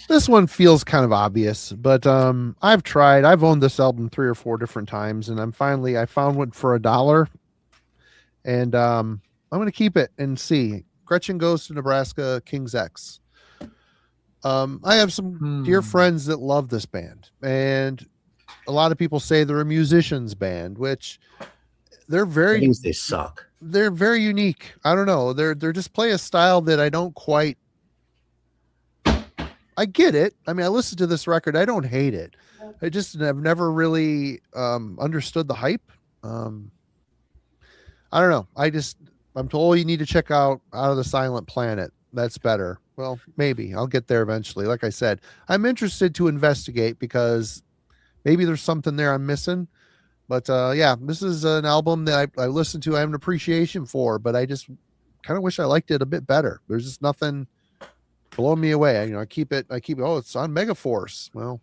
This one feels kind of obvious, but I've owned this album 3 or 4 different times, and I found one for $1. And I'm going to keep it and see. Gretchen Goes to Nebraska, King's X. I have some dear friends that love this band, and a lot of people say they're a musician's band, which they're very. That means they suck. They're very unique. I don't know. They're just play a style that I don't quite. I get it. I mean, I listened to this record. I don't hate it. I just have never really understood the hype. I don't know. I'm told you need to check out of the Silent Planet. That's better. Well, maybe I'll get there eventually. Like I said, I'm interested to investigate because maybe there's something there I'm missing. But yeah, this is an album that I listened to. I have an appreciation for, but I just kind of wish I liked it a bit better. There's just nothing blowing me away. I keep it. Oh, it's on Megaforce. Well,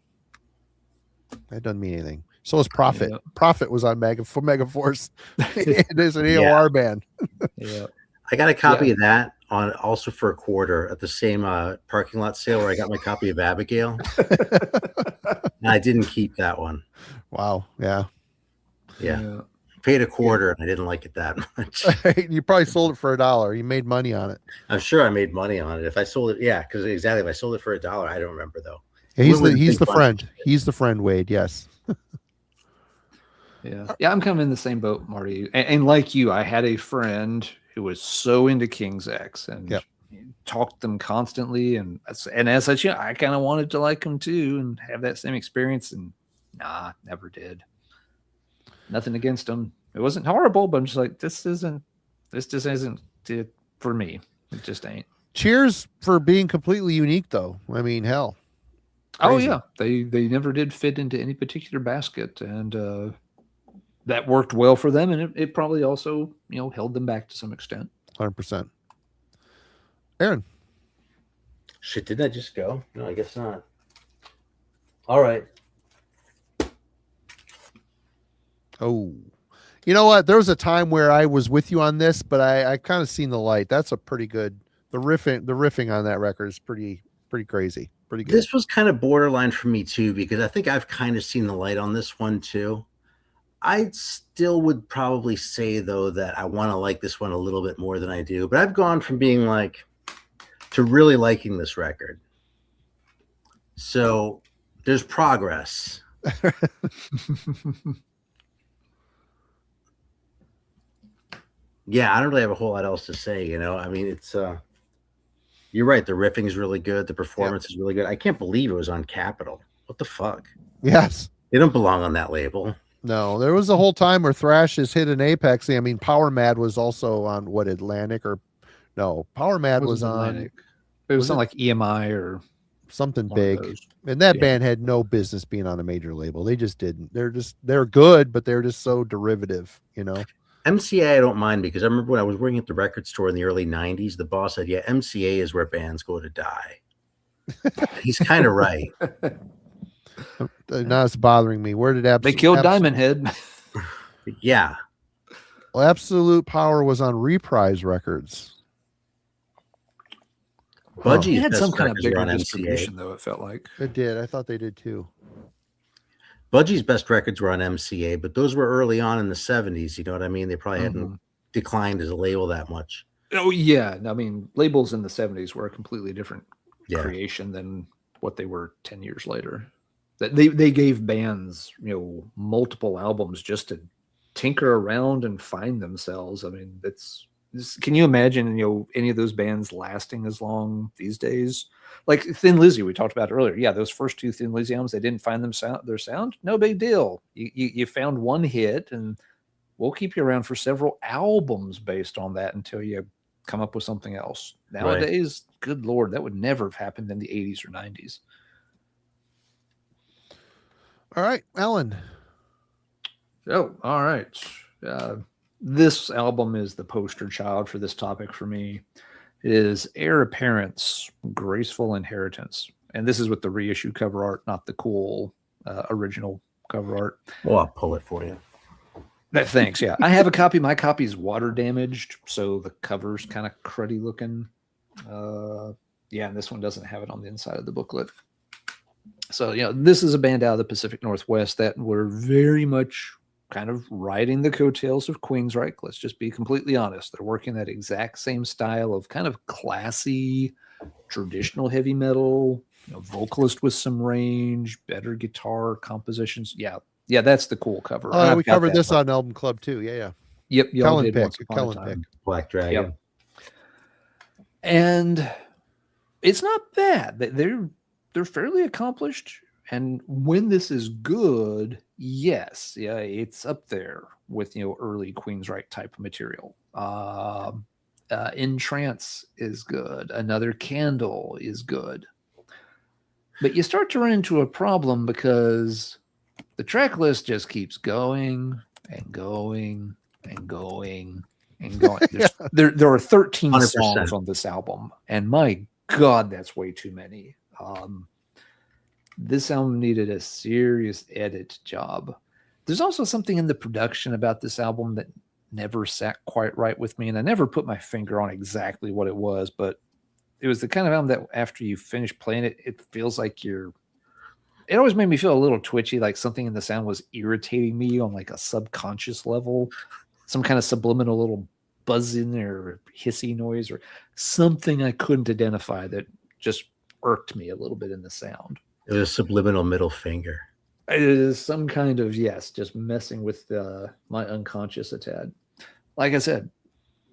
that doesn't mean anything. So is Prophet. Yeah. Prophet was on Megaforce. It is an AOR band. Yeah. I got a copy of that on also for $0.25 at the same parking lot sale where I got my copy of Abigail. And I didn't keep that one. Wow. Yeah. Yeah. Paid $0.25 and I didn't like it that much. You probably sold it for $1. You made money on it. I'm sure I made money on it. If I sold it, yeah, because exactly. If I sold it for $1, I don't remember though. Yeah, he's the friend. He's the friend, Wade. Yes. Yeah. I'm kind of in the same boat, Marty. And like you, I had a friend who was so into King's X and talked them constantly. And as such, I kind of wanted to like them too and have that same experience. And nah, never did. Nothing against them. It wasn't horrible, but I'm just like, this just isn't it for me. It just ain't. Cheers for being completely unique, though. I mean, hell. Crazy. Oh yeah, they never did fit into any particular basket, and that worked well for them, and it probably also held them back to some extent. 100%. Aaron. Shit, did I just go? No, I guess not. All right. Oh, you know what? There was a time where I was with you on this, but I kind of seen the light. That's a pretty good. The riffing on that record is pretty crazy. Pretty good. This was kind of borderline for me too, because I think I've kind of seen the light on this one too. I still would probably say though that I want to like this one a little bit more than I do, but I've gone from being like to really liking this record. So there's progress. Yeah, I don't really have a whole lot else to say, I mean, it's you're right, the riffing is really good, the performance is really good. I can't believe it was on Capitol. What the fuck? Yes. They don't belong on that label. No, there was a whole time where thrash has hit an apex. I mean, Power Mad was also on Atlantic or no, Power Mad was on Atlantic. It was on like EMI or something big. And that band had no business being on a major label. They just didn't. They're good, but they're just so derivative, MCA, I don't mind because I remember when I was working at the record store in the early 90s, the boss said, yeah, MCA is where bands go to die. He's kind of right. Now it's bothering me. Where did they killed Diamond Head? Yeah. Well, Absolute Power was on Reprise Records. Budgie had some kind of bigger distribution, though, it felt like. It did. I thought they did too. Budgie's best records were on MCA, but those were early on in the 70s. You know what I mean? They probably hadn't declined as a label that much. Oh, yeah. I mean, labels in the 70s were a completely different creation than what they were 10 years later. That they gave bands, multiple albums just to tinker around and find themselves. I mean, can you imagine, any of those bands lasting as long these days? Like Thin Lizzy, we talked about earlier. Yeah, those first two Thin Lizzy albums, they didn't find their sound. No big deal. You found one hit, and we'll keep you around for several albums based on that until you come up with something else. Nowadays, good Lord, that would never have happened in the 80s or 90s. All right, Alan. Oh, all right. This album is the poster child for this topic for me. It is Heir Apparent's Graceful Inheritance. And this is with the reissue cover art, not the cool original cover art. Well, I'll pull it for you. Thanks, yeah. I have a copy. My copy is water damaged, so the cover's kind of cruddy looking. And this one doesn't have it on the inside of the booklet. So, this is a band out of the Pacific Northwest that were very much kind of riding the coattails of Queensryche. Let's just be completely honest. They're working that exact same style of kind of classy, traditional heavy metal, vocalist with some range, better guitar compositions. Yeah, that's the cool cover. We covered this on Album Club too. Yeah. Yep. Kellen pick. Black Dragon. Yep. And it's not bad. They're fairly accomplished. And when this is good, yes, it's up there with early Queensryche type of material. In Trance is good. Another Candle is good. But you start to run into a problem because the track list just keeps going and going and going and going. There are 13 100%. songs on this album, and my God, that's way too many. This album needed a serious edit job. There's also something in the production about this album that never sat quite right with me, and I never put my finger on exactly what it was, but it was the kind of album that after you finish playing it, it feels like it always made me feel a little twitchy, like something in the sound was irritating me on like a subconscious level, some kind of subliminal little buzzing or hissy noise or something I couldn't identify that just irked me a little bit in the sound. It was a subliminal middle finger. It is some kind of, yes, just messing with my unconscious a tad. Like I said,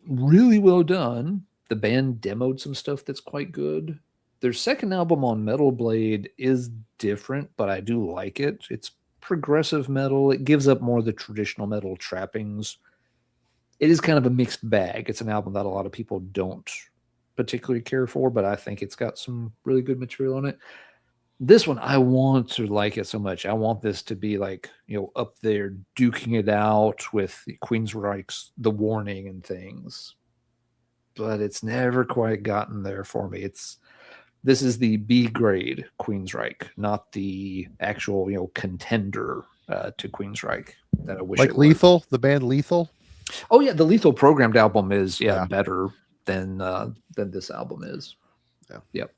really well done. The band demoed some stuff that's quite good. Their second album on Metal Blade is different, but I do like it. It's progressive metal. It gives up more of the traditional metal trappings. It is kind of a mixed bag. It's an album that a lot of people don't particularly care for, but I think it's got some really good material on it. This one, I want to like it so much. I want this to be like, up there duking it out with Queensryche's The Warning and things. But it's never quite gotten there for me. This is the B grade Queensryche, not the actual, contender to Queensryche that I wish like it Lethal, the band Lethal. Oh yeah, the Lethal programmed album is better than this album is. Yeah. Yep.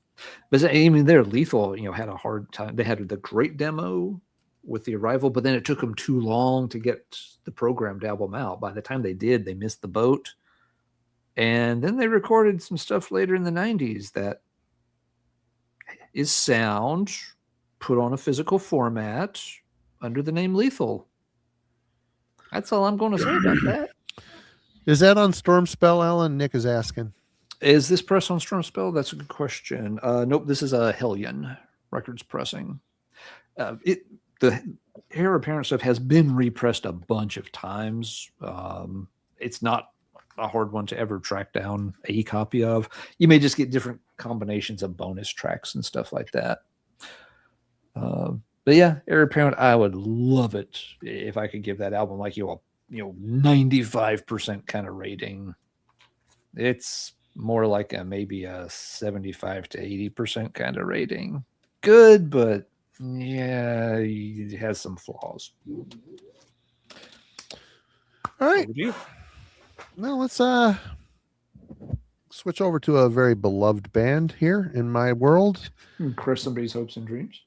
But I mean, their Lethal, had a hard time. They had the great demo with the Arrival, but then it took them too long to get the programmed album out. By the time they did, they missed the boat. And then they recorded some stuff later in the 90s that is sound put on a physical format under the name Lethal. That's all I'm going to say about that. Is that on Stormspell, Alan? Nick is asking. Is this press on Stormspell? That's a good question. Nope, this is a Hellion Records pressing. The Heir Apparent stuff has been repressed a bunch of times. It's not a hard one to ever track down a copy of. You may just get different combinations of bonus tracks and stuff like that. But yeah, Heir Apparent, I would love it if I could give that album like 95% kind of rating. It's more like maybe a 75 to 80% kind of rating. Good, but yeah, it has some flaws. All right. Now let's switch over to a very beloved band here in my world. Crush somebody's hopes and dreams.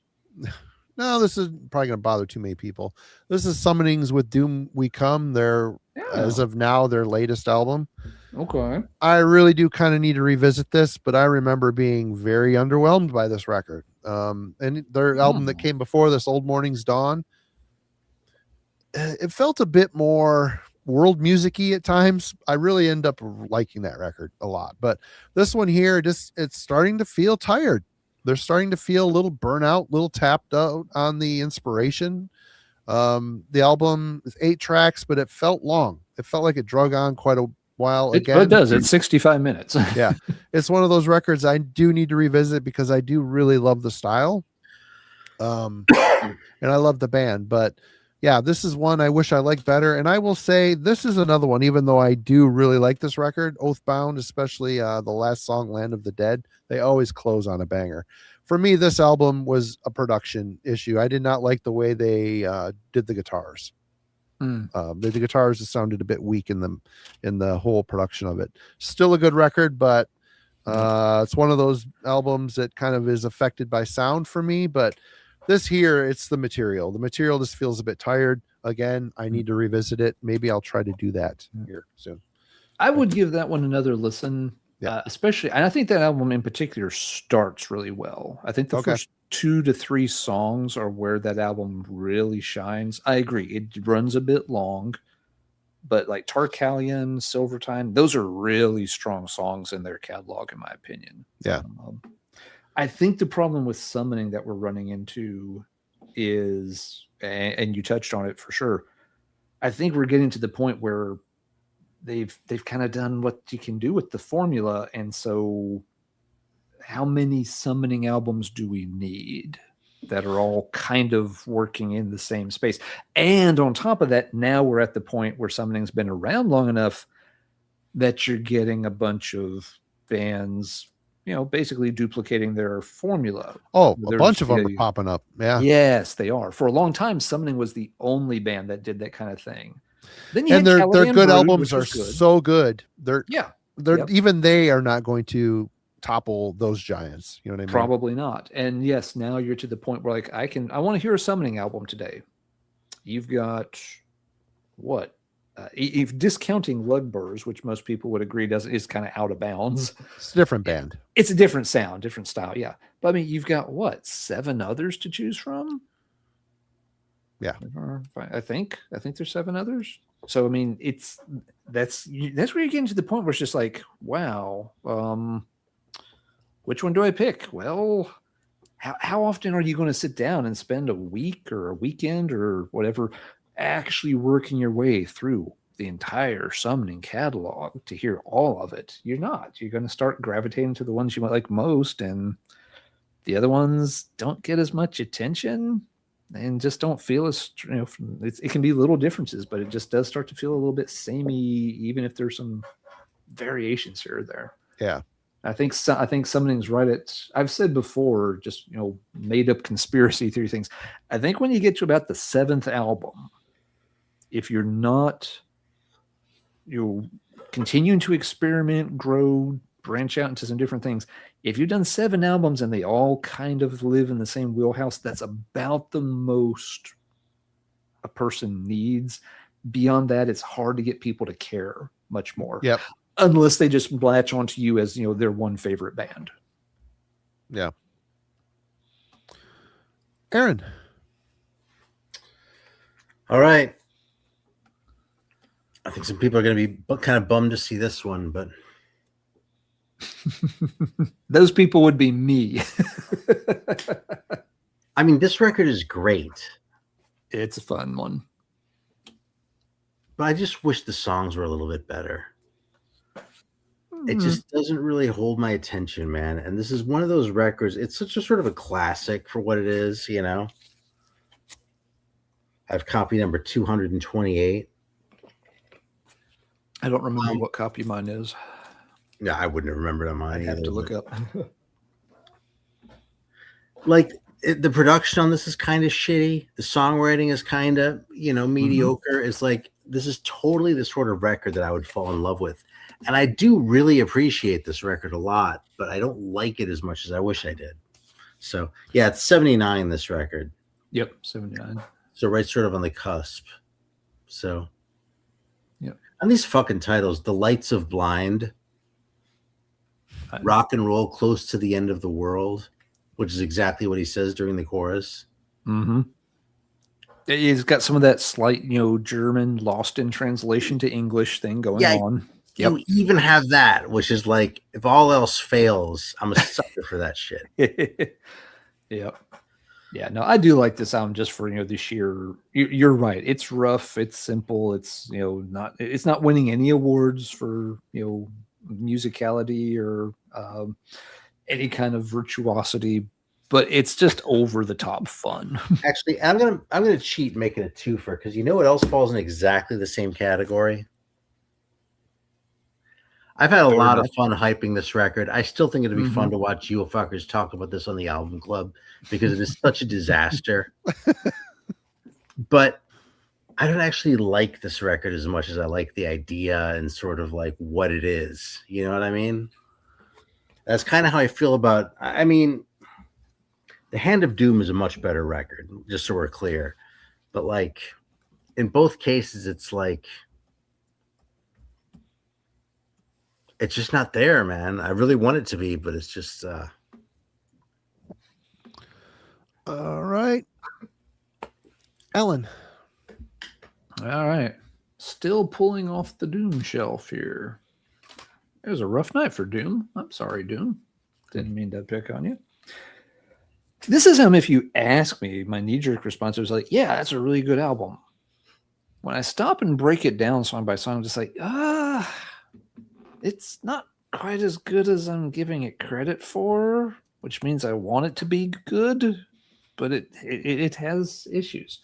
No, this is probably going to bother too many people. This is Summonings with Doom We Come. As of now, their latest album. Okay. I really do kind of need to revisit this, but I remember being very underwhelmed by this record. And their album that came before this, Old Morning's Dawn, it felt a bit more world music-y at times. I really end up liking that record a lot. But this one here, it's starting to feel tired. They're starting to feel a little burnout, a little tapped out on the inspiration. The album is 8 tracks, but it felt long. It felt like it drug on quite a while. It does. It's 65 minutes. Yeah. It's one of those records I do need to revisit because I do really love the style. And I love the band. But yeah, this is one I wish I liked better. And I will say this is another one, even though I do really like this record, Oathbound, especially the last song, Land of the Dead. They always close on a banger. For me, this album was a production issue. I did not like the way they did the guitars. The guitars sounded a bit weak in the whole production of it. Still a good record, but it's one of those albums that kind of is affected by sound for me. But this here, it's the material. The material just feels a bit tired. Again, I need to revisit it. Maybe I'll try to do that here soon. I would give that one another listen. Yeah. Especially, and I think that album in particular starts really well. I think the first 2 to 3 songs are where that album really shines. I agree. It runs a bit long, but like Tarkalion, Silvertine, those are really strong songs in their catalog, in my opinion. Yeah. I think the problem with Summoning that we're running into is, and you touched on it for sure, I think we're getting to the point where they've kind of done what you can do with the formula. And so how many summoning albums do we need that are all kind of working in the same space? And on top of that, now we're at the point where summoning's been around long enough that you're getting a bunch of bands, basically duplicating their formula. Oh, a There's, bunch of them are popping up. Yeah. Yes, they are. For a long time, Summoning was the only band that did that kind of thing. Then And their Caliban good Brood, albums which are was good. so good. They're Yep. even they are not going to topple those giants. You know what I mean? Probably not. And yes, now you're to the point where like I want to hear a Summoning album today. You've got what? If discounting Lugburs, which most people would agree is kind of out of bounds. It's a different band. It's a different sound, different style. Yeah. But I mean, you've got what, 7 others to choose from? Yeah. I think there's 7 others. So, I mean, that's where you're getting to the point where it's just like, wow, which one do I pick? Well, how often are you going to sit down and spend a week or a weekend or whatever actually working your way through the entire Summoning catalog to hear all of it? You're not. You're going to start gravitating to the ones you might like most, and the other ones don't get as much attention and just don't feel as, it can be little differences, but it just does start to feel a little bit samey, even if there's some variations here or there. Yeah. I think Summoning's right at, I've said before, just, made up conspiracy theory things. I think when you get to about the 7th album, if you're not, continuing to experiment, grow, branch out into some different things, if you've done 7 albums and they all kind of live in the same wheelhouse, that's about the most a person needs. Beyond that, it's hard to get people to care much more. Yep. Unless they just latch onto you as, their one favorite band. Yeah. Aaron. All right. I think some people are going to be kind of bummed to see this one, but those people would be me. I mean, this record is great. It's a fun one. But I just wish the songs were a little bit better. It just doesn't really hold my attention, man. And this is one of those records. It's such a sort of a classic for what it is, I have copy number 228. I don't remember what copy mine is. Yeah, I wouldn't have remembered on mine. I have to look up. Like the production on this is kind of shitty. The songwriting is kind of, mediocre. It's like, this is totally the sort of record that I would fall in love with. And I do really appreciate this record a lot, but I don't like it as much as I wish I did. So yeah, it's 79, this record. Yep. 79. So right sort of on the cusp. So yeah. And these fucking titles, The Lights of Blind, Rock and Roll Close to the End of the World, which is exactly what he says during the chorus. Mm-hmm. He's got some of that slight, German lost in translation to English thing going on. Yep. You even have that, which is like, if all else fails, I'm a sucker for that shit. Yep. Yeah, no, I do like this album just for, the sheer, you're right. It's rough. It's simple. It's, it's not winning any awards for, musicality or any kind of virtuosity, but it's just over the top fun. Actually, I'm gonna cheat making a twofer, because you know what else falls in exactly the same category? I've had a lot of fun hyping this record. I still think it'd be fun to watch you fuckers talk about this on the album club, because it is such a disaster. But I don't actually like this record as much as I like the idea and sort of like what it is. You know what I mean? That's kind of how I feel about, I mean, The Hand of Doom is a much better record, just so we're clear. But like, in both cases, it's like, it's just not there, man. I really want it to be, but it's just All right. Ellen. All right. Still pulling off the Doom shelf here. It was a rough night for Doom. I'm sorry, Doom. Didn't mean to pick on you. This is if you ask me, my knee-jerk response was like, yeah, that's a really good album. When I stop and break it down song by song, I'm just like, it's not quite as good as I'm giving it credit for, which means I want it to be good, but it has issues.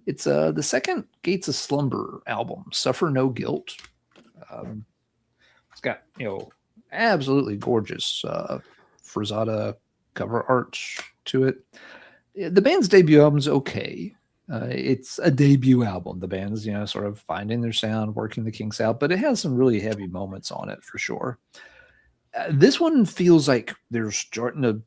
It's the second Gates of Slumber album, Suffer No Guilt. It's got, absolutely gorgeous Frizzata cover art to it. The band's debut album's okay. It's a debut album. The band's, sort of finding their sound, working the kinks out, but it has some really heavy moments on it for sure. This one feels like they're starting to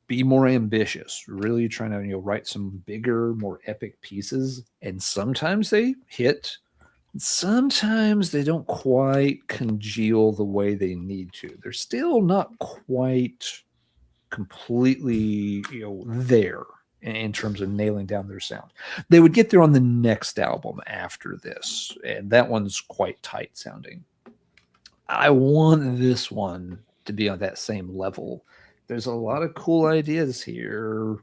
be more ambitious, really trying to, write some bigger, more epic pieces. And sometimes they hit, sometimes they don't quite congeal the way they need to. They're still not quite completely, there in terms of nailing down their sound. They would get there on the next album after this, and that one's quite tight sounding. I want this one to be on that same level. There's a lot of cool ideas here.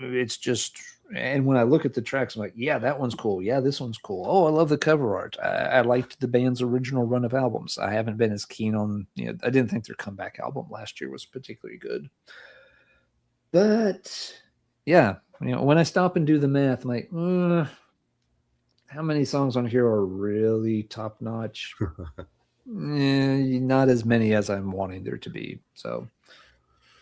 It's just, and when I look at the tracks, I'm like, yeah, that one's cool. Yeah, this one's cool. Oh, I love the cover art. I liked the band's original run of albums. I haven't been as keen on, I didn't think their comeback album last year was particularly good. But yeah, when I stop and do the math, I'm like, how many songs on here are really top notch? Not as many as I'm wanting there to be. So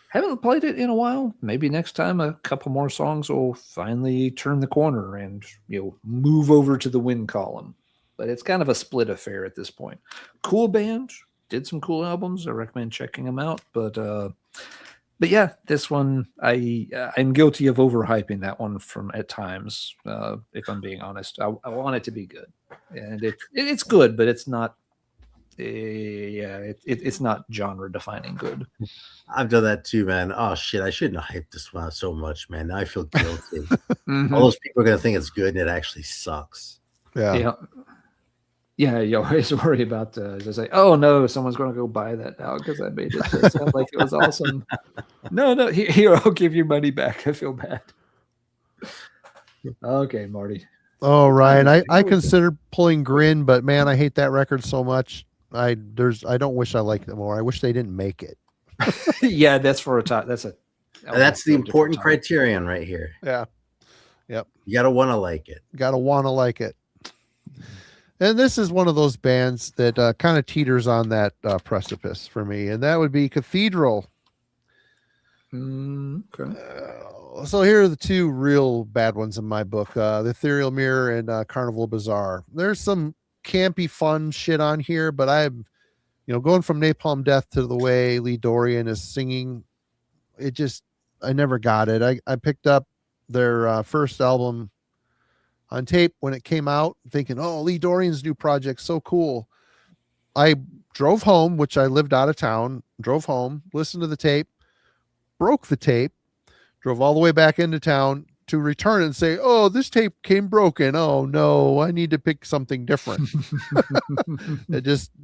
haven't played it in a while. Maybe next time a couple more songs will finally turn the corner and move over to the win column. But it's kind of a split affair at this point. Cool band, did some cool albums. I recommend checking them out. But yeah, this one I'm guilty of overhyping that one at times. If I'm being honest, I want it to be good, and it's good, but it's not. It's not genre defining good. I've done that too, man. Oh shit, I shouldn't have hyped this one out so much, man. Now I feel guilty. All those people are gonna think it's good, and it actually sucks. Yeah. You always worry about just like, oh no, someone's going to go buy that now because I made it sound like it was awesome. No, here, I'll give your money back. I feel bad. Okay, Marty. Oh, Ryan, I consider pulling Grin, but man, I hate that record so much. I don't wish I liked it more. I wish they didn't make it. Yeah, that's for a top. That's the important criterion right here. Yeah. Yep. You gotta want to like it. Gotta want to like it. And this is one of those bands that kind of teeters on that precipice for me, and that would be Cathedral. Okay. So here are the two real bad ones in my book: the Ethereal Mirror and Carnival Bazaar. There's some campy, fun shit on here, but I'm, going from Napalm Death to the way Lee Dorian is singing, I never got it. I picked up their first album on tape when it came out, thinking, oh, Lee Dorian's new project, so cool. I drove home, which I lived out of town, drove home, listened to the tape, broke the tape, drove all the way back into town to return and say, oh, this tape came broken. Oh no, I need to pick something different.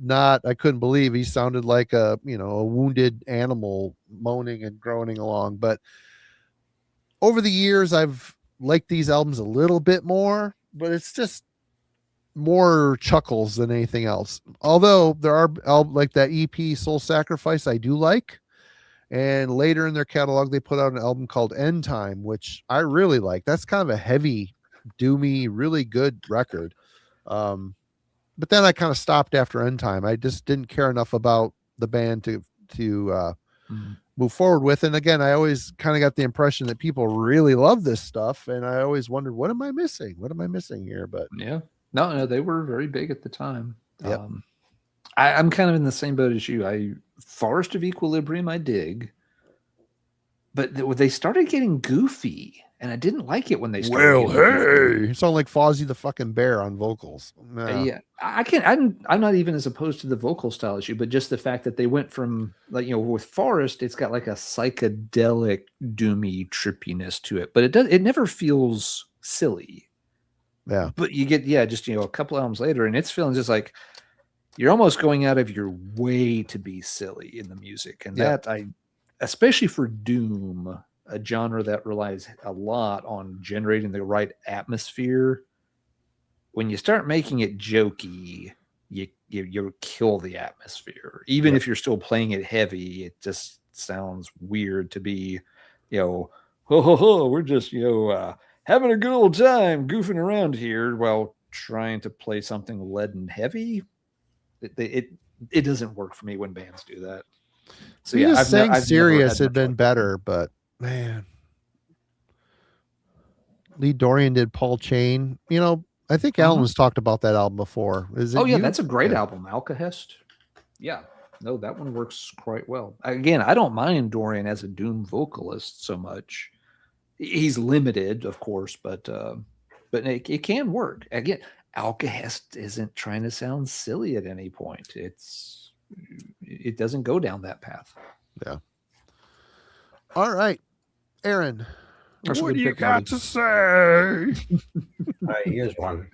I couldn't believe he sounded like a wounded animal moaning and groaning along. But over the years, I've liked these albums a little bit more, but it's just more chuckles than anything else. Although there are like that EP Soul Sacrifice I do like. And later in their catalog, they put out an album called End Time, which I really like. That's kind of a heavy, doomy, really good record. But then I kind of stopped after End Time. I just didn't care enough about the band to move forward with. And again, I always kind of got the impression that people really love this stuff. And I always wondered, what am I missing? What am I missing here? But yeah, no, they were very big at the time. Yep. I'm kind of in the same boat as you. Forest of Equilibrium, I dig, but they started getting goofy, and I didn't like it when they started. Hey, you sound like Fozzie the fucking Bear on vocals. Yeah, I can't. I'm not even as opposed to the vocal style issue, but just the fact that they went from with Forest, it's got like a psychedelic, doomy trippiness to it, but it never feels silly. Yeah, but you get just a couple albums later, and it's feeling just like you're almost going out of your way to be silly in the music. And that especially for doom, a genre that relies a lot on generating the right atmosphere, when you start making it jokey, you you kill the atmosphere. Even if you're still playing it heavy, it just sounds weird to be, ho ho ho, we're just having a good old time goofing around here while trying to play something leaden heavy. It doesn't work for me when bands do that. So We yeah, just sang I've Serious never had been better, but man, Lee Dorian did Paul Chain. I think Alan's talked about that album before. Is it? Oh yeah, you? that's a great album, Alcahest. Yeah, no, that one works quite well. Again, I don't mind Dorian as a Doom vocalist so much. He's limited, of course, but it can work. Again, Alcahest isn't trying to sound silly at any point. It doesn't go down that path. Yeah. All right, Aaron. That's what a do good you pick, got Marty. to say? All right, here's one.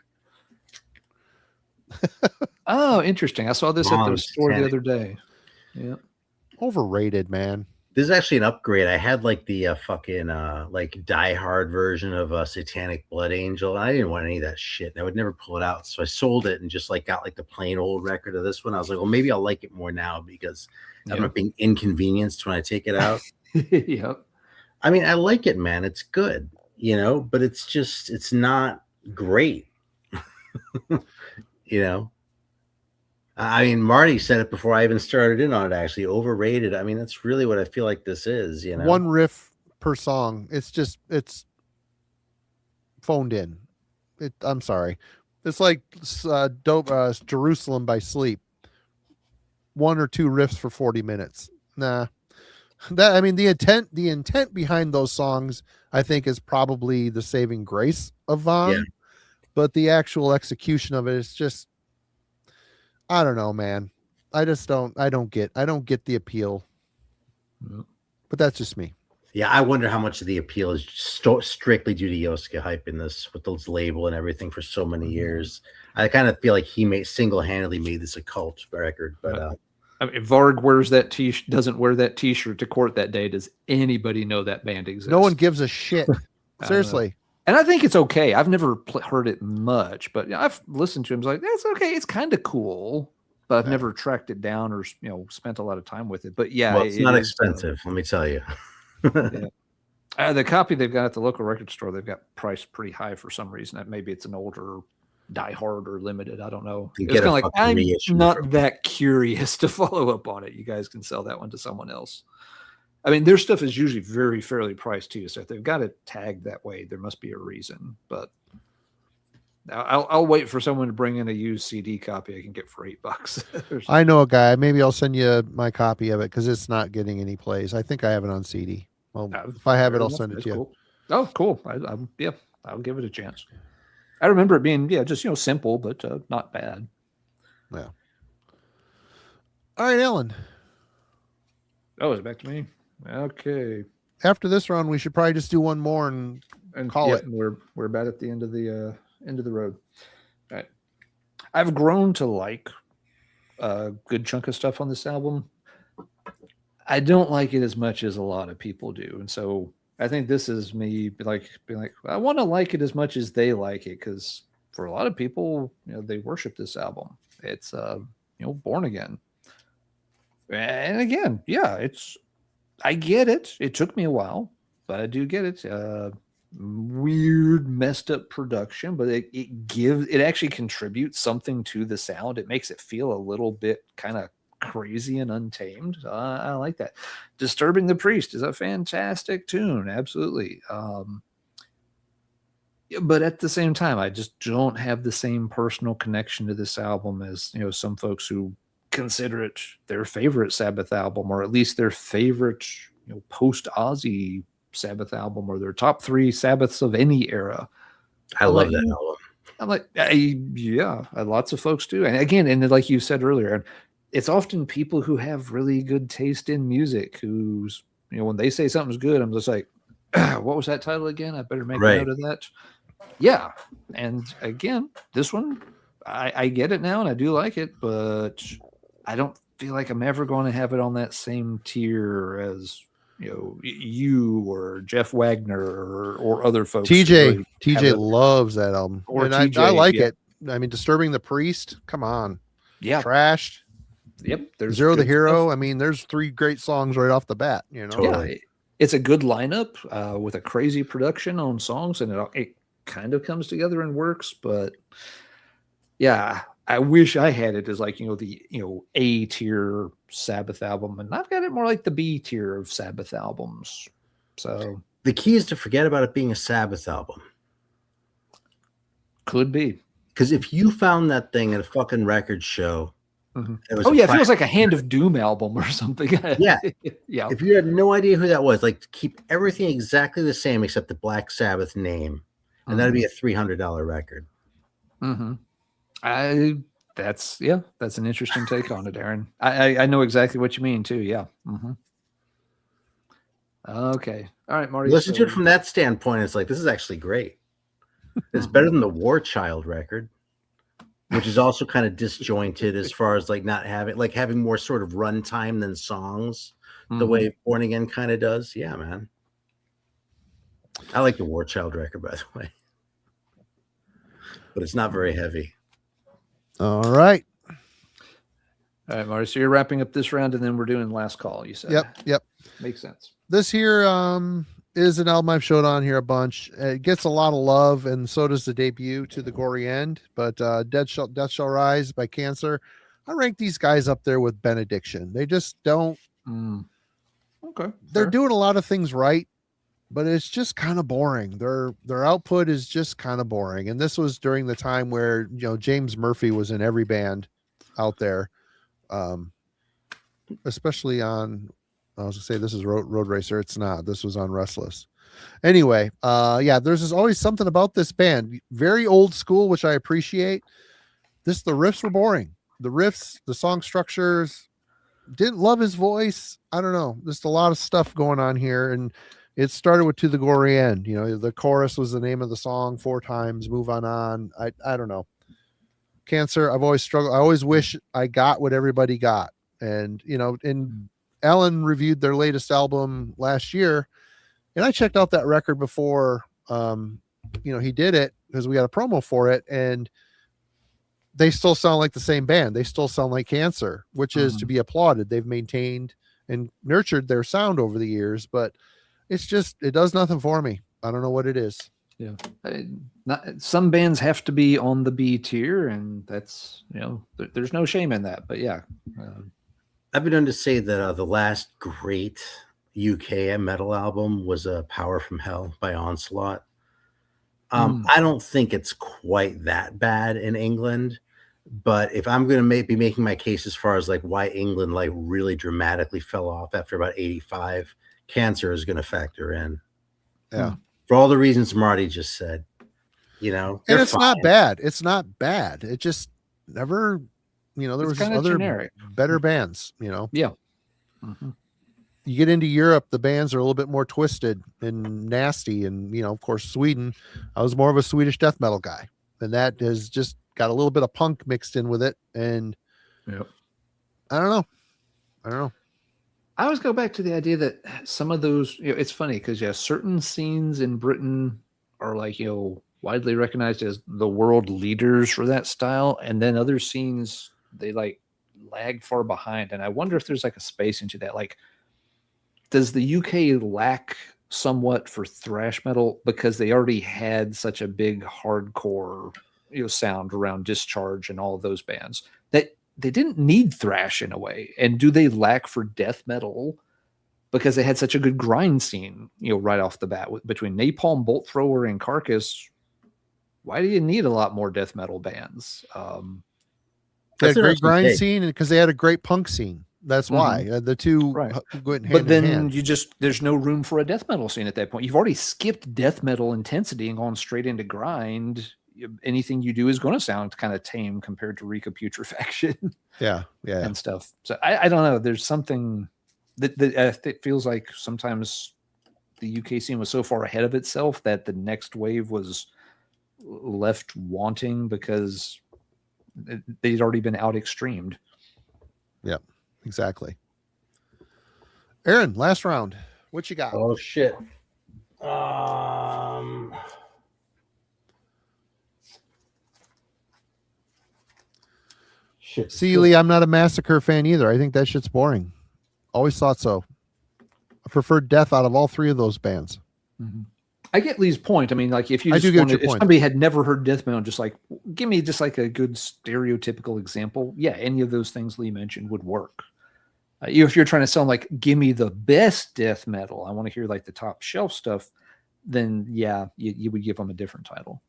Oh, interesting. I saw this at the Mom's store the Satanic. other day. Yeah. Overrated, man. This is actually an upgrade. I had like the fucking like Die Hard version of Satanic Blood Angel. I didn't want any of that shit. I would never pull it out, so I sold it and just like got like the plain old record of this one. I was like, well, maybe I'll like it more now because I'm not being inconvenienced when I take it out. Yep. I mean, I like it, man. It's good, but it's not great. I mean, Marty said it before I even started in on it, actually. Overrated. I mean, that's really what I feel like this is, One riff per song. It's phoned in. I'm sorry. It's like Jerusalem by Sleep. 1 or 2 riffs for 40 minutes. Nah. The intent behind those songs, I think, is probably the saving grace of Vaughn. Yeah. But the actual execution of it is just, I don't know, man. I don't get the appeal. But that's just me. Yeah, I wonder how much of the appeal is strictly due to Yosuke hyping this with this label and everything for so many years. I kind of feel like he single-handedly made this a cult record. But I mean, if Varg wears that doesn't wear that T-shirt to court that day, does anybody know that band exists? No one gives a shit. Seriously. And I think it's okay. I've never heard it much, but I've listened to him. It's like, that's okay. It's kind of cool, but I've never tracked it down or spent a lot of time with it. But yeah, well, it's not expensive. Let me tell you. Yeah. The copy they've got at the local record store, they've got priced pretty high for some reason. Maybe it's an older Die Hard or limited. I don't know. It's kind of like, I'm not that curious to follow up on it. You guys can sell that one to someone else. I mean, their stuff is usually fairly priced too. So if they've got it tagged that way, there must be a reason. But I'll wait for someone to bring in a used CD copy I can get for $8. I know a guy. Maybe I'll send you my copy of it because it's not getting any plays. I think I have it on CD. Well, if I have it, I'll send it to you. Cool. Oh, cool. I'll give it a chance. I remember it being just simple, but not bad. Yeah. All right, Ellen. Oh, is it back to me? Okay. After this round, we should probably just do one more and call it. We're about at the end of the road. All right. I've grown to like a good chunk of stuff on this album. I don't like it as much as a lot of people do, and so I think this is me being like, I want to like it as much as they like it, because for a lot of people, they worship this album. It's Born Again, and again, I get it. It took me a while, but I do get it. Weird, messed up production, but it actually contributes something to the sound. It makes it feel a little bit kind of crazy and untamed. I like that. Disturbing the Priest is a fantastic tune, absolutely. But at the same time, I just don't have the same personal connection to this album as some folks who consider it their favorite Sabbath album, or at least their favorite post Ozzy Sabbath album, or their top 3 Sabbaths of any era. I love that album. I'm like, lots of folks do. And again, and like you said earlier, it's often people who have really good taste in music who's, when they say something's good, I'm just like, what was that title again? I better make a note of that. Yeah. And again, this one, I get it now and I do like it, but I don't feel like I'm ever going to have it on that same tier as, you or Jeff Wagner or other folks. TJ loves that album. Or and TJ, I like it. I mean, Disturbing the Priest, come on. Yeah. Trashed. Yep. There's Zero the good Hero. stuff. I mean, there's 3 great songs right off the bat, you know. Totally. Yeah, it's a good lineup with a crazy production on songs, and it kind of comes together and works. But yeah, I wish I had it as like the A tier Sabbath album, and I've got it more like the B tier of Sabbath albums. So The key is to forget about it being a Sabbath album. could be. Because if you found that thing at a fucking record show, it was It feels like a Hand of Doom album or something. Yeah. Yeah. If you had no idea who that was, like keep everything exactly the same except the Black Sabbath name, and that'd be a $300 record. That's an interesting take on it, Aaron. I know exactly what you mean too. Yeah. Okay. All right, Marty. Listen to it from that standpoint. It's like, this is actually great. It's better than the War Child record, which is also kind of disjointed as far as like not having more sort of runtime than songs, the way Born Again kind of does. Yeah, man. I like the War Child record, by the way, but it's not very heavy. All right. All right, Marty. So you're wrapping up this round, and then we're doing last call. You said. Yep. Makes sense. This here is an album I've showed on here a bunch. It gets a lot of love, and so does the debut, To the Gory End. But Death Shall Rise by Cancer, I rank these guys up there with Benediction. They just don't. Okay. They're doing a lot of things right, but it's just kind of boring. Their output is just kind of boring. And this was during the time where James Murphy was in every band out there, especially on. I was gonna say this is Road Racer. It's not. This was on Restless. Anyway, there's always something about this band. Very old school, which I appreciate. The riffs were boring. The song structures, didn't love his voice. I don't know. Just a lot of stuff going on here. And it started with To the Gory End. The chorus was the name of the song 4 times, Move On. I don't know. Cancer, I've always struggled. I always wish I got what everybody got. And, Alan reviewed their latest album last year, and I checked out that record before, he did it because we got a promo for it, and they still sound like the same band. They still sound like Cancer, which is to be applauded. They've maintained and nurtured their sound over the years, but it does nothing for me. I don't know what it is. Yeah. Some bands have to be on the B tier, and that's, there's no shame in that, but yeah. I've been known to say that the last great UK metal album was Power from Hell by Onslaught. I don't think it's quite that bad in England, but if I'm going to be making my case as far as like why England like really dramatically fell off after about 85, Cancer is going to factor in. Yeah. For all the reasons Marty just said, and it's not bad. It's not bad. It just never, there was just other generic. better bands, Yeah. You get into Europe, the bands are a little bit more twisted and nasty. And, of course, Sweden, I was more of a Swedish death metal guy, and that has just got a little bit of punk mixed in with it. And I don't know. I always go back to the idea that some of those, it's funny because certain scenes in Britain are like, widely recognized as the world leaders for that style. And then other scenes, they like lag far behind. And I wonder if there's like a space into that. Like, does the UK lack somewhat for thrash metal because they already had such a big hardcore, sound around Discharge and all of those bands that they didn't need thrash in a way? And do they lack for death metal because they had such a good grind scene, right off the bat between Napalm, Bolt Thrower, and Carcass? Why do you need a lot more death metal bands? They had a great grind scene because they had a great punk scene. That's why the two went hand but then in hand. there's no room for a death metal scene at that point. You've already skipped death metal intensity and gone straight into grind. Anything you do is going to sound kind of tame compared to Rika Putrefaction. Yeah. And stuff. So I don't know. There's something that it feels like sometimes the UK scene was so far ahead of itself that the next wave was left wanting because they'd already been out extremed. Yep, exactly. Aaron, last round. What you got? Oh shit. shit. See, Lee, I'm not a Massacre fan either. I think that shit's boring. Always thought so. I preferred Death out of all three of those bands. Mm-hmm. I get Lee's point. I mean, like if you I just do get wanted, your if point. somebody had never heard death metal, just like give me just like a good stereotypical example. Yeah, any of those things Lee mentioned would work. If you're trying to sound like, give me the best death metal, I want to hear like the top shelf stuff, then yeah, you would give them a different title.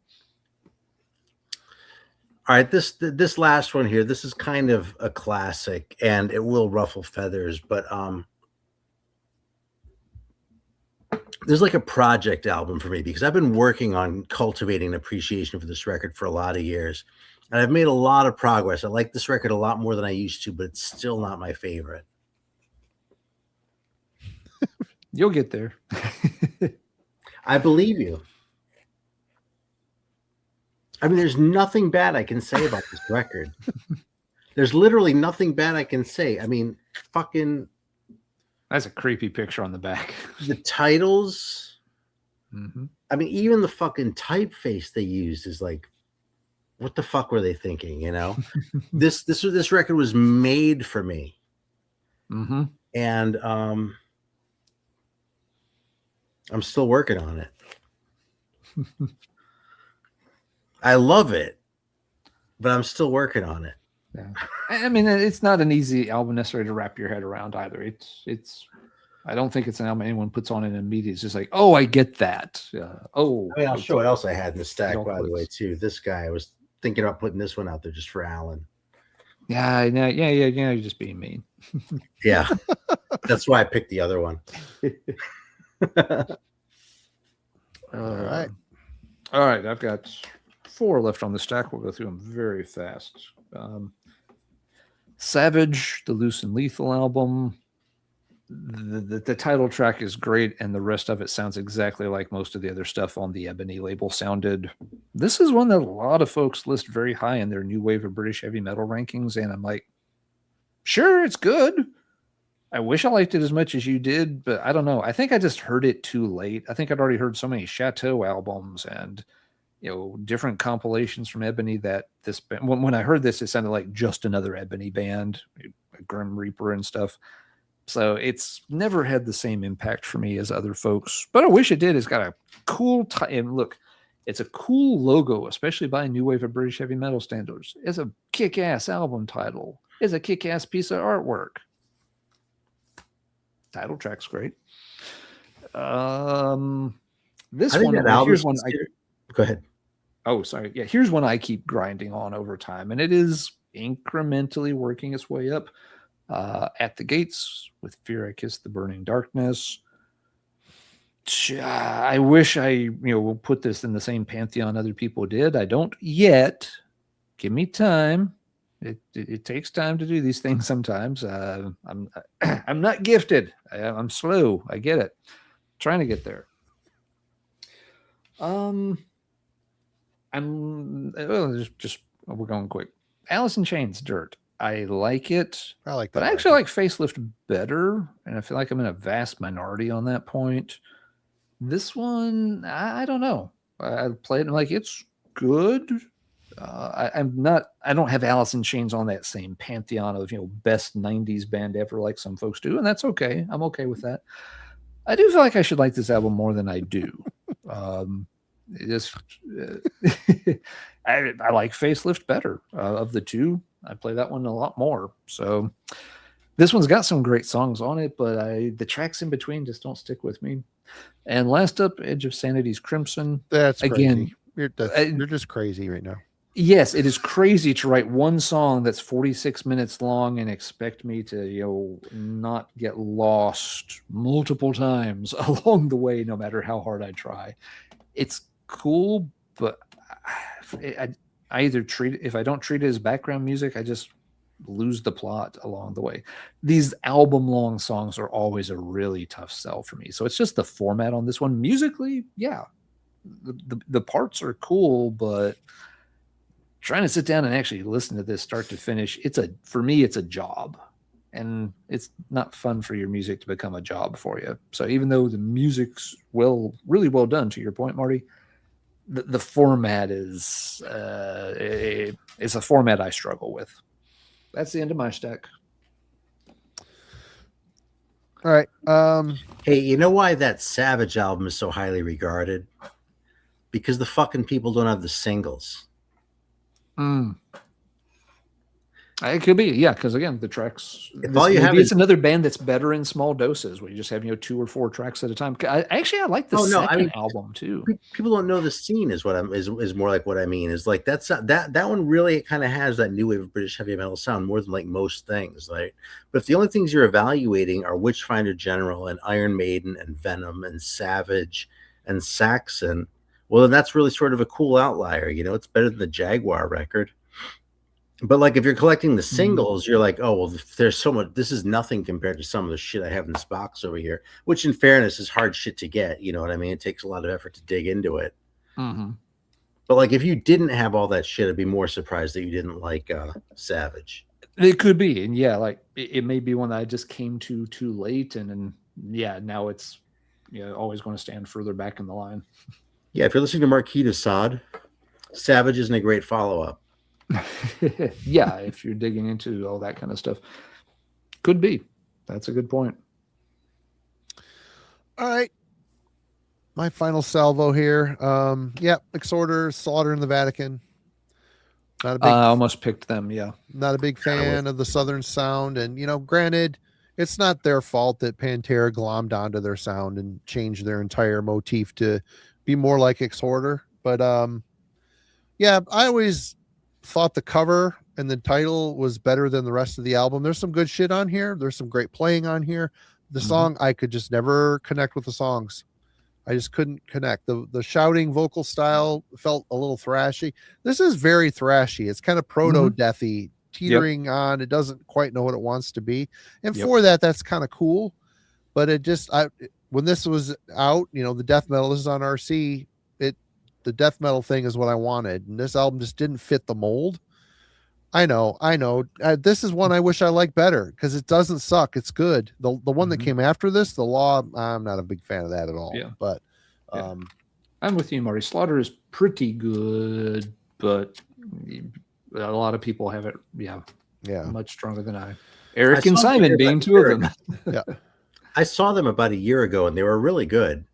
All right, this last one here, this is kind of a classic, and it will ruffle feathers, but there's like a project album for me because I've been working on cultivating an appreciation for this record for a lot of years, and I've made a lot of progress. I like this record a lot more than I used to, but it's still not my favorite. You'll get there. I believe you. I mean, there's nothing bad I can say about this record. There's literally nothing bad I can say. I mean, fucking... That's a creepy picture on the back. The titles... Mm-hmm. I mean, even the fucking typeface they used is like, what the fuck were they thinking, you know? This record was made for me. Mm-hmm. And I'm still working on it. I love it, but I'm still working on it. Yeah. I mean, it's not an easy album necessarily to wrap your head around either. It's I don't think it's an album anyone puts on it immediately. It's just like, oh, I get that. I mean, I'll show what else I had in the stack, by the way, too. This guy, I was thinking about putting this one out there just for Alan. Yeah, you're just being mean. Yeah, that's why I picked the other one. All right. I've got 4 left on the stack. We'll go through them very fast. Savage, the Loose and Lethal album. The title track is great, and the rest of it sounds exactly like most of the other stuff on the Ebony label sounded. This is one that a lot of folks list very high in their new wave of British heavy metal rankings, and I'm like, sure, it's good. I wish I liked it as much as you did, but I don't know. I think I just heard it too late. I think I'd already heard so many Chateau albums and different compilations from Ebony that this band, when I heard this, it sounded like just another Ebony band, Grim Reaper and stuff. So it's never had the same impact for me as other folks, but I wish it did. It's got a cool and look, it's a cool logo, especially by new wave of British heavy metal standards. It's a kick-ass album title. It's a kick-ass piece of artwork. Title track's great. This one, here's one. Go ahead. Oh, sorry. Yeah, here's one I keep grinding on over time, and it is incrementally working its way up. At the Gates with Fear I Kiss the Burning Darkness. I wish I will put this in the same pantheon other people did. I don't yet. Give me time. It takes time to do these things sometimes. I'm not gifted. I'm slow. I get it. Trying to get there. We're going quick. Alice in Chains, Dirt. I like it. I like that. But I actually like Facelift better, and I feel like I'm in a vast minority on that point. This one, I don't know. I played it like it's good. I don't have Alice in Chains on that same pantheon of best 90s band ever like some folks do, and that's okay. I'm okay with that. I do feel like I should like this album more than I do. I like Facelift better of the two. I play that one a lot more. So this one's got some great songs on it, but the tracks in between just don't stick with me. And last up, Edge of Sanity's Crimson. That's again. Crazy. You're just crazy right now. Yes, it is crazy to write one song that's 46 minutes long and expect me to not get lost multiple times along the way, no matter how hard I try. It's cool, but I either if I don't treat it as background music, I just lose the plot along the way. These album-long songs are always a really tough sell for me. So it's just the format on this one. Musically, yeah, the parts are cool, but trying to sit down and actually listen to this start to finish, for me, it's a job. And it's not fun for your music to become a job for you. So even though the music's really well done, to your point, Marty, the format is it's a format I struggle with. That's the end of my stack. All right. Hey, you know why that Savage album is so highly regarded? Because the fucking people don't have the singles. It could be, yeah, because again, the tracks. All you have Maybe it's is- another band that's better in small doses, where you just have 2 or 4 tracks at a time. I like the second album too. People don't know the scene is what I'm is more like what I mean is like that one really kind of has that new wave of British heavy metal sound more than like most things, right? But if the only things you're evaluating are Witchfinder General and Iron Maiden and Venom and Savage and Saxon, well then that's really sort of a cool outlier. It's better than the Jaguar record. But like if you're collecting the singles, you're like, oh well, there's so much. This is nothing compared to some of the shit I have in this box over here. Which, in fairness, is hard shit to get. You know what I mean? It takes a lot of effort to dig into it. Mm-hmm. But like if you didn't have all that shit, I'd be more surprised that you didn't like Savage. It could be, and yeah, like it may be one that I just came to too late, and yeah, now it's always going to stand further back in the line. Yeah, if you're listening to Marquis de Sade, Savage isn't a great follow-up. Yeah, if you're digging into all that kind of stuff, could be. That's a good point. All right, my final salvo here. Exhorder, Slaughter in the Vatican. Not a big. I almost picked them. Yeah, not a big fan of the Southern sound, and granted, it's not their fault that Pantera glommed onto their sound and changed their entire motif to be more like Exhorder. But I always thought the cover and the title was better than the rest of the album. There's some good shit on here. There's some great playing on here. The song, I could just never connect with the songs. I just couldn't connect. The shouting vocal style felt a little thrashy. This is very thrashy. It's kind of proto-deathy, teetering on. It doesn't quite know what it wants to be. And for that's kind of cool. But it just, when this was out, the death metal, this is on RC, the death metal thing is what I wanted, and this album just didn't fit the mold. I know. This is one I wish I liked better because it doesn't suck. It's good. The one that came after this, The Law, I'm not a big fan of that at all. Yeah. But I'm with you, Marty. Slaughter is pretty good, but a lot of people have it. Yeah, much stronger than I. Eric and Simon being two of them. Yeah, I saw them about a year ago, and they were really good.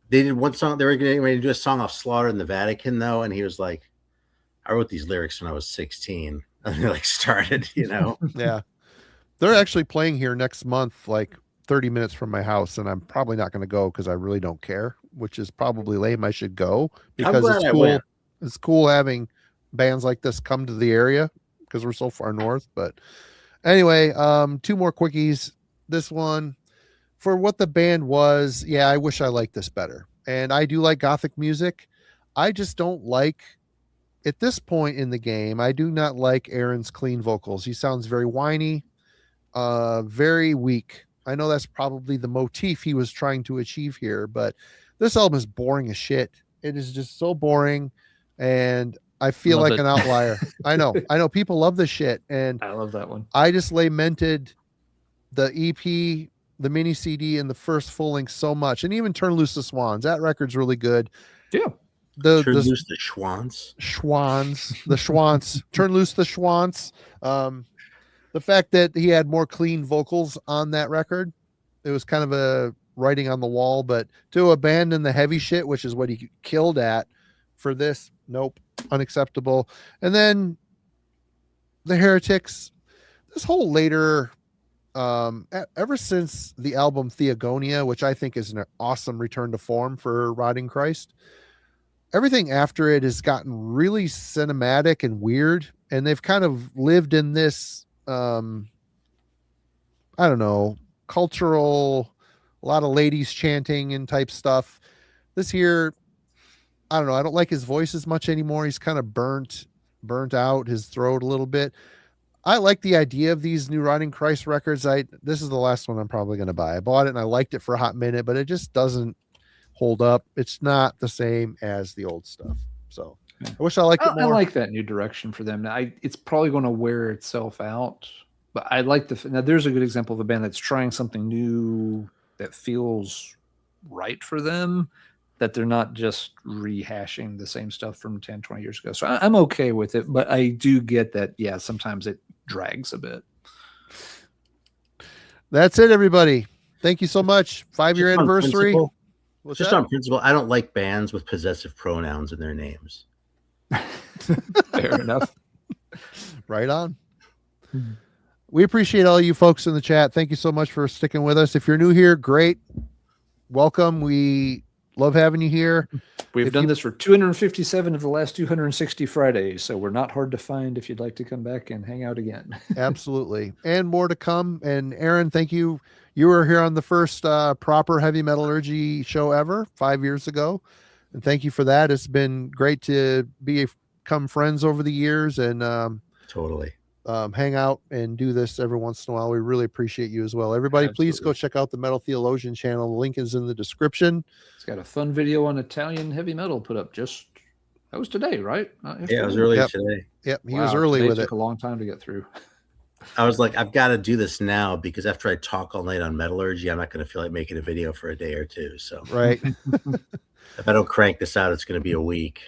They did one song. They were getting ready to do a song off Slaughter in the Vatican, though, and he was like, I wrote these lyrics when I was 16. And they started, Yeah. They're actually playing here next month, like 30 minutes from my house, and I'm probably not going to go because I really don't care, which is probably lame. I should go because it's cool. It's cool having bands like this come to the area because we're so far north. But anyway, 2 more quickies. This one, for what the band was, I wish I liked this better. And I do like Gothic music. I just don't like, at this point in the game, I do not like Aaron's clean vocals. He sounds very whiny, very weak. I know that's probably the motif he was trying to achieve here, but this album is boring as shit. It is just so boring, and I feel like an outlier. I know people love this shit, and I love that one. I just lamented the EP, the mini CD, and the first full length so much, and even Turn Loose the Swans. That record's really good. Yeah. Turn loose the Schwans. The Schwans. Turn loose the Schwans. The fact that he had more clean vocals on that record, it was kind of a writing on the wall. But to abandon the heavy shit, which is what he killed at, for this, nope, unacceptable. And then the Heretics, this whole later, ever since the album Theogonia, which I think is an awesome return to form for Rotting Christ, everything after it has gotten really cinematic and weird, and they've kind of lived in this I don't know, cultural, a lot of ladies chanting and type stuff. This here, I don't know, I don't like his voice as much anymore. He's kind of burnt out his throat a little bit. I like the idea of these new Rotting Christ records. This is the last one I'm probably going to buy. I bought it and I liked it for a hot minute, but it just doesn't hold up. It's not the same as the old stuff. So I wish I liked it more. I like that new direction for them. It's probably going to wear itself out, but I like now there's a good example of a band that's trying something new that feels right for them. that they're not just rehashing the same stuff from 10, 20 years ago. So I'm okay with it, but I do get that, yeah, sometimes it drags a bit. That's it, everybody. Thank you so much. 5-year Just on anniversary. principle- What's Just that? on principle, I don't like bands with possessive pronouns in their names. Fair enough. Right on. We appreciate all you folks in the chat. Thank you so much for sticking with us. If you're new here, great. Welcome. We love having you here. We've done this for 257 of the last 260 Fridays, so we're not hard to find if you'd like to come back and hang out again. Absolutely. And more to come. And Aaron, thank you. You were here on the first proper heavy metallurgy show ever 5 years ago. And thank you for that. It's been great to become friends over the years and Totally. hang out and do this every once in a while. We really appreciate you as well. Everybody, please go Absolutely. check out the Metal Theologian channel. The link is in the description. It's got a fun video on Italian heavy metal put up that was today, right? Yeah, it was earlier Yep. today. Yep, he was early today with it. took a long time to get through. I was like, I've got to do this now because after I talk all night on metallurgy, I'm not going to feel like making a video for a day or two. So Right. if I don't crank this out, it's going to be a week.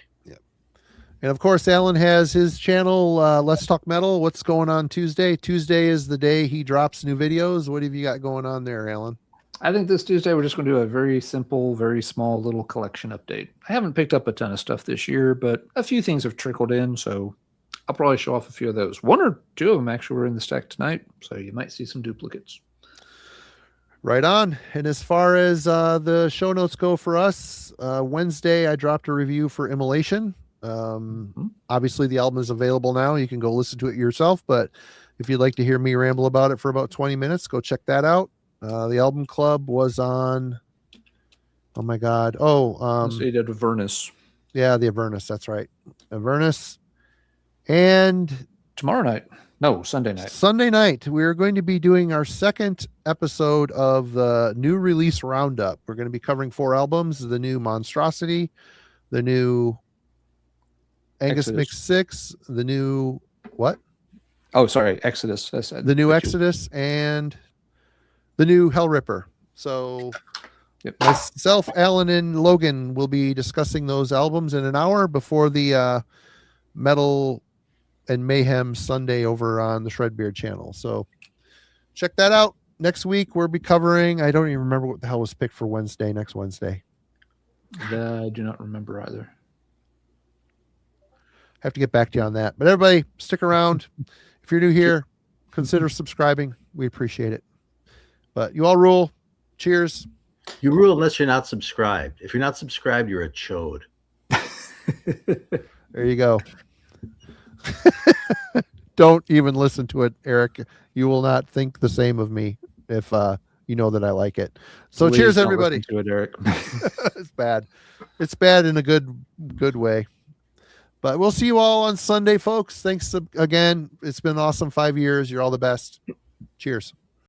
And of course, Alan has his channel, Let's Talk Metal. What's going on Tuesday? Tuesday is the day he drops new videos. What have you got going on there, Alan? I think this Tuesday we're just going to do a very simple, very small little collection update. I haven't picked up a ton of stuff this year, but a few things have trickled in, so I'll probably show off a few of those. One or two of them actually were in the stack tonight, so you might see some duplicates. Right on. And as far as the show notes go for us, Wednesday I dropped a review for Immolation. Obviously the album is available now. You can go listen to it yourself, but if you'd like to hear me ramble about it for about 20 minutes, go check that out. The album club was on, oh my God. So you did Avernus. Yeah, the Avernus. That's right. Avernus. And Tomorrow night. No, Sunday night. Sunday night, we're going to be doing our second episode of the new release roundup. We're going to be covering 4 albums, the new Monstrosity, the new Angus Exodus. Mix 6, the new what? Oh, sorry, Exodus. I said The new Exodus and the new Hell Ripper. So Yep. myself, Alan, and Logan will be discussing those albums in an hour before the Metal and Mayhem Sunday over on the Shredbeard channel. So check that out. Next week we'll be covering, I don't even remember what the hell was picked for next Wednesday. I do not remember either. Have to get back to you on that. But everybody, stick around. If you're new here, consider subscribing. We appreciate it. But you all rule. Cheers. You rule unless you're not subscribed. If you're not subscribed, you're a chode. There you go. Don't even listen to it, Eric. You will not think the same of me if you know that I like it. So Please cheers, don't everybody. listen to it, Eric. It's bad. It's bad in a good way. But we'll see you all on Sunday, folks. Thanks again. It's been awesome 5 years. You're all the best. Cheers.